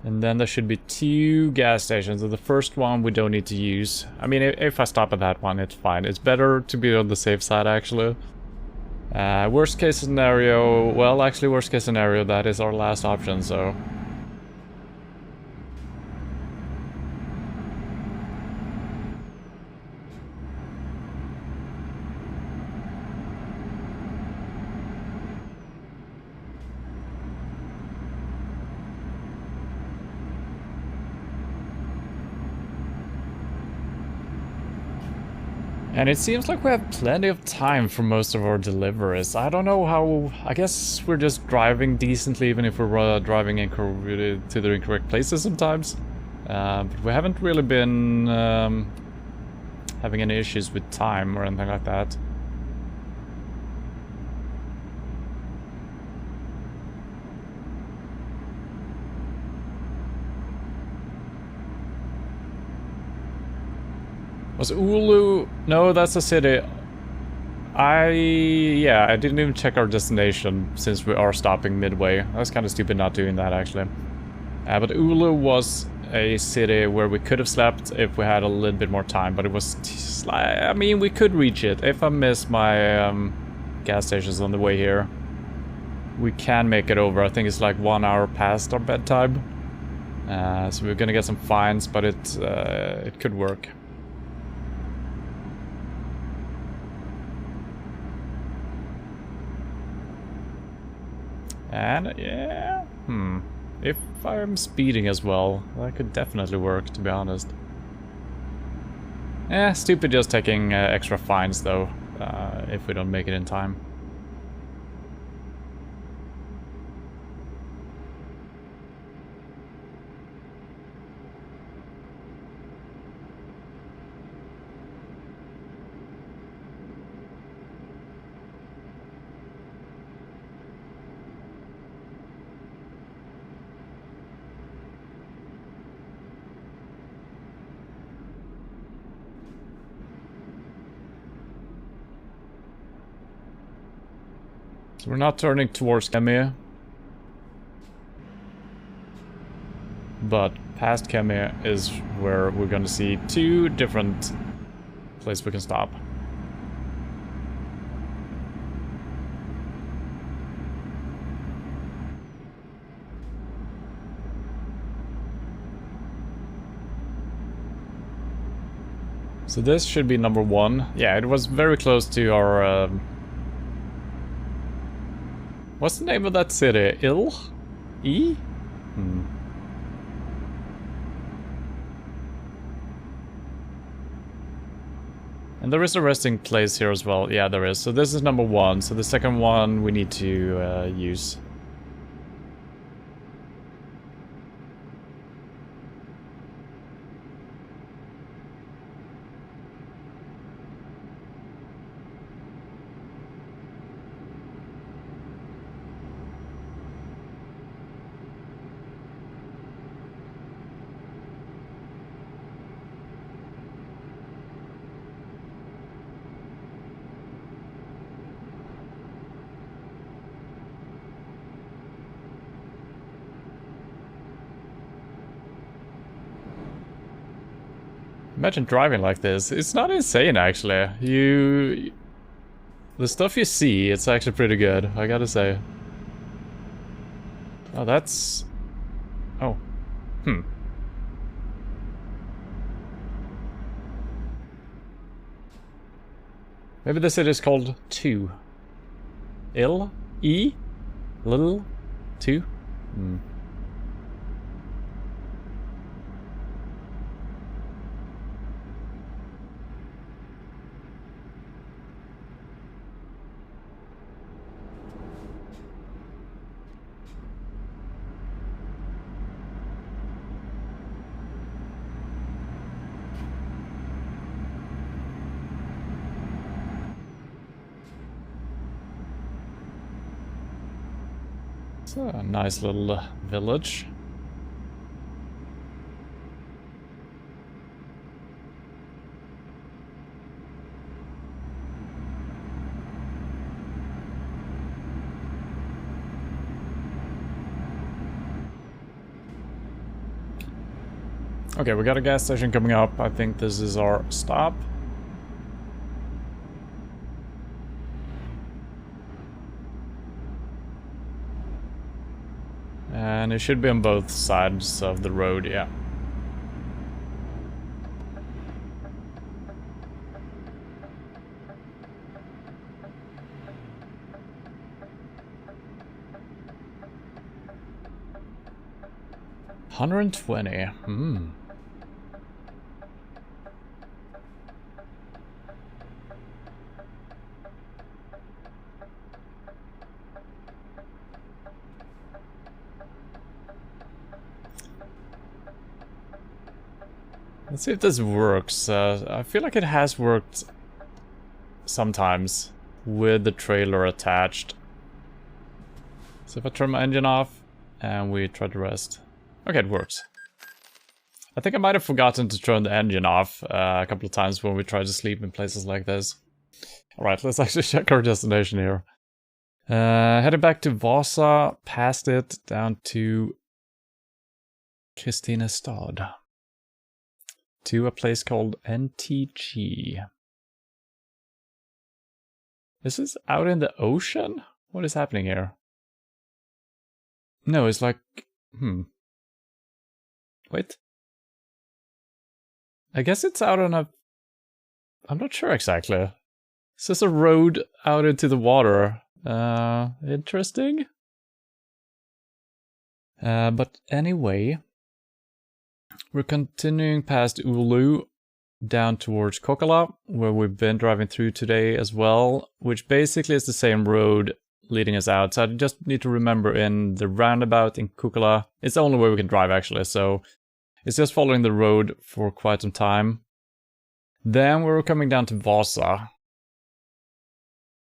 A: And then there should be 2 gas stations. And the first one we don't need to use. I mean, if I stop at that one, it's fine. It's better to be on the safe side, actually. Worst case scenario... Well, actually, worst case scenario, that is our last option, so... And it seems like we have plenty of time for most of our deliveries. I don't know how... I guess we're just driving decently even if we're driving to the incorrect places sometimes. But we haven't really been having any issues with time or anything like that. Was Ulu... No, that's a city. Yeah, I didn't even check our destination since we are stopping midway. I was kind of stupid not doing that, actually. But Ulu was a city where we could have slept if we had a little bit more time, but it was... I mean, we could reach it. If I miss my gas stations on the way here, we can make it over. I think it's like 1 hour past our bedtime. So we're gonna get some fines, but it could work. And, yeah, if I'm speeding as well, that could definitely work, to be honest. Stupid just taking extra fines, though, if we don't make it in time. So we're not turning towards Kemia. But past Kemia is where we're gonna see 2 different places we can stop. So this should be number 1. Yeah, it was very close to our... What's the name of that city? E? And there is a resting place here as well. Yeah, there is. So this is number 1. So the second one we need to use. Imagine driving like this. It's not insane, actually. The stuff you see, it's actually pretty good, I gotta say. Oh, that's... Oh. Maybe the city is called 2. E? Little? 2? It's a nice little village. Okay, we got a gas station coming up. I think this is our stop. And it should be on both sides of the road, yeah. $120. Let's see if this works. I feel like it has worked sometimes with the trailer attached. So if I turn my engine off and we try to rest. Okay, it works. I think I might have forgotten to turn the engine off a couple of times when we tried to sleep in places like this. Alright, let's actually check our destination here. Heading back to Vasa, past it, down to Kristinestad. To a place called NTG. Is this out in the ocean? What is happening here? No, it's like... Wait. I guess it's out on a... I'm not sure exactly. It's just a road out into the water. Interesting. But anyway... We're continuing past Oulu, down towards Kokkola, where we've been driving through today as well, which basically is the same road leading us out. So I just need to remember in the roundabout in Kokkola, it's the only way we can drive actually, so it's just following the road for quite some time. Then we're coming down to Vasa.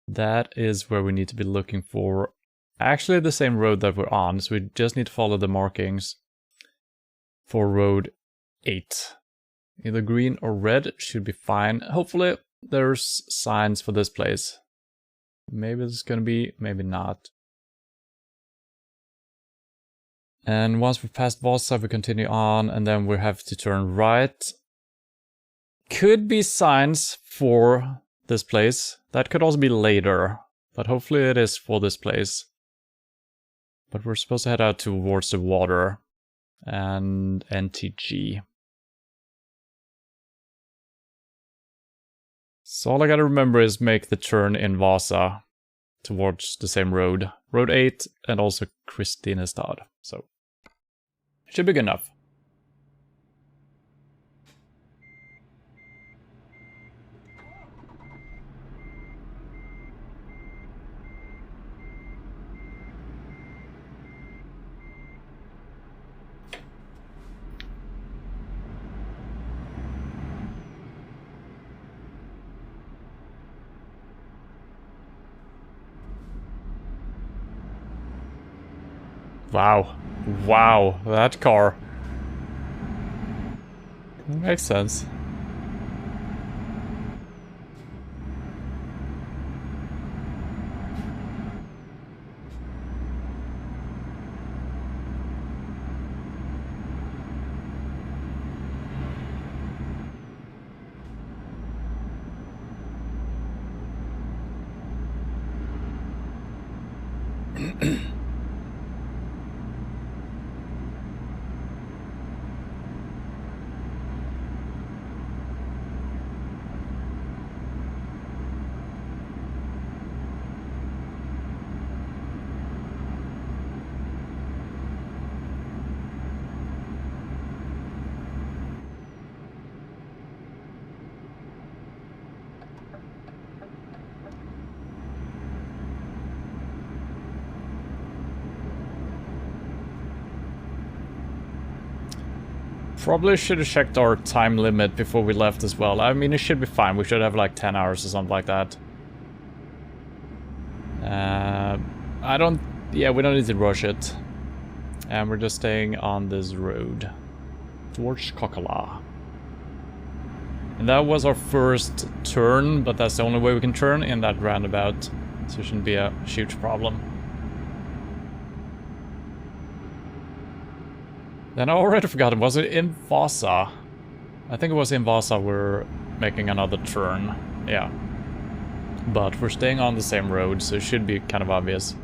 A: That is where we need to be looking for actually the same road that we're on, so we just need to follow the markings. For road 8. Either green or red should be fine. Hopefully there's signs for this place. Maybe it's gonna be, maybe not. And once we pass Vasa, we continue on and then we have to turn right. Could be signs for this place. That could also be later, but hopefully it is for this place. But we're supposed to head out towards the water. And NTG. So all I gotta remember is make the turn in Vasa towards the same road. Road 8 and also Kristinestad. So it should be good enough. Wow. Wow, that car. That makes sense. Probably should have checked our time limit before we left as well. I mean, it should be fine. We should have like 10 hours or something like that. We don't need to rush it. And we're just staying on this road towards Kokkola. And that was our first turn, but that's the only way we can turn in that roundabout. So it shouldn't be a huge problem. Then I already forgot, was it in Vasa? I think it was in Vasa we're making another turn. Yeah. But we're staying on the same road, so it should be kind of obvious.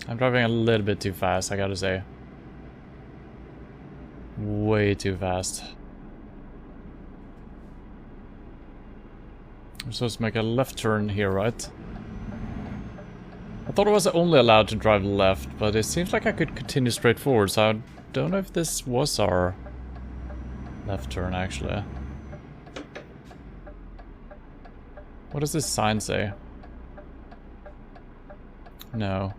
A: I'm driving a little bit too fast, I gotta say. Way too fast. I'm supposed to make a left turn here, right? I thought I was only allowed to drive left, but it seems like I could continue straight forward, so I don't know if this was our left turn, actually. What does this sign say? No.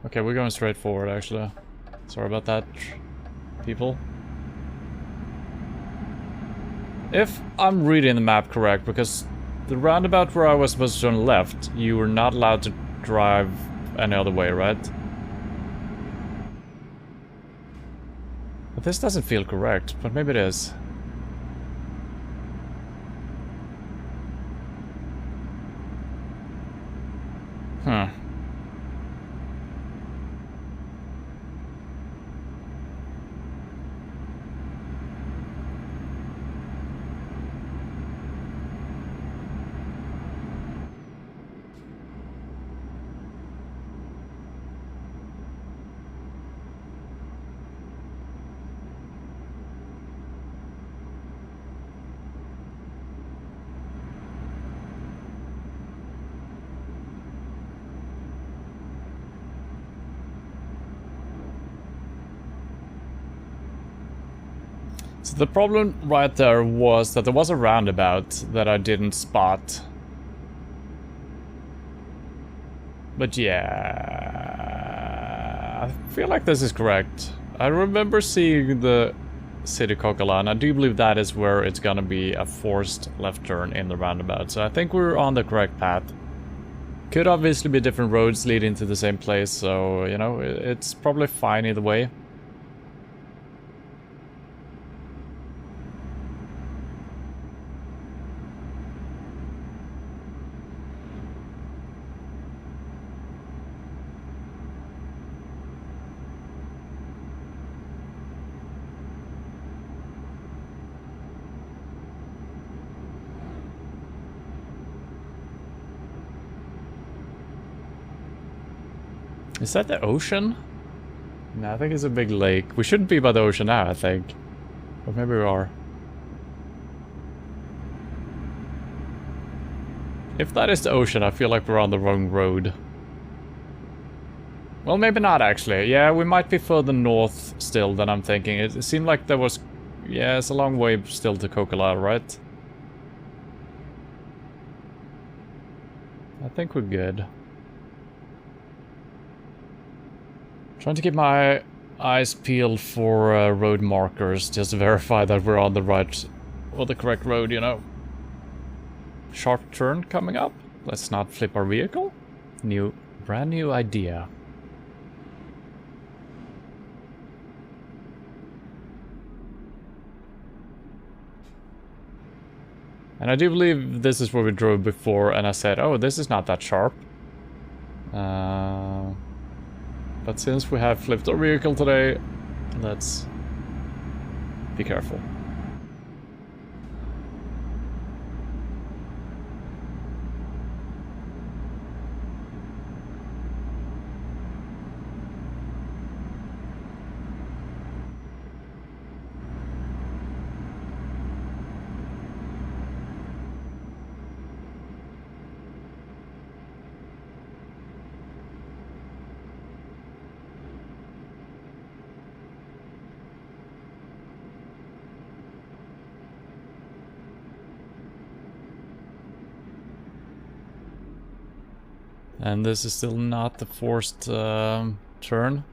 A: Okay, we're going straight forward, actually. Sorry about that, people. If I'm reading the map correct, because the roundabout where I was supposed to turn left, you were not allowed to drive any other way, right? But this doesn't feel correct, but maybe it is. Huh. So the problem right there was that there was a roundabout that I didn't spot. But yeah, I feel like this is correct. I remember seeing the city Kokkola, and I do believe that is where it's gonna be a forced left turn in the roundabout. So I think we're on the correct path. Could obviously be different roads leading to the same place, so, you know, it's probably fine either way. Is that the ocean? No, I think it's a big lake. We shouldn't be by the ocean now, I think. Or maybe we are. If that is the ocean, I feel like we're on the wrong road. Well, maybe not, actually. Yeah, we might be further north still than I'm thinking. It seemed like there was... Yeah, it's a long way still to Kokkola, right? I think we're good. Trying to keep my eyes peeled for road markers, just to verify that we're on the right or the correct road, you know. Sharp turn coming up. Let's not flip our vehicle. Brand new idea. And I do believe this is where we drove before, and I said, oh, this is not that sharp. But since we have flipped our vehicle today, let's be careful. And this is still not the forced turn.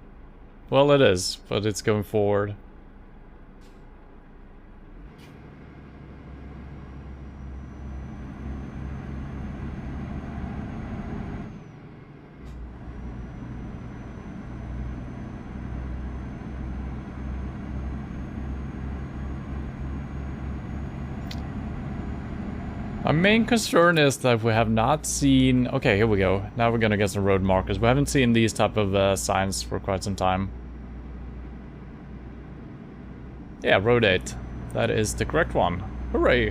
A: Well, it is, but it's going forward. My main concern is that we have not seen... Okay, here we go. Now we're gonna get some road markers. We haven't seen these type of signs for quite some time. Yeah, road 8. That is the correct one. Hooray!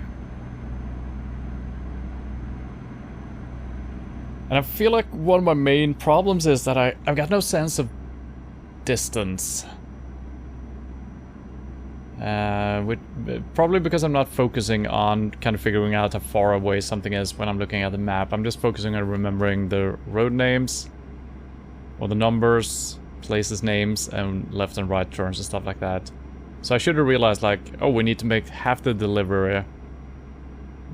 A: And I feel like one of my main problems is that I've got no sense of distance. Probably because I'm not focusing on kind of figuring out how far away something is when I'm looking at the map. I'm just focusing on remembering the road names, or the numbers, places names, and left and right turns and stuff like that. So I should have realized, like, oh, we need to make half the delivery.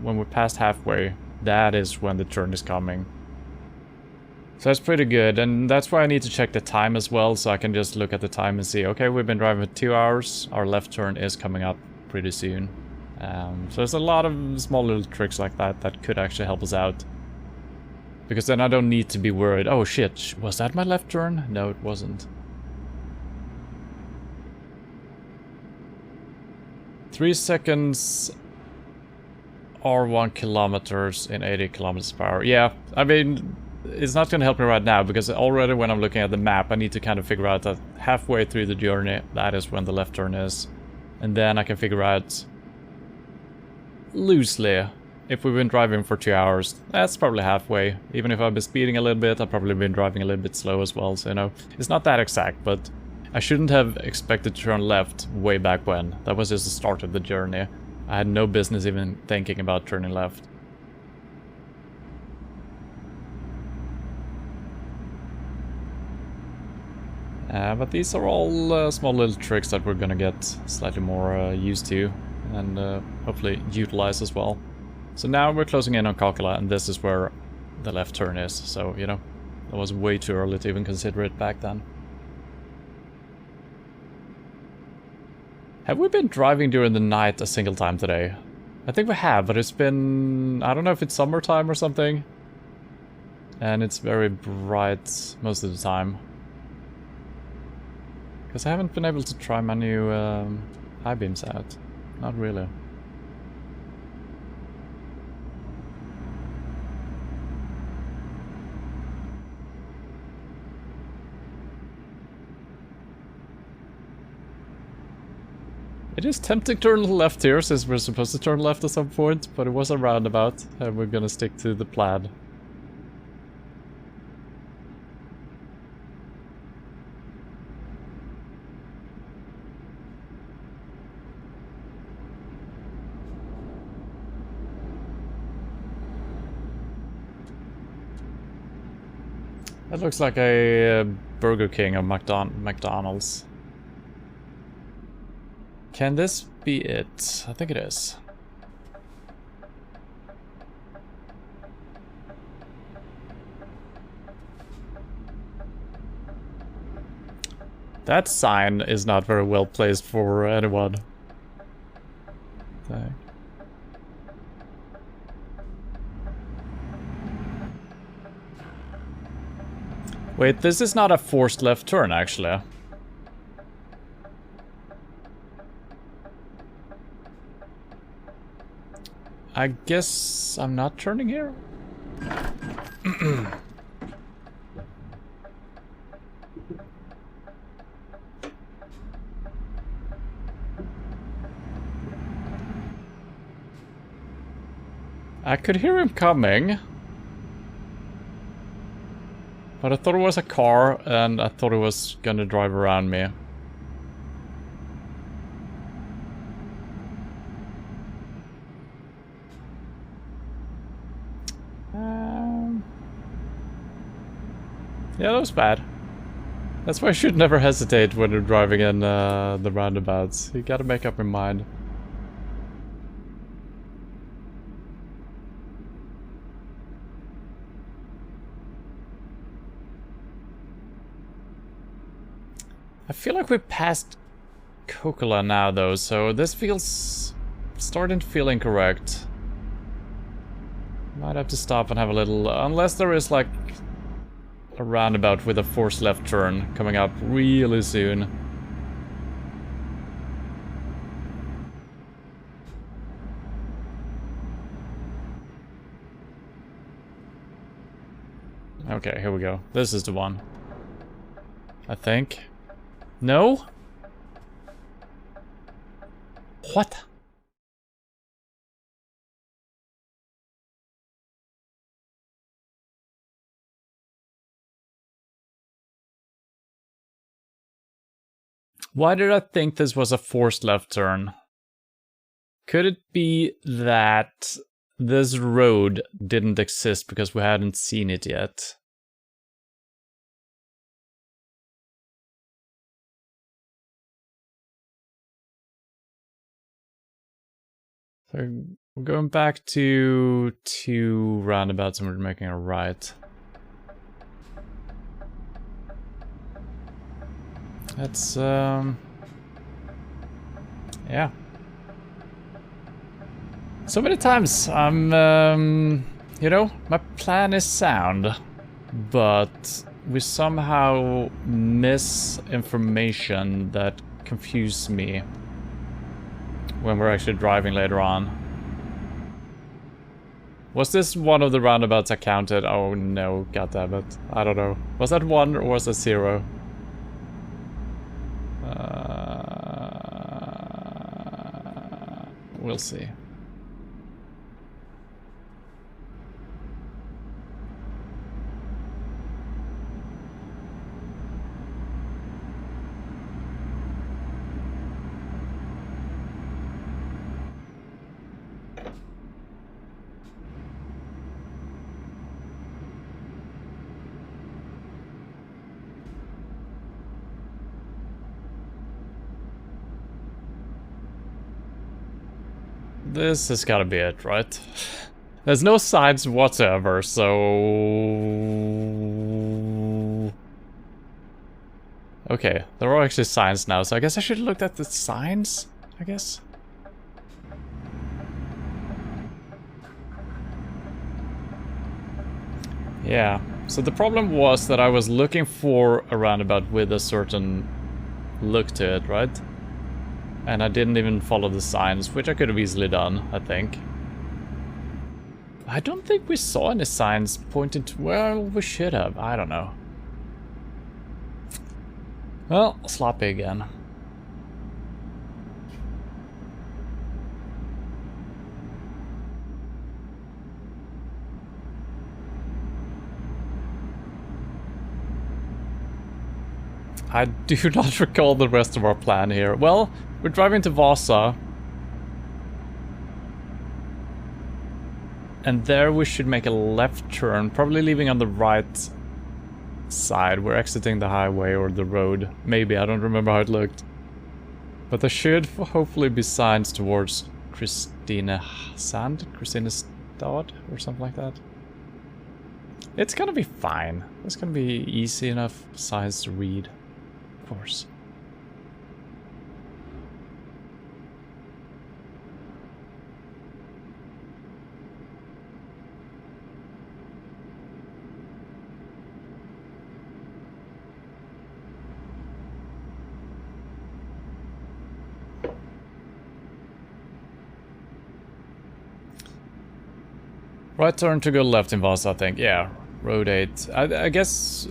A: When we're past halfway, that is when the turn is coming. So that's pretty good, and that's why I need to check the time as well, so I can just look at the time and see, okay, we've been driving for 2 hours, our left turn is coming up pretty soon. So there's a lot of small little tricks like that that could actually help us out. Because then I don't need to be worried, oh shit, was that my left turn? No, it wasn't. 3 seconds or 1 kilometers in 80 kilometers per hour. Yeah, I mean... It's not going to help me right now, because already when I'm looking at the map, I need to kind of figure out that halfway through the journey, that is when the left turn is. And then I can figure out, loosely, if we've been driving for 2 hours, that's probably halfway. Even if I've been speeding a little bit, I've probably been driving a little bit slow as well, so you know, it's not that exact, but I shouldn't have expected to turn left way back when. That was just the start of the journey. I had no business even thinking about turning left. But these are all small little tricks that we're gonna get slightly more used to, and hopefully utilize as well. So now we're closing in on Kokkola, and this is where the left turn is, so, you know, it was way too early to even consider it back then. Have we been driving during the night a single time today? I think we have, but it's been... I don't know if it's summertime or something. And it's very bright most of the time. Because I haven't been able to try my new high beams out. Not really. It is tempting to turn left here, since we're supposed to turn left at some point, but it was a roundabout, and we're gonna stick to the plan. That looks like a Burger King or McDonald's. Can this be it? I think it is. That sign is not very well placed for anyone. Okay. Wait, this is not a forced left turn, actually. I guess I'm not turning here? I could hear him coming. But I thought it was a car, and I thought it was gonna drive around me. Yeah, that was bad. That's why I should never hesitate when you're driving in the roundabouts. You gotta make up your mind. I feel like we're past Kokkola now, though, so this feels... starting to feel incorrect. Might have to stop and have a little... unless there is, like, a roundabout with a forced left turn coming up really soon. Okay, here we go. This is the one. I think. No? What? Why did I think this was a forced left turn? Could it be that this road didn't exist because we hadn't seen it yet? So we're going back to 2 roundabouts and we're making a right. That's, yeah. So many times I'm, you know, my plan is sound, but we somehow miss information that confuses me when we're actually driving later on. Was this one of the roundabouts I counted? Oh no, goddammit. I don't know. Was that 1 or was that 0? We'll see. This has gotta be it, right? There's no signs whatsoever, so... Okay, there are actually signs now, so I guess I should have looked at the signs, I guess? Yeah, so the problem was that I was looking for a roundabout with a certain look to it, right? And I didn't even follow the signs, which I could have easily done, I think. I don't think we saw any signs pointing to... Well, we should have. I don't know. Well, sloppy again. I do not recall the rest of our plan here. Well, we're driving to Vasa. And there we should make a left turn, probably leaving on the right side. We're exiting the highway or the road. Maybe, I don't remember how it looked. But there should hopefully be signs towards Kristinestad or something like that. It's gonna be fine. It's gonna be easy enough signs to read, of course. Right turn to go left in Vasa, I think. Yeah, road 8. I guess...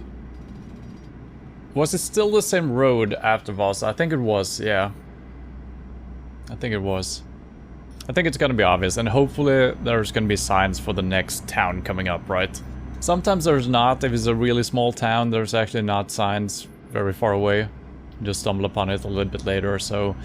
A: Was it still the same road after Vasa? I think it was, yeah. I think it was. I think it's gonna be obvious, and hopefully there's gonna be signs for the next town coming up, right? Sometimes there's not. If it's a really small town, there's actually not signs very far away. You just stumble upon it a little bit later, so...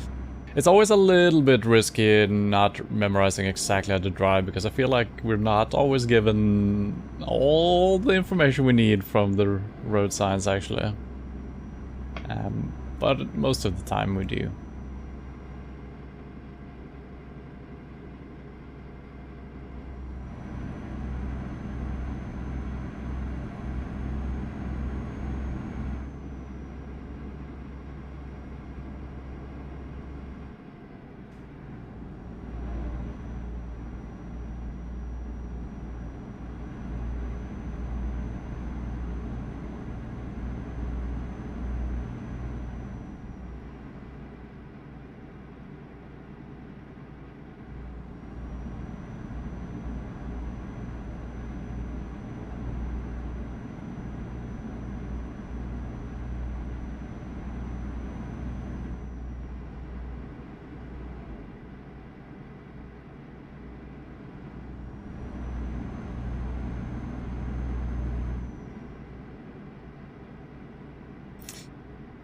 A: It's always a little bit risky not memorizing exactly how to drive, because I feel like we're not always given all the information we need from the road signs, actually. But most of the time we do.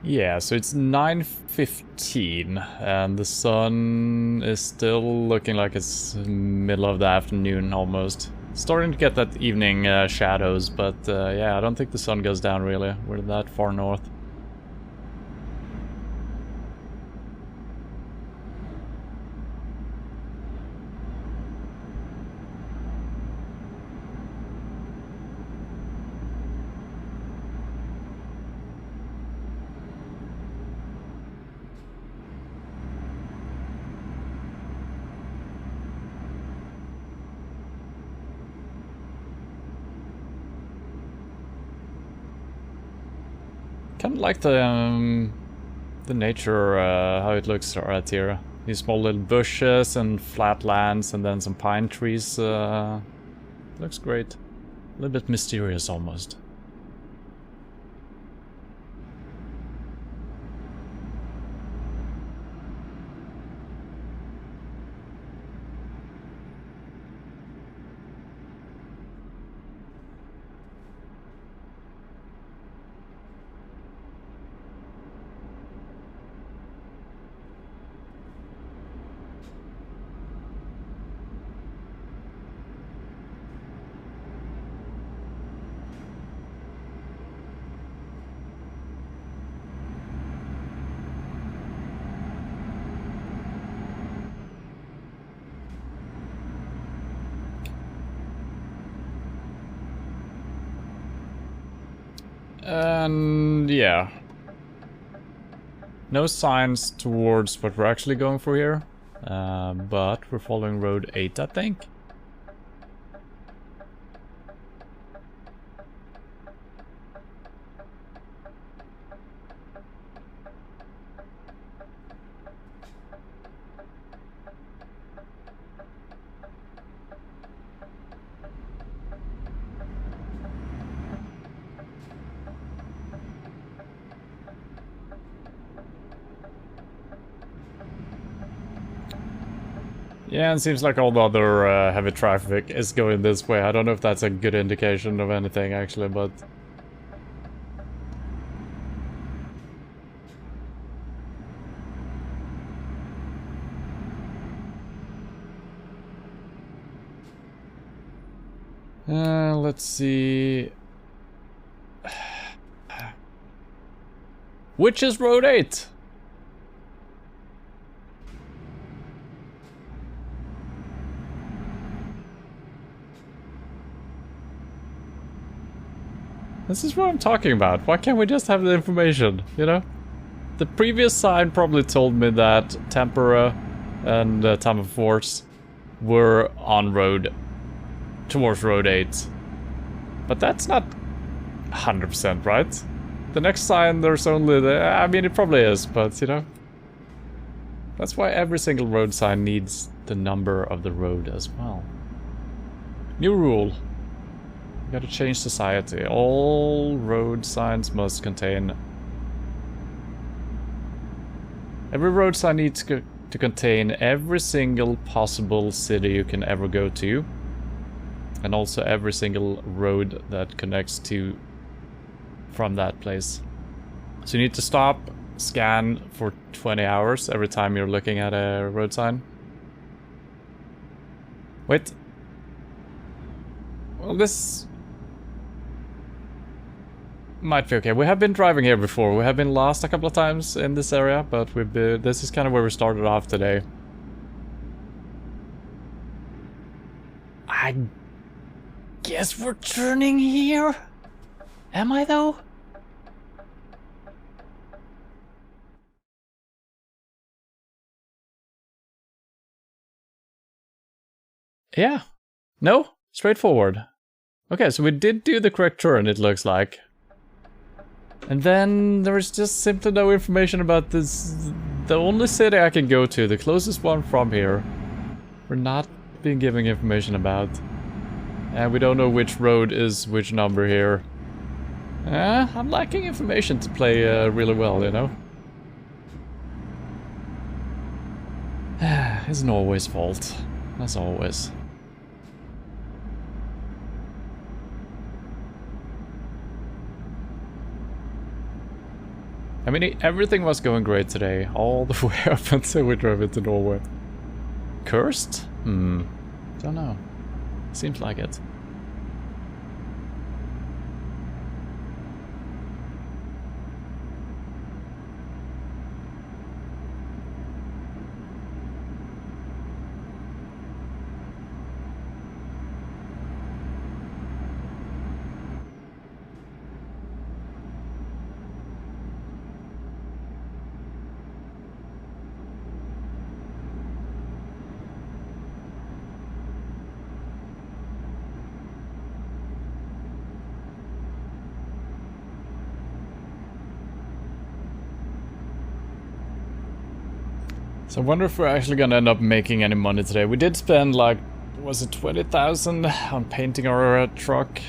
A: Yeah, so it's 9:15 and the sun is still looking like it's middle of the afternoon almost. Starting to get that evening shadows, but yeah, I don't think the sun goes down really. We're that far north. Kind of like the nature, how it looks right here. These small little bushes and flat lands and then some pine trees. Looks great. A little bit mysterious almost. And yeah. No signs towards what we're actually going for here. But we're following road 8, I think. Yeah, it seems like all the other heavy traffic is going this way. I don't know if that's a good indication of anything, actually, but... let's see... Which is Road 8? This is what I'm talking about. Why can't we just have the information, you know? The previous sign probably told me that Tempera and Time of Force were on road towards Road 8. But that's not 100% right. The next sign, there's only the... I mean, it probably is, but, you know... That's why every single road sign needs the number of the road as well. New rule. We gotta change society. All road signs must contain... Every road sign needs to contain every single possible city you can ever go to. And also every single road that connects to... from that place. So you need to stop, scan for 20 hours every time you're looking at a road sign. Wait. Well, this... might be okay. We have been driving here before. We have been lost a couple of times in this area, but we've been... this is kind of where we started off today. I guess we're turning here? Am I though? Yeah. No? Straightforward. Okay, so we did do the correct turn, it looks like. And then there is just simply no information about this. The only city I can go to, the closest one from here, we're not being given information about. And we don't know which road is which number here. I'm lacking information to play really well, you know? It's Norway's fault, as always. I mean, everything was going great today, all the way up until we drove into Norway. Cursed? Don't know. Seems like it. So I wonder if we're actually gonna end up making any money today. We did spend like, was it 20,000 on painting our truck?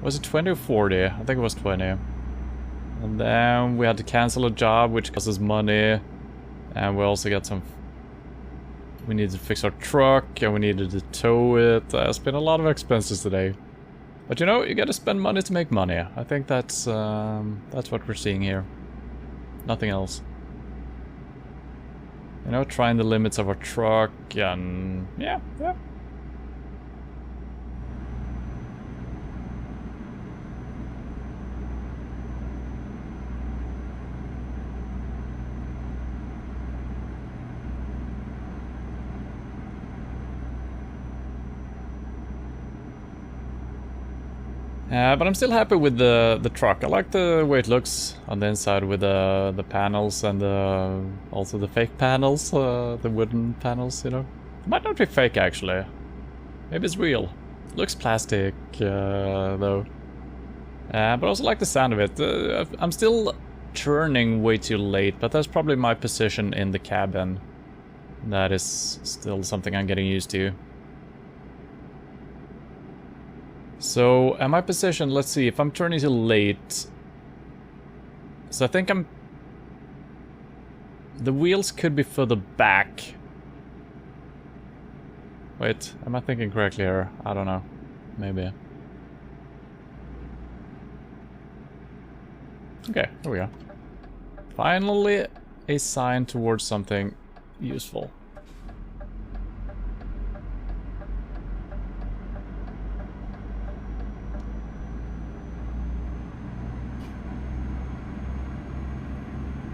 A: Was it 20 or 40? I think it was 20. And then we had to cancel a job which cost us money. And we also got some... We needed to fix our truck and we needed to tow it. It's been a lot of expenses today. But you know, you gotta spend money to make money. I think that's what we're seeing here. Nothing else. You know, trying the limits of our truck and... yeah. But I'm still happy with the truck. I like the way it looks on the inside with the panels and also the fake panels, the wooden panels, you know. It might not be fake actually. Maybe it's real. Looks plastic though. But I also like the sound of it. I'm still turning way too late, but that's probably my position in the cabin. That is still something I'm getting used to. So, at my position, let's see, if I'm turning too late... So I think I'm... The wheels could be further back. Wait, am I thinking correctly here? I don't know. Maybe. Okay, here we go. Finally, a sign towards something useful.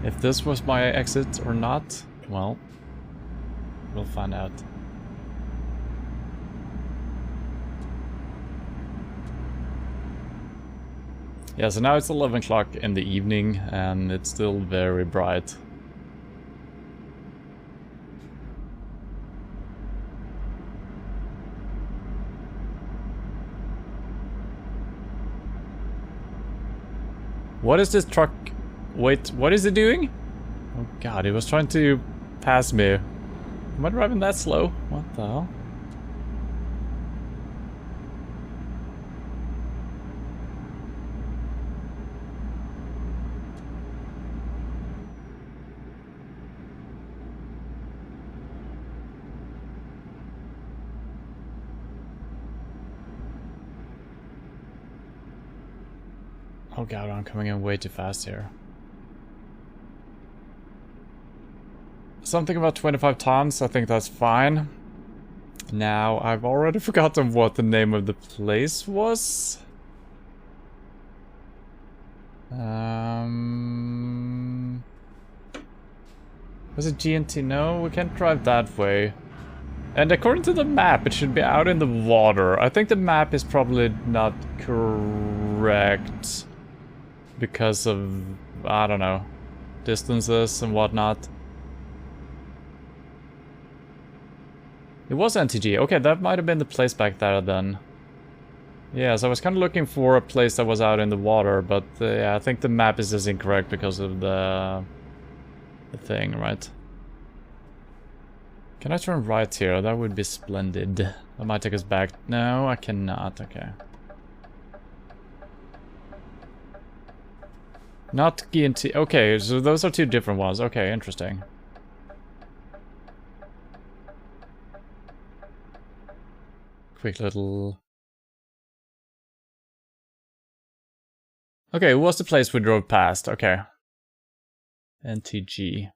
A: If this was my exit or not, well, we'll find out. Yeah, so now it's 11 o'clock in the evening and it's still very bright. What is this truck? Wait, what is it doing? Oh god, it was trying to pass me. Am I driving that slow? What the hell? Oh god, I'm coming in way too fast here. Something about 25 tons, I think that's fine. Now, I've already forgotten what the name of the place was. Was it G&T? No, we can't drive that way. And according to the map, it should be out in the water. I think the map is probably not correct. Because of, I don't know, distances and whatnot. It was NTG. Okay, that might have been the place back there then. Yeah, so I was kind of looking for a place that was out in the water, but yeah, I think the map is just incorrect because of the thing, right? Can I turn right here? That would be splendid. That might take us back. No, I cannot. Okay. Not G&T. Okay, so those are two different ones. Okay, interesting. Quick little... Okay, what was the place we drove past? Okay. NTG.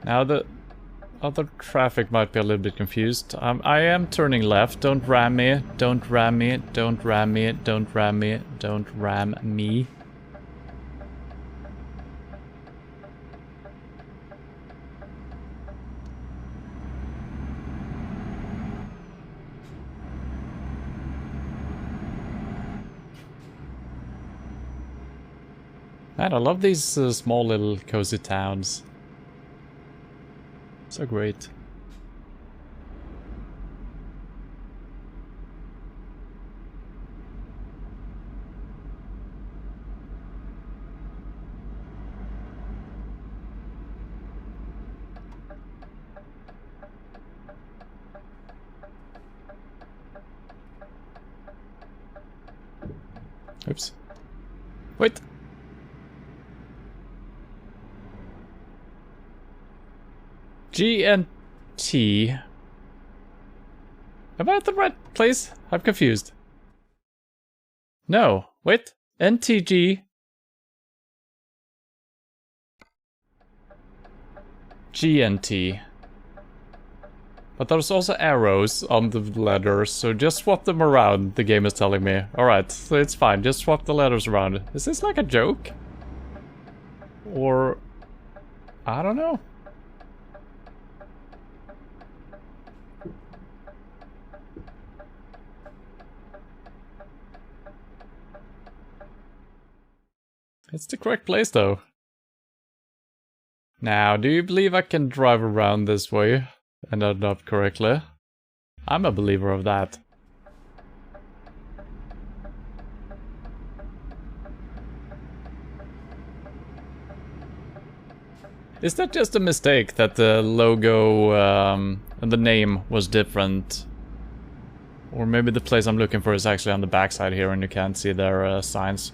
A: Now the other traffic might be a little bit confused. I am turning left. Don't ram me. Don't ram me. Don't ram me. Don't ram me. Don't ram me. Man, I love these small little cozy towns. So great. Oops. Wait. G and T. Am I at the right place? I'm confused. No, wait. NTG. G and T. But there's also arrows on the letters, so just swap them around, the game is telling me. Alright, so it's fine, just swap the letters around. Is this like a joke? Or... I don't know. It's the correct place, though. Now, do you believe I can drive around this way and end up correctly? I'm a believer of that. Is that just a mistake that the logo and the name was different? Or maybe the place I'm looking for is actually on the backside here and you can't see their signs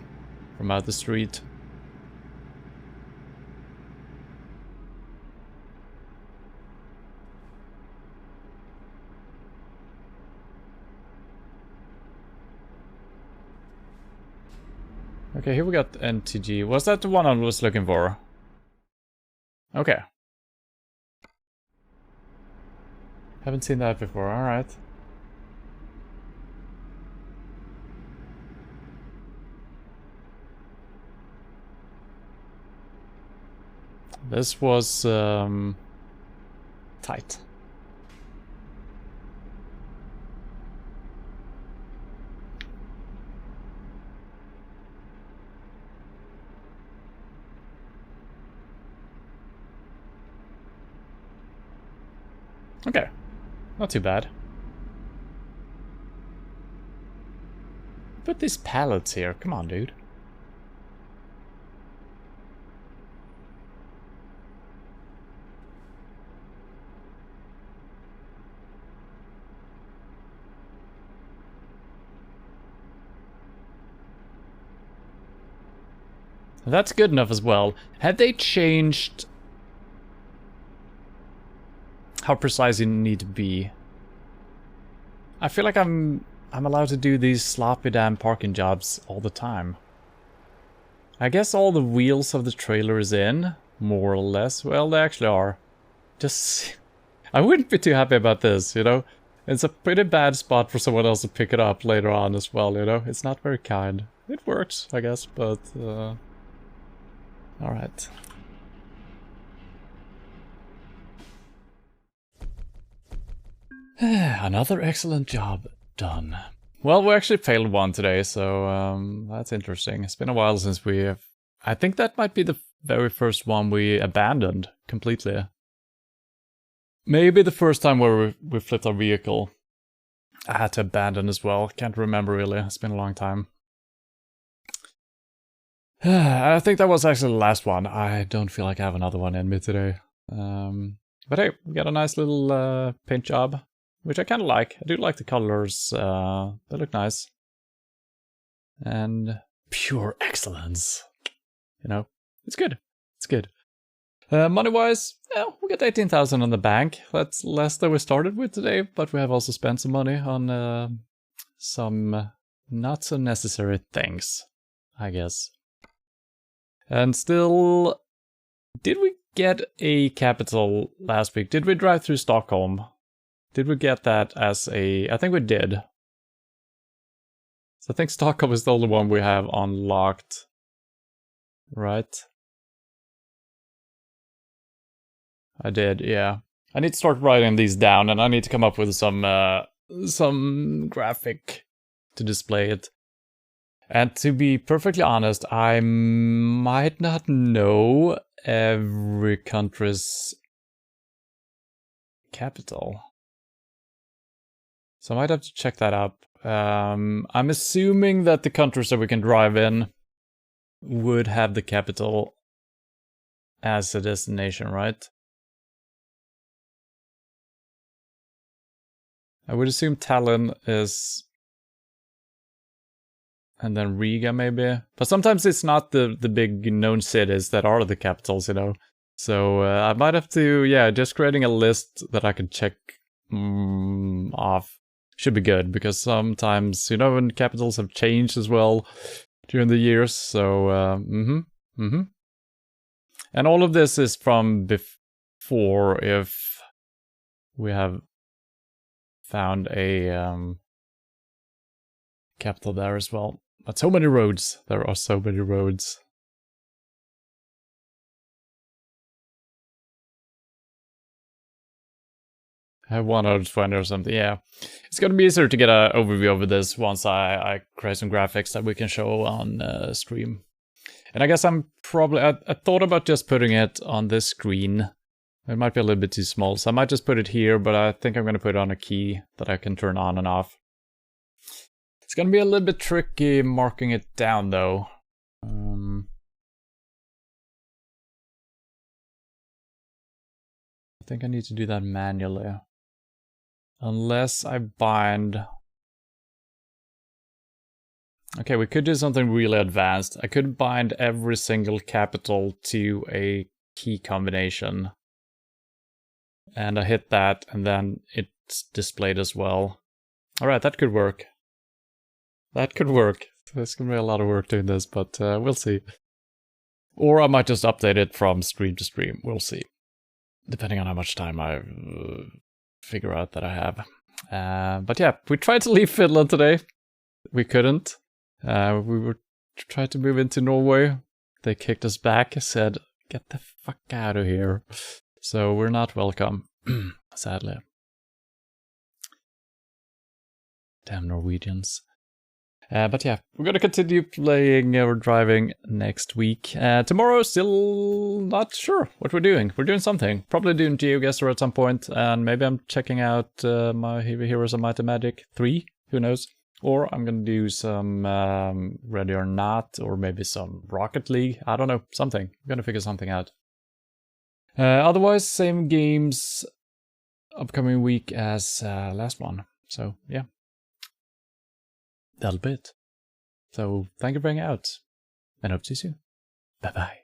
A: from out the street. Okay, here we got NTG. Was that the one I was looking for? Okay. Haven't seen that before, alright. This was tight. Okay, not too bad. Put these pallets here, come on, dude. That's good enough as well. Had they changed how precise you need to be? I feel like I'm allowed to do these sloppy damn parking jobs all the time. I guess all the wheels of the trailer is in, more or less. Well, they actually are. Just... I wouldn't be too happy about this, you know? It's a pretty bad spot for someone else to pick it up later on as well, you know? It's not very kind. It works, I guess, but... Alright. Another excellent job done. Well, we actually failed one today, so that's interesting. It's been a while since we have... I think that might be the very first one we abandoned completely. Maybe the first time where we flipped our vehicle. I had to abandon as well. Can't remember really. It's been a long time. I think that was actually the last one. I don't feel like I have another one in me today. But hey, we got a nice little paint job, which I kind of like. I do like the colors. They look nice. And pure excellence. You know, it's good. It's good. Money-wise, Well, we got 18,000 on the bank. That's less than we started with today, but we have also spent some money on some not so necessary things, I guess. And still, did we get a capital last week? Did we drive through Stockholm? Did we get that as a... I think we did. So I think Stockholm is the only one we have unlocked. Right? I did, yeah. I need to start writing these down, and I need to come up with some graphic to display it. And to be perfectly honest, I might not know every country's capital. So I might have to check that up. I'm assuming that the countries that we can drive in would have the capital as a destination, right? I would assume Tallinn is... and then Riga, maybe. But sometimes it's not the big known cities that are the capitals, you know. So I might have to, yeah, just creating a list that I can check off should be good. Because sometimes, you know, when capitals have changed as well during the years. So, And all of this is from before, if we have found a capital there as well. But so many roads. There are so many roads. I have 120 or something, yeah. It's gonna be easier to get an overview over this once I create some graphics that we can show on stream. And I guess I'm probably... I thought about just putting it on this screen. It might be a little bit too small, so I might just put it here, but I think I'm gonna put it on a key that I can turn on and off. It's gonna be a little bit tricky marking it down, though. I think I need to do that manually. Unless I bind... Okay, we could do something really advanced. I could bind every single capital to a key combination. And I hit that, and then it's displayed as well. Alright, that could work. That could work. There's gonna be a lot of work doing this, but we'll see. Or I might just update it from stream to stream. We'll see. Depending on how much time I figure out that I have. But yeah, we tried to leave Finland today. We couldn't. We were tried to move into Norway. They kicked us back, said, get the fuck out of here. So we're not welcome, sadly. Damn Norwegians. But yeah, we're gonna continue playing or driving next week. Tomorrow, still not sure what we're doing. We're doing something. Probably doing GeoGuessr at some point, and maybe I'm checking out my Heroes of Might and Magic 3, who knows. Or I'm gonna do some Ready or Not, or maybe some Rocket League. I don't know, something. I'm gonna figure something out. Otherwise, same games upcoming week as last one. So, yeah. That'll be it. So, thank you for hanging out, and hope to see you soon. Bye-bye.